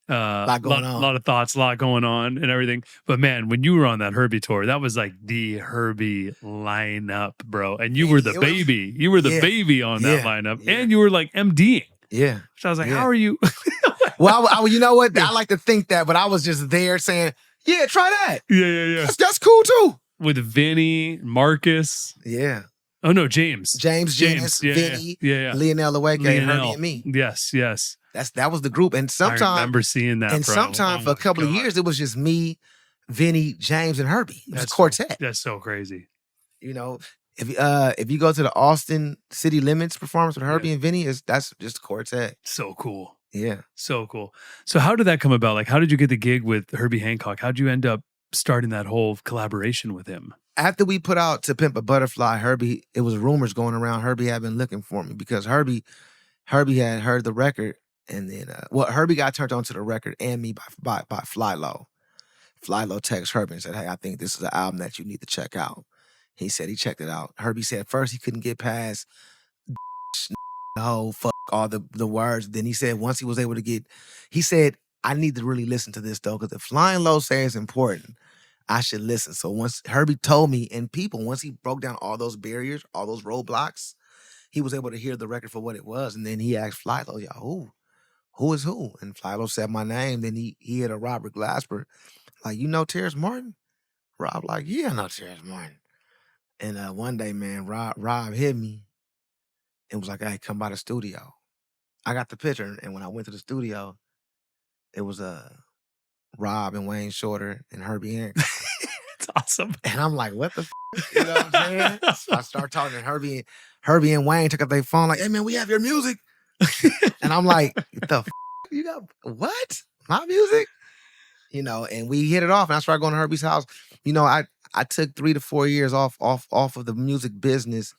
going on. A lot of thoughts, a lot going on and everything. But man, when you were on that Herbie tour, that was like the Herbie lineup, bro. And you were the baby. You were the baby on that lineup. Yeah. And you were like MDing. Yeah. So I was like, how are you? Well, you know what? I like to think that, but I was just there saying, yeah, try that. Yeah. That's cool too. With Vinny, Marcus. Yeah. Oh no, James, Vinny, Leonel Aweke, Herbie and me. Yes. That was the group. And sometimes I remember seeing that. And sometimes for a couple of years, it was just me, Vinny, James, and Herbie. It was a quartet. That's so crazy. You know, if you go to the Austin City Limits performance with Herbie and Vinny, that's just a quartet. So cool. Yeah. So cool. So how did that come about? Like, how did you get the gig with Herbie Hancock? How'd you end up starting that whole collaboration with him? After we put out To Pimp a Butterfly, Herbie, it was rumors going around. Herbie had been looking for me because Herbie had heard the record. And then, Herbie got turned on to the record and me by Flylo. Flylo texted Herbie and said, hey, I think this is an album that you need to check out. He said he checked it out. Herbie said first he couldn't get past the whole fuck all the words. Then he said once he was able to he said, I need to really listen to this though, because if Flying Low says it's important, I should listen. So once Herbie told me, and once he broke down all those barriers, all those roadblocks, he was able to hear the record for what it was. And then he asked Flylo, who is who? And Flylo said my name. Then he had a Robert Glasper, like, you know Terrace Martin? Rob like, yeah, I know Terrace Martin. And one day, man, Rob hit me and was like, hey, come by the studio. I got the picture. And when I went to the studio, it was Rob and Wayne Shorter and Herbie Hancock. It's awesome. And I'm like, what the f? You know what I'm saying? So I started talking to Herbie and Wayne took up their phone like, hey, man, we have your music. And I'm like, the f? You got what? My music? You know, and we hit it off and I started going to Herbie's house. You know, I took 3 to 4 years off of the music business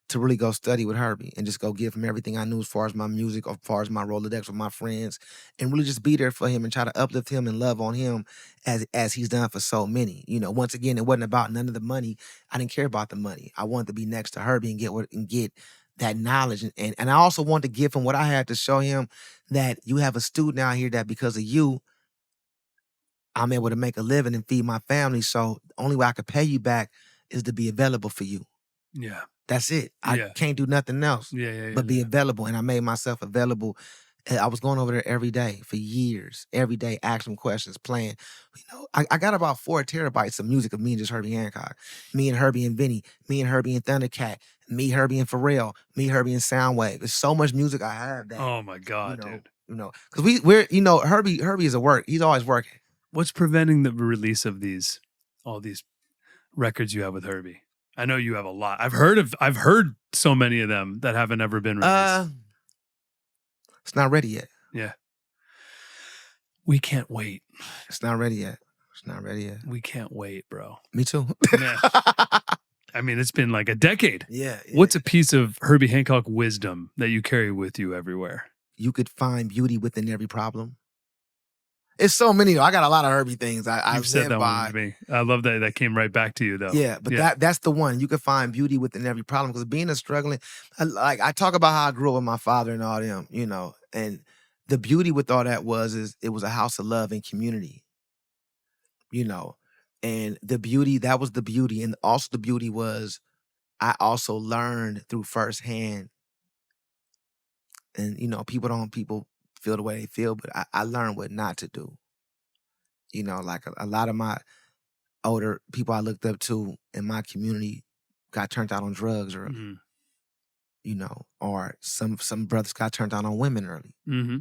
to really go study with Herbie and just go give him everything I knew as far as my music, as far as my Rolodex with my friends, and really just be there for him and try to uplift him and love on him as he's done for so many. You know, once again, it wasn't about none of the money. I didn't care about the money. I wanted to be next to Herbie and get that knowledge. And I also wanted to give him what I had to show him, that you have a student out here that because of you, I'm able to make a living and feed my family. So the only way I could pay you back is to be available for you. Yeah. That's it. I can't do nothing else but be available. And I made myself available. I was going over there every day for years. Every day, asking questions, playing. You know, I got about 4 terabytes of music of me and just Herbie Hancock. Me and Herbie and Vinny. Me and Herbie and Thundercat. Me, Herbie and Pharrell. Me, Herbie and Soundwave. There's so much music I have that. Oh my God, dude. You know, because we're Herbie is a work. He's always working. What's preventing the release of all these records you have with Herbie? I know you have a lot. I've heard so many of them that haven't ever been released. It's not ready yet. Yeah. We can't wait. It's not ready yet. We can't wait, bro. Me too. Man. I mean, it's been like a decade. Yeah. What's a piece of Herbie Hancock wisdom that you carry with you everywhere? You could find beauty within every problem. It's so many. I got a lot of Herbie things. You've said that one to me. I love that came right back to you, though. Yeah, but that's the one. You can find beauty within every problem. Because being a struggling, I talk about how I grew up with my father and all them, you know, and the beauty with all that is it was a house of love and community, you know. And the beauty, that was the beauty. And also the beauty was I also learned through firsthand. And, you know, people feel the way they feel, but I learned what not to do. You know, like a lot of my older people I looked up to in my community got turned out on drugs early. Mm-hmm. You know, or some brothers got turned out on women early. Mm-hmm.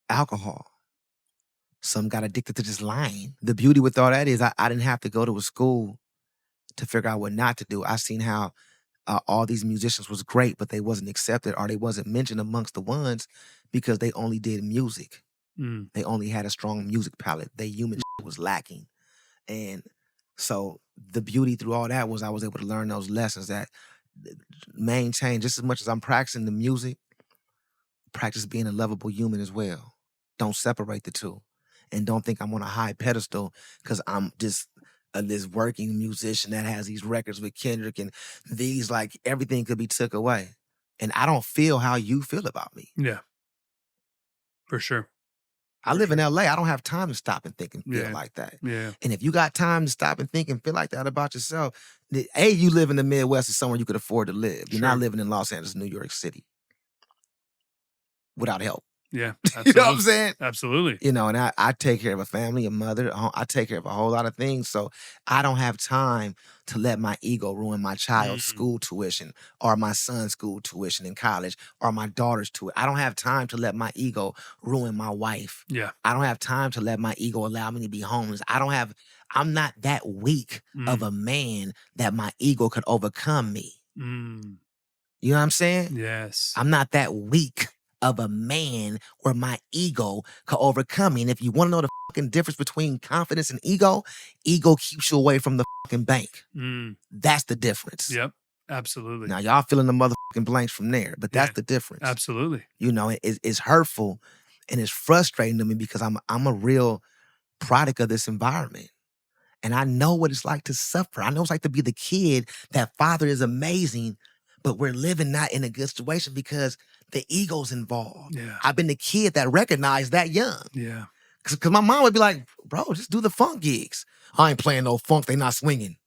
Alcohol. Some got addicted to just lying. The beauty with all that is I didn't have to go to a school to figure out what not to do. I seen how all these musicians was great, but they wasn't accepted or they wasn't mentioned amongst the ones because they only did music. Mm. They only had a strong music palette. Their human was lacking. And so the beauty through all that was I was able to learn those lessons that maintain, just as much as I'm practicing the music, practice being a lovable human as well. Don't separate the two. And don't think I'm on a high pedestal because I'm just this working musician that has these records with Kendrick and these, like, everything could be took away. And I don't feel how you feel about me. Yeah. For sure. I live in LA. I don't have time to stop and think and feel like that. Yeah. And if you got time to stop and think and feel like that about yourself, A, you live in the Midwest is somewhere you could afford to live. You're not living in Los Angeles, New York City without help. Yeah. You know what I'm saying? Absolutely. You know, and I take care of a family, a mother. I take care of a whole lot of things. So I don't have time to let my ego ruin my child's school tuition or my son's school tuition in college or my daughter's tuition. I don't have time to let my ego ruin my wife. Yeah. I don't have time to let my ego allow me to be homeless. I'm not that weak of a man that my ego could overcome me. Mm. You know what I'm saying? Yes. I'm not that weak of a man where my ego could overcome me. And if you want to know the fucking difference between confidence and ego keeps you away from the fucking bank. Mm. That's the difference. Yep. Absolutely. Now, y'all filling the motherfucking blanks from there, but that's the difference. Absolutely. You know, it's hurtful and it's frustrating to me because I'm a real product of this environment. And I know what it's like to suffer. I know what it's like to be the kid that father is amazing, but we're living not in a good situation because the ego's involved. Yeah. I've been the kid that recognized that young. Yeah. Because my mom would be like, bro, just do the funk gigs. I ain't playing no funk. They not swinging.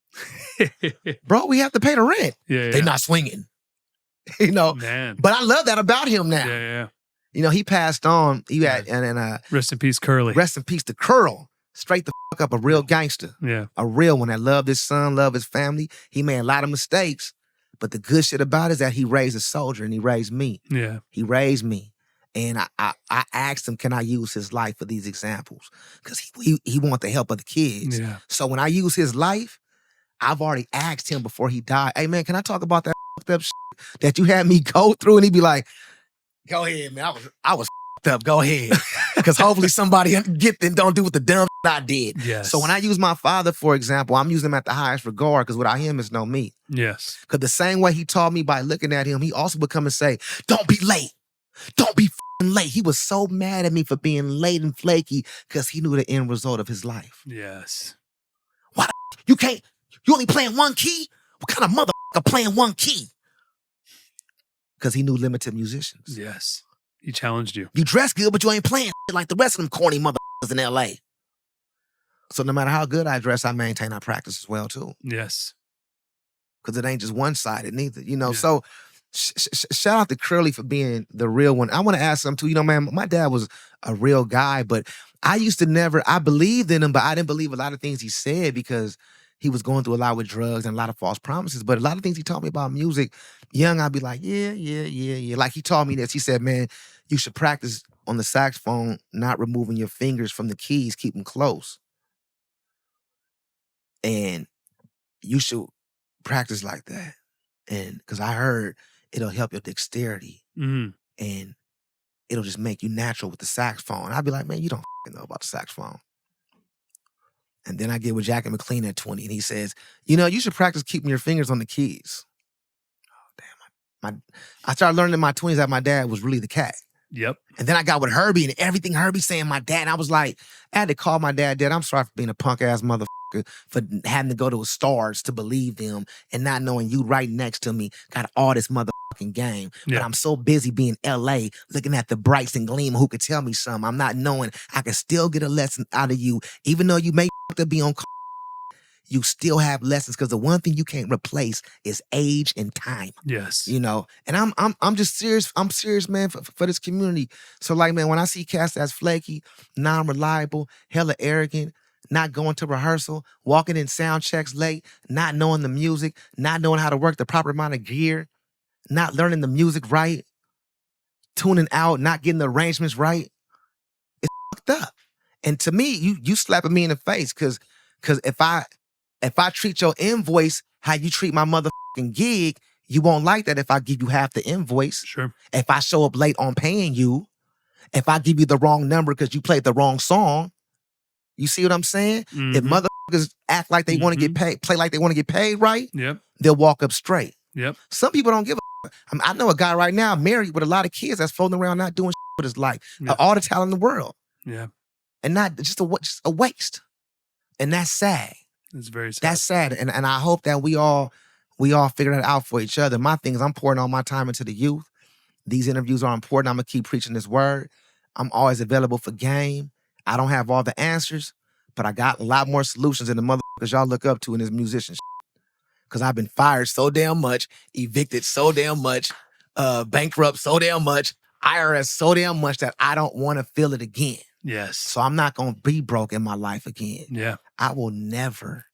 Bro, we have to pay the rent. Yeah. They not swinging. You know? Man. But I love that about him now. Yeah. You know, he passed on. He had, and rest in peace, Curly. Rest in peace to Curl. Straight the fuck up, a real gangster. Yeah. A real one that loved his son, loved his family. He made a lot of mistakes. But the good shit about it is that he raised a soldier and he raised me. Yeah. He raised me. And I asked him, can I use his life for these examples? Because he want the help of the kids. Yeah. So when I use his life, I've already asked him before he died, hey man, can I talk about that fucked up shit that you had me go through? And he'd be like, go ahead, man. I was fucked up. Go ahead. Because hopefully somebody get and don't do what the dumb shit I did. Yes. So when I use my father, for example, I'm using him at the highest regard because without him, it's no me. Yes. Because the same way he taught me by looking at him, he also would come and say, don't be late. Don't be f***ing late. He was so mad at me for being late and flaky because he knew the end result of his life. Yes. Why the you only playing one key? What kind of motherfucker playing one key? Because he knew limited musicians. Yes. He challenged you. You dress good, but you ain't playing like the rest of them corny motherfuckers in LA. So no matter how good I dress, I maintain I practice as well too. Yes. Because it ain't just one-sided neither. You know, so shout out to Curly for being the real one. I want to ask something too. You know, man, my dad was a real guy, but I used to I believed in him, but I didn't believe a lot of things he said because he was going through a lot with drugs and a lot of false promises. But a lot of things he taught me about music, young, I'd be like, yeah. Like he taught me this. He said, man, you should practice on the saxophone, not removing your fingers from the keys, keep them close. And you should practice like that. And because I heard it'll help your dexterity and it'll just make you natural with the saxophone. I'd be like, man, you don't know about the saxophone. And then I get with Jackie McLean at 20 and he says, you know, you should practice keeping your fingers on the keys. Oh, damn. I started learning in my 20s that my dad was really the cat. Yep. And then I got with Herbie and everything Herbie saying my dad. And I was like, I had to call my dad, I'm sorry for being a punk ass motherfucker, for having to go to stars to believe them and not knowing you right next to me got all this motherfucking fucking game. Yeah. But I'm so busy being LA, looking at the brights and gleam who could tell me something. I'm not knowing I can still get a lesson out of you. Even though you may be on you still have lessons, because the one thing you can't replace is age and time. Yes. You know, and I'm just serious. I'm serious, man, for this community. So like, man, when I see cats that's flaky, non-reliable, hella arrogant, not going to rehearsal, walking in sound checks late, not knowing the music, not knowing how to work the proper amount of gear, not learning the music right, tuning out, not getting the arrangements right, it's fucked up. And to me, you slapping me in the face, because if I treat your invoice how you treat my motherfucking gig, you won't like that if I give you half the invoice. Sure. If I show up late on paying you, if I give you the wrong number because you played the wrong song. You see what I'm saying? Mm-hmm. If motherfuckers act like they want to get paid, play like they want to get paid right, yep, they'll walk up straight. Yep. Some people don't give a I know a guy right now married with a lot of kids that's floating around not doing with his life. Yeah. All the talent in the world. Yeah. And not just a waste. And that's sad. It's very sad. That's sad. And I hope that we all figure that out for each other. My thing is I'm pouring all my time into the youth. These interviews are important. I'm going to keep preaching this word. I'm always available for game. I don't have all the answers, but I got a lot more solutions than the motherfuckers y'all look up to in this musicianship. Because I've been fired so damn much, evicted so damn much, bankrupt so damn much, IRS so damn much that I don't want to feel it again. Yes. So I'm not going to be broke in my life again. Yeah. I will never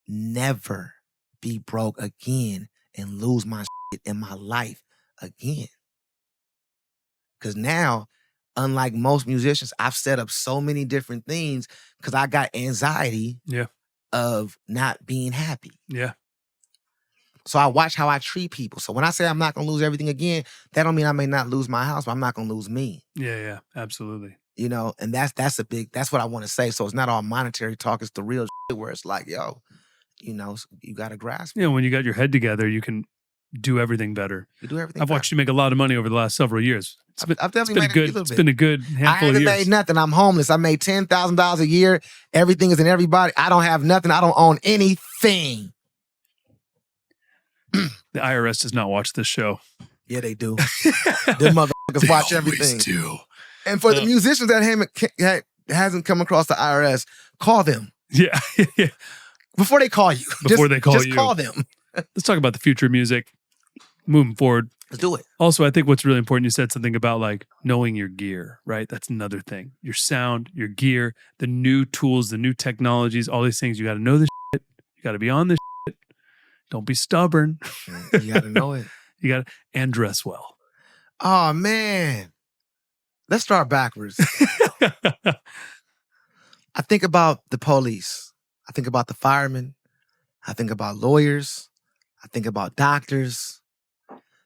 be broke again and lose my shit in my life again. Because now, unlike most musicians, I've set up so many different things because I got anxiety of not being happy. Yeah. So I watch how I treat people. So when I say I'm not going to lose everything again, that don't mean I may not lose my house, but I'm not going to lose me. Yeah, absolutely. You know, and that's what I want to say. So it's not all monetary talk. It's the real shit where it's like, yo, you know, you got to grasp it. Yeah, when you got your head together, you can do everything better. You do everything I've watched you make a lot of money over the last several years. I've definitely made it's been a good handful of years. I haven't made nothing. I'm homeless. I made $10,000 a year. Everything is in everybody. I don't have nothing. I don't own anything. The IRS does not watch this show. Yeah, they do. Them motherfuckers watch everything. They do. And for the musicians that hasn't come across the IRS, call them. Yeah. Before they call you. Just call them. Let's talk about the future of music moving forward. Let's do it. Also, I think what's really important, you said something about like knowing your gear, right? That's another thing. Your sound, your gear, the new tools, the new technologies, all these things. You got to know this shit. You got to be on this shit. Don't be stubborn. You got to know it. You got to, and dress well. Oh, man. Let's start backwards. I think about the police. I think about the firemen. I think about lawyers. I think about doctors.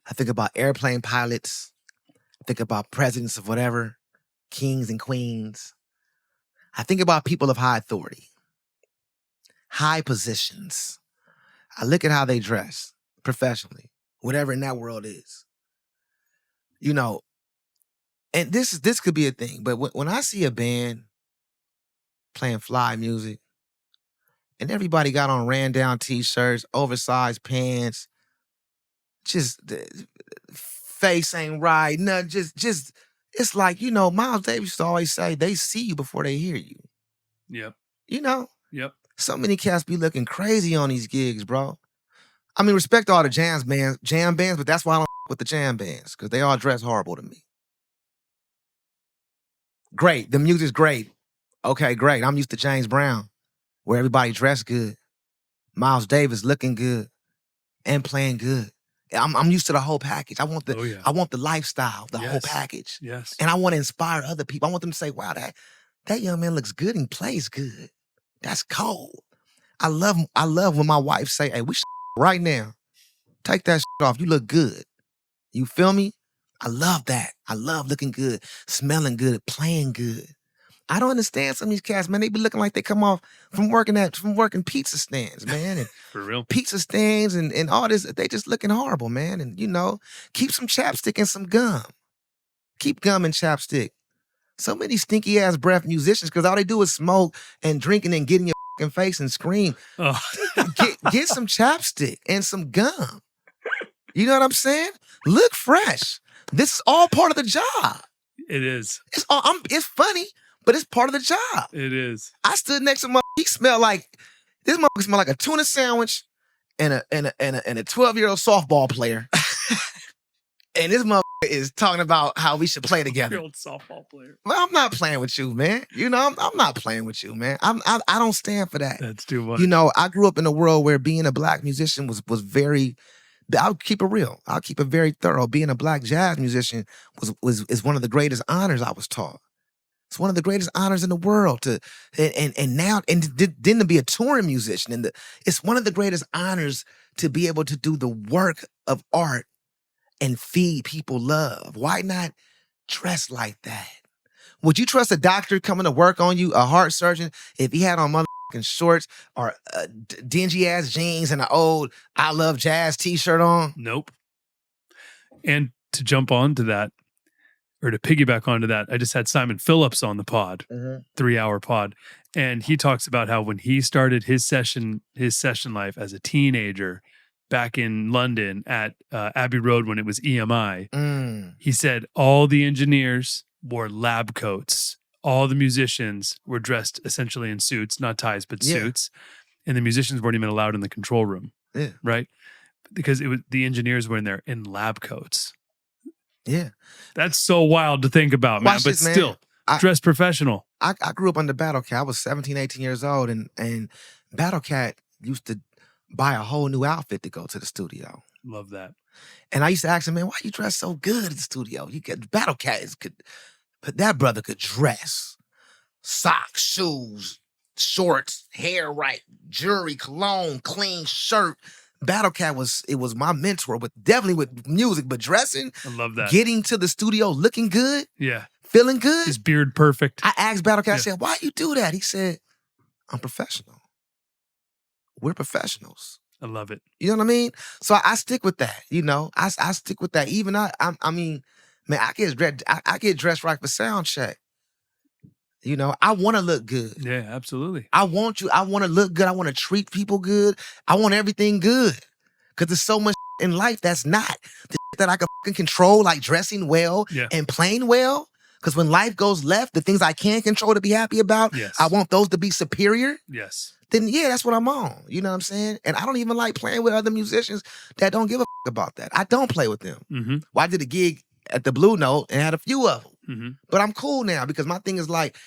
I think about airplane pilots. I think about presidents of whatever, kings and queens. I think about people of high authority, high positions. I look at how they dress professionally, whatever in that world is. You know, and this could be a thing, but when I see a band playing fly music and everybody got on ran down t-shirts, oversized pants, just face ain't right, no, just it's like, you know, Miles Davis used to always say they see you before they hear you. Yep. You know? Yep. So many cats be looking crazy on these gigs, bro. I mean, respect all the jam bands, but that's why I don't with the jam bands, because they all dress horrible to me. Great. The music's great. Okay, great. I'm used to James Brown, where everybody dressed good. Miles Davis looking good and playing good. I'm used to the whole package. I want the lifestyle, the whole package. Yes. And I want to inspire other people. I want them to say, wow, that young man looks good and plays good. That's cold. I love when my wife say, hey, we right now. Take that off. You look good. You feel me? I love that. I love looking good, smelling good, playing good. I don't understand some of these cats, man. They be looking like they come off from working pizza stands, man. And for real. Pizza stands and all this. They just looking horrible, man. And, you know, keep some chapstick and some gum. Keep gum and chapstick. So many stinky ass breath musicians, because all they do is smoke and drink and then get in your fucking face and scream. Oh. Get some chapstick and some gum. You know what I'm saying? Look fresh. This is all part of the job. It is. It's funny, but it's part of the job. It is. I stood next to he smelled like this motherfucker smelled like a tuna sandwich and a 12-year-old softball player. And this motherfucker is talking about how we should play together. Old softball player. Well, I'm not playing with you, man. You know, I'm not playing with you, man. I don't stand for that. That's too much. You know, I grew up in a world where being a black musician was very. I'll keep it real. I'll keep it very thorough. Being a black jazz musician is one of the greatest honors I was taught. It's one of the greatest honors in the world then to be a touring musician, it's one of the greatest honors to be able to do the work of art and feed people love. Why not dress like that? Would you trust a doctor coming to work on you, a heart surgeon, if he had on motherfucking shorts or dingy ass jeans and an old I Love Jazz t-shirt on? Nope. And to jump on to that, or to piggyback onto that, I just had Simon Phillips on the pod, 3-hour pod. And he talks about how when he started his session life as a teenager back in London at Abbey Road when it was EMI, he said all the engineers wore lab coats. All the musicians were dressed essentially in suits, not ties, but suits. And the musicians weren't even allowed in the control room. Yeah. Right? Because the engineers were in there in lab coats. Yeah. That's so wild to think about, man. But still, dress professional. I grew up under Battle Cat. I was 17, 18 years old, and Battle Cat used to buy a whole new outfit to go to the studio. Love that. And I used to ask him, man, why you dress so good at the studio? Battle Cat but that brother could dress. Socks, shoes, shorts, hair right, jewelry, cologne, clean shirt. Battle Cat was my mentor, but definitely with music, but dressing. I love that. Getting to the studio looking good. Yeah. Feeling good. His beard perfect. I asked Battle Cat, I said, why you do that? He said, I'm professional. We're professionals. I love it. You know what I mean? So I stick with that. You know, I stick with that. Even I mean, man, I get dressed right for sound check. You know, I want to look good. Yeah, absolutely. I want to look good. I want to treat people good. I want everything good. Because there's so much in life that's not. The that I can fucking control, like dressing well and playing well. Because when life goes left, the things I can't control to be happy about, I want those to be superior. Yes. Then yeah, that's what I'm on. You know what I'm saying? And I don't even like playing with other musicians that don't give a about that. I don't play with them. Mm-hmm. Well, I did a gig at the Blue Note and had a few of them. Mm-hmm. But I'm cool now because my thing is like,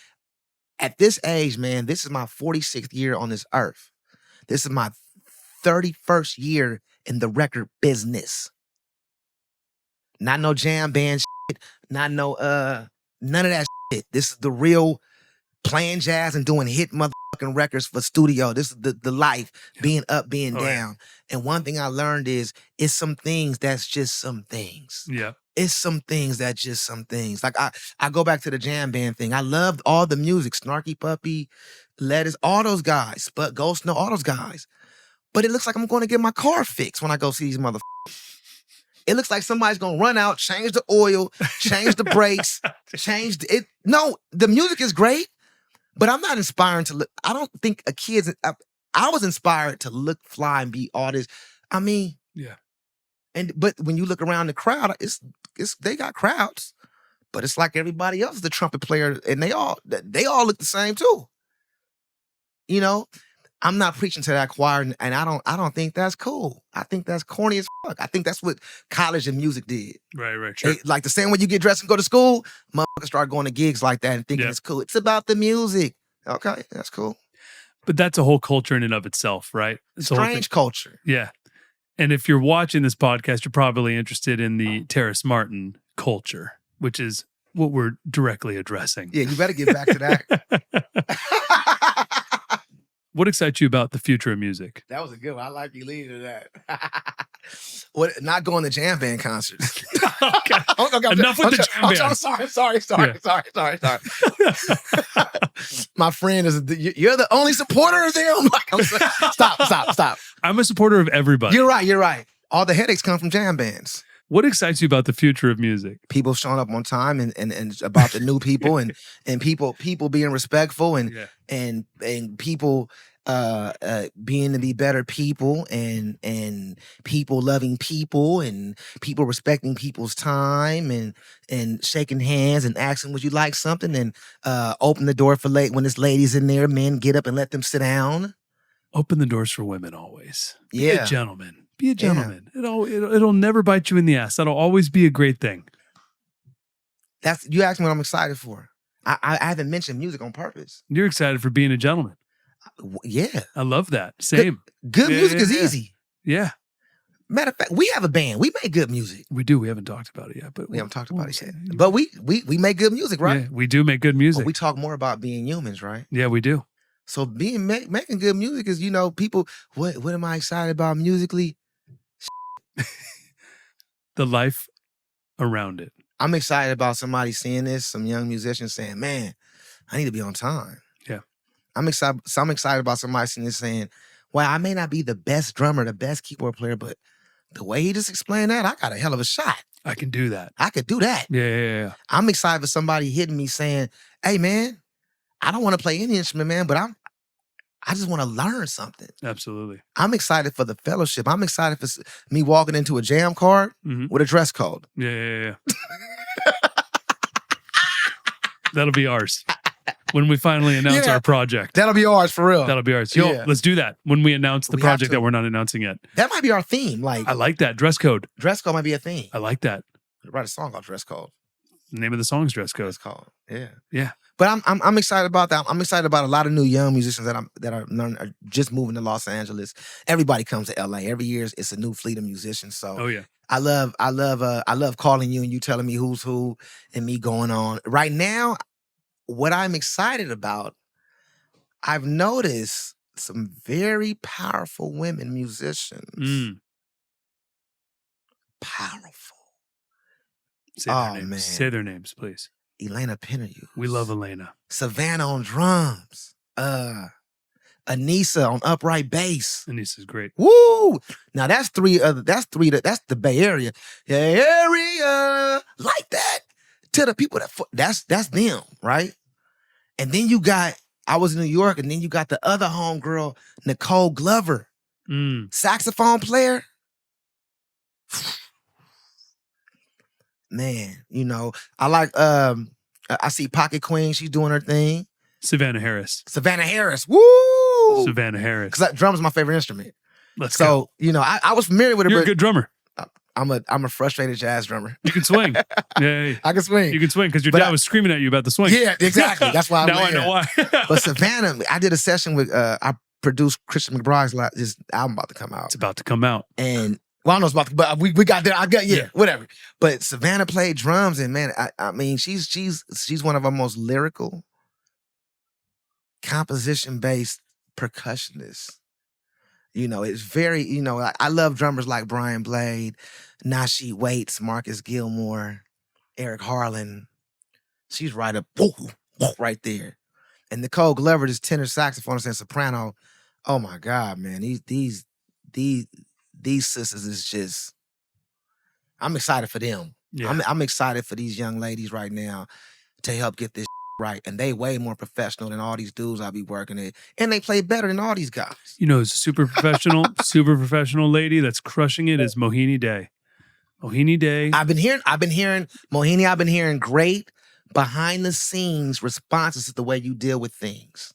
at this age, man, this is my 46th year on this earth. This is my 31st year in the record business. Not no jam band shit. Not no, none of that shit. This is the real playing jazz and doing hit motherfucking records for studio. This is the life, being up, being down. And one thing I learned is, it's some things that's just some things. Yeah. It's some things that just some things. Like I go back to the jam band thing. I loved all the music, Snarky Puppy, Lettuce, all those guys, but Ghost Snow, all those guys. But it looks like I'm going to get my car fixed when I go see these motherfuckers. It looks like somebody's going to run out, change the oil, change the brakes, change it. No, the music is great, but I'm not inspiring to look. I don't think a kid's, I was inspired to look fly and be artists. I mean, yeah. But when you look around the crowd, they got crowds, but it's like everybody else is the trumpet player, and they all look the same too. You know, I'm not preaching to that choir, and I don't think that's cool. I think that's corny as fuck. I think that's what college and music did. Right, sure. Like the same way you get dressed and go to school, motherfuckers start going to gigs like that and thinking it's cool. It's about the music. Okay, that's cool. But that's a whole culture in and of itself, right? Strange culture. Yeah. And if you're watching this podcast, you're probably interested in the Terrace Martin culture, which is what we're directly addressing. Yeah, you better get back to that. What excites you about the future of music? That was a good one. I like you leading to that. Not going to jam band concerts. Okay. Enough with the jam band. Sorry. My friend you're the only supporter of them. Stop. I'm a supporter of everybody. You're right. All the headaches come from jam bands. What excites you about the future of music? People showing up on time and about the new people and people being respectful and people being to be better people and people loving people and people respecting people's time and shaking hands and asking would you like something and open the door for when there's ladies in there, men get up and let them sit down. Open the doors for women always. Be Yeah. a gentleman. Be a gentleman. Yeah. It'll never bite you in the ass. That'll always be a great thing. You asked me what I'm excited for. I haven't mentioned music on purpose. You're excited for being a gentleman. Yeah. I love that. Same. Good music is easy. Yeah. Matter of fact, we have a band. We make good music. We do. We haven't talked about it yet, but we haven't talked about it yet. But we make good music, right? Yeah, we do make good music. But we talk more about being humans, right? Yeah, we do. So making good music is, people, what am I excited about musically? The life around it. I'm excited about somebody seeing this, some young musicians saying, man, I need to be on time. Yeah. I'm excited about somebody seeing this saying, well, I may not be the best drummer, the best keyboard player, but the way he just explained that, I got a hell of a shot. I can do that. I could do that. Yeah. I'm excited for somebody hitting me saying, hey, man, I don't want to play any instrument, man, but I just want to learn something. Absolutely. I'm excited for the fellowship. I'm excited for me walking into a jam card with a dress code. Yeah. That'll be ours. When we finally announce our project. That'll be ours for real. That'll be ours. Yo, let's do that when we announce the project that we're not announcing yet. That might be our theme. I like that. Dress code. Dress code might be a theme. I like that. Write a song called Dress Code. The name of the song is Dress Code. Dress Code. Yeah. Yeah. But I'm excited about that. I'm excited about a lot of new young musicians that are just moving to Los Angeles. Everybody comes to LA. Every year it's a new fleet of musicians. So I love calling you and you telling me who's who and me going on. Right now, what I'm excited about, I've noticed some very powerful women musicians. Powerful. Say their names. Man. Say their names, please. Elena Pennew. We love Elena. Savannah on drums. Anissa on upright bass. Anissa's great. Woo! Now that's the Bay Area. Area like that. To the people that's them, right? And then you got, I was in New York, and then you got the other homegirl, Nicole Glover. Saxophone player. Man, I like I see Pocket Queen, she's doing her thing. Savannah Harris. Woo! Savannah Harris. Because drum's my favorite instrument. Let's go. I was familiar with her. You're a good drummer. I'm a frustrated jazz drummer. You can swing. Yeah. I can swing. You can swing because your dad was screaming at you about the swing. Yeah, exactly. That's why now I know why. But Savannah, I did a session with I produced Christian McBride's album about to come out. It's about to come out. And I don't know it's about to, but we got there. Whatever. But Savannah played drums, and man, I mean, she's one of our most lyrical, composition-based percussionists. It's very, I love drummers like Brian Blade, Nasheed Waits, Marcus Gilmore, Eric Harlan. She's right up, right there. And Nicole Glover, this tenor saxophonist and soprano. Oh my God, man. These sisters is just, I'm excited for them. Yeah. I'm excited for these young ladies right now to help get this right. And they way more professional than all these dudes I'll be working at. And they play better than all these guys. Super professional lady that's crushing it is Mohini Day. Mohini Day. I've been hearing Mohini, I've been hearing great behind the scenes responses to the way you deal with things.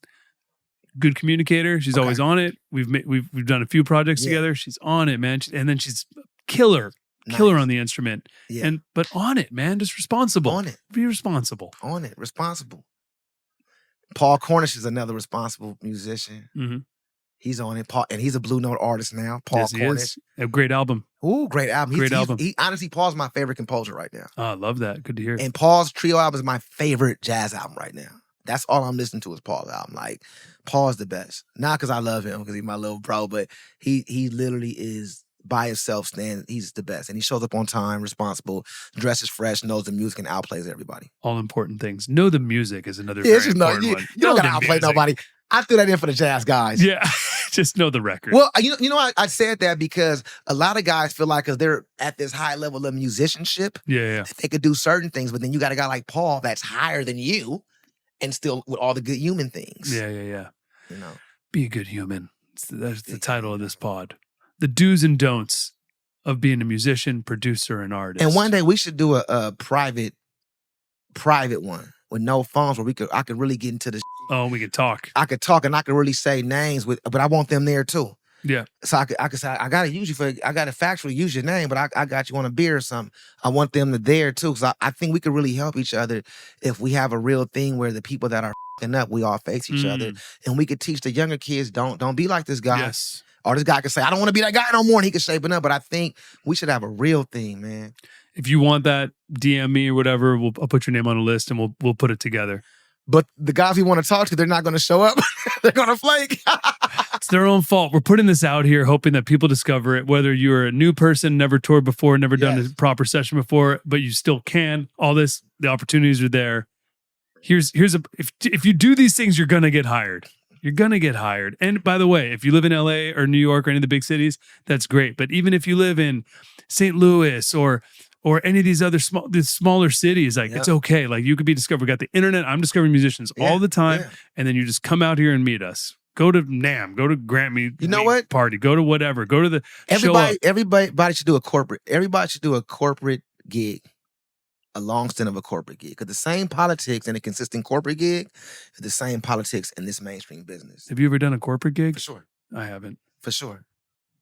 Good communicator. She's always on it. We've done a few projects together. She's on it, man. And then she's killer on the instrument. Yeah. But on it, man. Just responsible. On it. Be responsible. On it. Responsible. Paul Cornish is another responsible musician. Mm-hmm. He's on it. And he's a Blue Note artist now. Paul Cornish. A great album. Ooh, great album. Album. Honestly, Paul's my favorite composer right now. Oh, I love that. Good to hear. And Paul's trio album is my favorite jazz album right now. That's all I'm listening to is Paul's album. Like, Paul's the best. Not because I love him, because he's my little bro, but he literally is by himself he's the best. And he shows up on time, responsible, dresses fresh, knows the music, and outplays everybody. All important things. Know the music is another very important one. You don't got to outplay nobody. I threw that in for the jazz guys. Yeah. Just know the record. Well, I said that because a lot of guys feel like because they're at this high level of musicianship, they could do certain things, but then you got a guy like Paul that's higher than you and still with all the good human things. Yeah. Be a good human. That's the title of this pod. The do's and don'ts of being a musician, producer, and artist. And one day we should do a private one with no phones where I could really get into the. Oh, we could talk. I could talk and I could really say names but I want them there too. Yeah. So I could say I gotta factually use your name, but I got you on a beer or something. I want them there too, because I think we could really help each other if we have a real thing where the people that are f***ing up, we all face each other, and we could teach the younger kids don't be like this guy. Yes. Or this guy could say I don't want to be that guy no more, and he could shape it up. But I think we should have a real thing, man. If you want that, DM me or whatever. I'll put your name on a list and we'll put it together. But the guys we want to talk to, they're not going to show up. They're going to flake. It's their own fault. We're putting this out here hoping that people discover it, whether you're a new person, never toured before, never done a proper session before, but you still can. All this, the opportunities are there. If you do these things, you're going to get hired. You're going to get hired. And by the way, if you live in LA or New York or any of the big cities, that's great. But even if you live in St. Louis or any of these other smaller cities, like it's okay. Like you could be discovered. We got the internet. I'm discovering musicians all the time. Yeah. And then you just come out here and meet us. Go to NAMM, go to Grammy. You know what? Party. Go to whatever. Go to the everybody should do a corporate. Everybody should do a corporate gig. A long stint of a corporate gig. Because the same politics in a consistent corporate gig is the same politics in this mainstream business. Have you ever done a corporate gig? For sure. I haven't. For sure.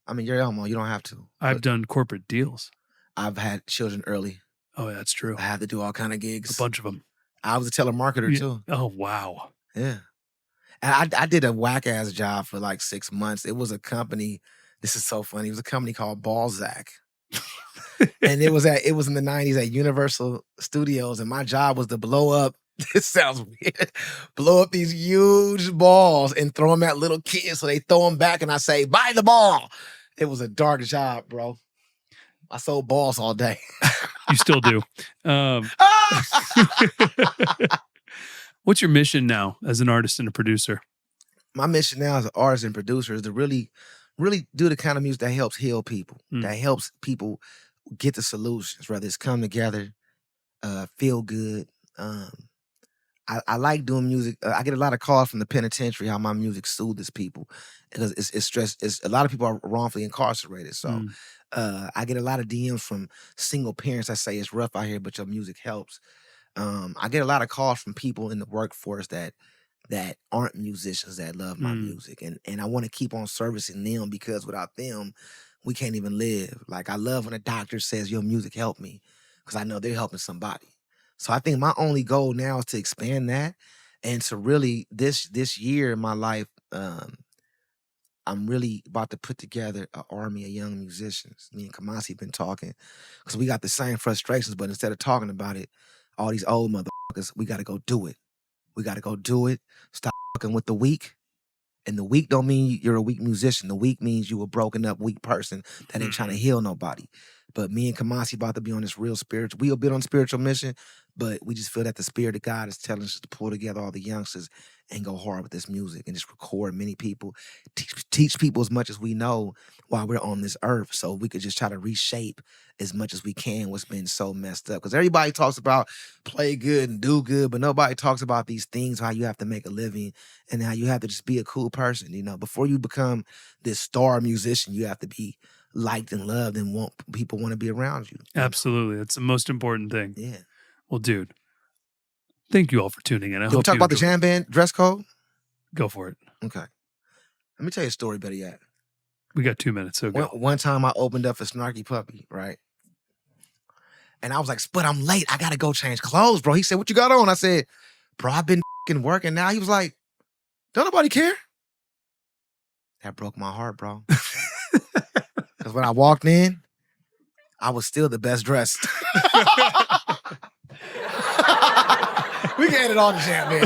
I mean, you're Elmo. You don't have to. I've done corporate deals. I've had children early. Oh, yeah, that's true. I had to do all kind of gigs. A bunch of them. I was a telemarketer too. Oh, wow. Yeah. And I did a whack-ass job for like 6 months. It was a company, this is so funny, it was a company called Balzac. And it was in the 90s at Universal Studios, and my job was to blow up, this sounds weird, blow up these huge balls and throw them at little kids so they throw them back and I say, buy the ball. It was a dark job, bro. I sold balls all day. You still do. What's your mission now as an artist and a producer? My mission now as an artist and producer is to really do the kind of music that helps heal people, that helps people get the solutions, whether it's come together, feel good. I like doing music. I get a lot of calls from the penitentiary how my music soothes people because it's stress. A lot of people are wrongfully incarcerated, so I get a lot of DMs from single parents that say it's rough out here, but your music helps. I get a lot of calls from people in the workforce that aren't musicians that love my music, and I want to keep on servicing them because without them, we can't even live. Like I love when a doctor says your music helped me because I know they're helping somebody. So I think my only goal now is to expand that and to really this year in my life, I'm really about to put together an army of young musicians. Me and Kamasi been talking because we got the same frustrations, but instead of talking about it, all these old motherfuckers, we got to go do it. We got to go do it. Stop fucking with the weak. And the weak don't mean you're a weak musician. The weak means you a broken up, weak person that ain't trying to heal nobody. But me and Kamasi about to be on this real spiritual, we'll be on spiritual mission, but we just feel that the spirit of God is telling us to pull together all the youngsters and go hard with this music and just record many people, teach people as much as we know while we're on this earth so we could just try to reshape as much as we can what's been so messed up. Because everybody talks about play good and do good, but nobody talks about these things, how you have to make a living and how you have to just be a cool person. You know, before you become this star musician, you have to be liked and loved and people want to be around you. Absolutely. That's the most important thing. Yeah. Well, dude, thank you all for tuning in. Did we talk about the jam band dress code? Go for it. Okay. Let me tell you a story, better yet. We got 2 minutes, so go. One time I opened up for Snarky Puppy, right? And I was like, but I'm late. I got to go change clothes, bro. He said, what you got on? I said, bro, I've been working now. He was like, don't nobody care? That broke my heart, bro. Because when I walked in, I was still the best dressed. We can edit all the jam, man.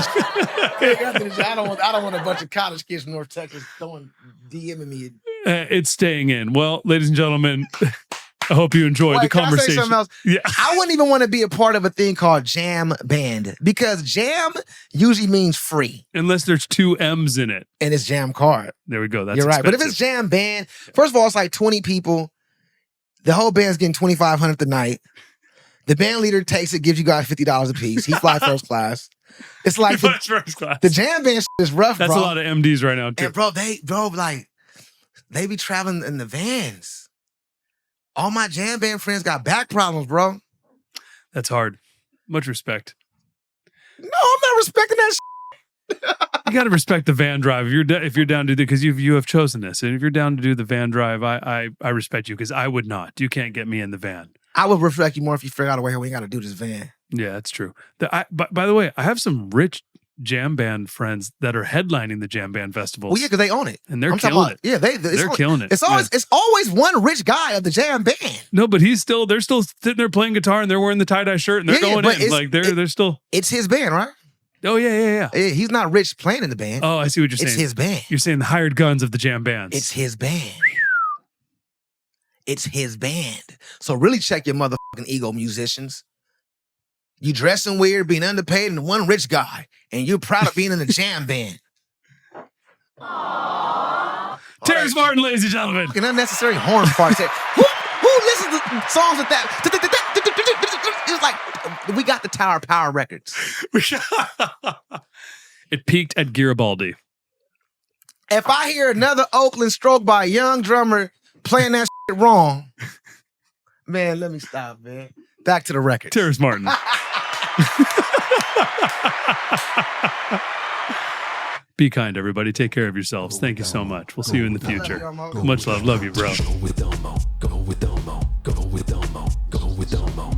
I don't want a bunch of college kids from North Texas DMing me. It's staying in. Well, ladies and gentlemen, I hope you enjoyed the conversation. Can I say something else? Yeah. I wouldn't even want to be a part of a thing called jam band because jam usually means free. Unless there's 2 M's in it. And it's jam card. There we go. That's You're right. expensive. But if it's jam band, first of all, it's like 20 people. The whole band's getting $2,500 a night. The band leader takes it, gives you guys $50 a piece. He flies first class. It's like It's first class. the jam band shit is rough, That's bro. a lot of MDs right now, too. And they be traveling in the vans. All my jam band friends got back problems, bro. That's hard. Much respect. No, I'm not respecting that shit. You got to respect the van drive if you're down to do, because you have chosen this, and if you're down to do the van drive, I respect you, because I would not. You can't get me in the van. I would respect you more if you figured out a way how we got to do this van. Yeah, that's true. By the way, I have some rich jam band friends that are headlining the jam band festivals. Well, yeah, because they own it, and they're killing it. Yeah, they're killing it. It's always one rich guy of the jam band. No, but they're still sitting there playing guitar, and they're wearing the tie-dye shirt, and they're going in like they're still. It's his band, right? Oh yeah. He's not rich playing in the band. Oh, I see what you're saying. It's his band. You're saying the hired guns of the jam bands. It's his band. It's his band. So really check your motherfucking ego, musicians. You dressing weird, being underpaid, and one rich guy, and you're proud of being in the jam band. Terrace Martin, ladies and gentlemen. Fucking unnecessary horn parts. Who listens to songs with that? It's like we got the Tower Power records. It peaked at Garibaldi. If I hear another Oakland stroke by a young drummer playing that shit wrong, man, let me stop, man. Back to the record. Terrace Martin. Be kind, everybody. Take care of yourselves. Thank you so much. We'll see you in the future. Much love. Love you, bro. Go with Elmo. Go with Elmo. Go with Elmo. Go with Elmo.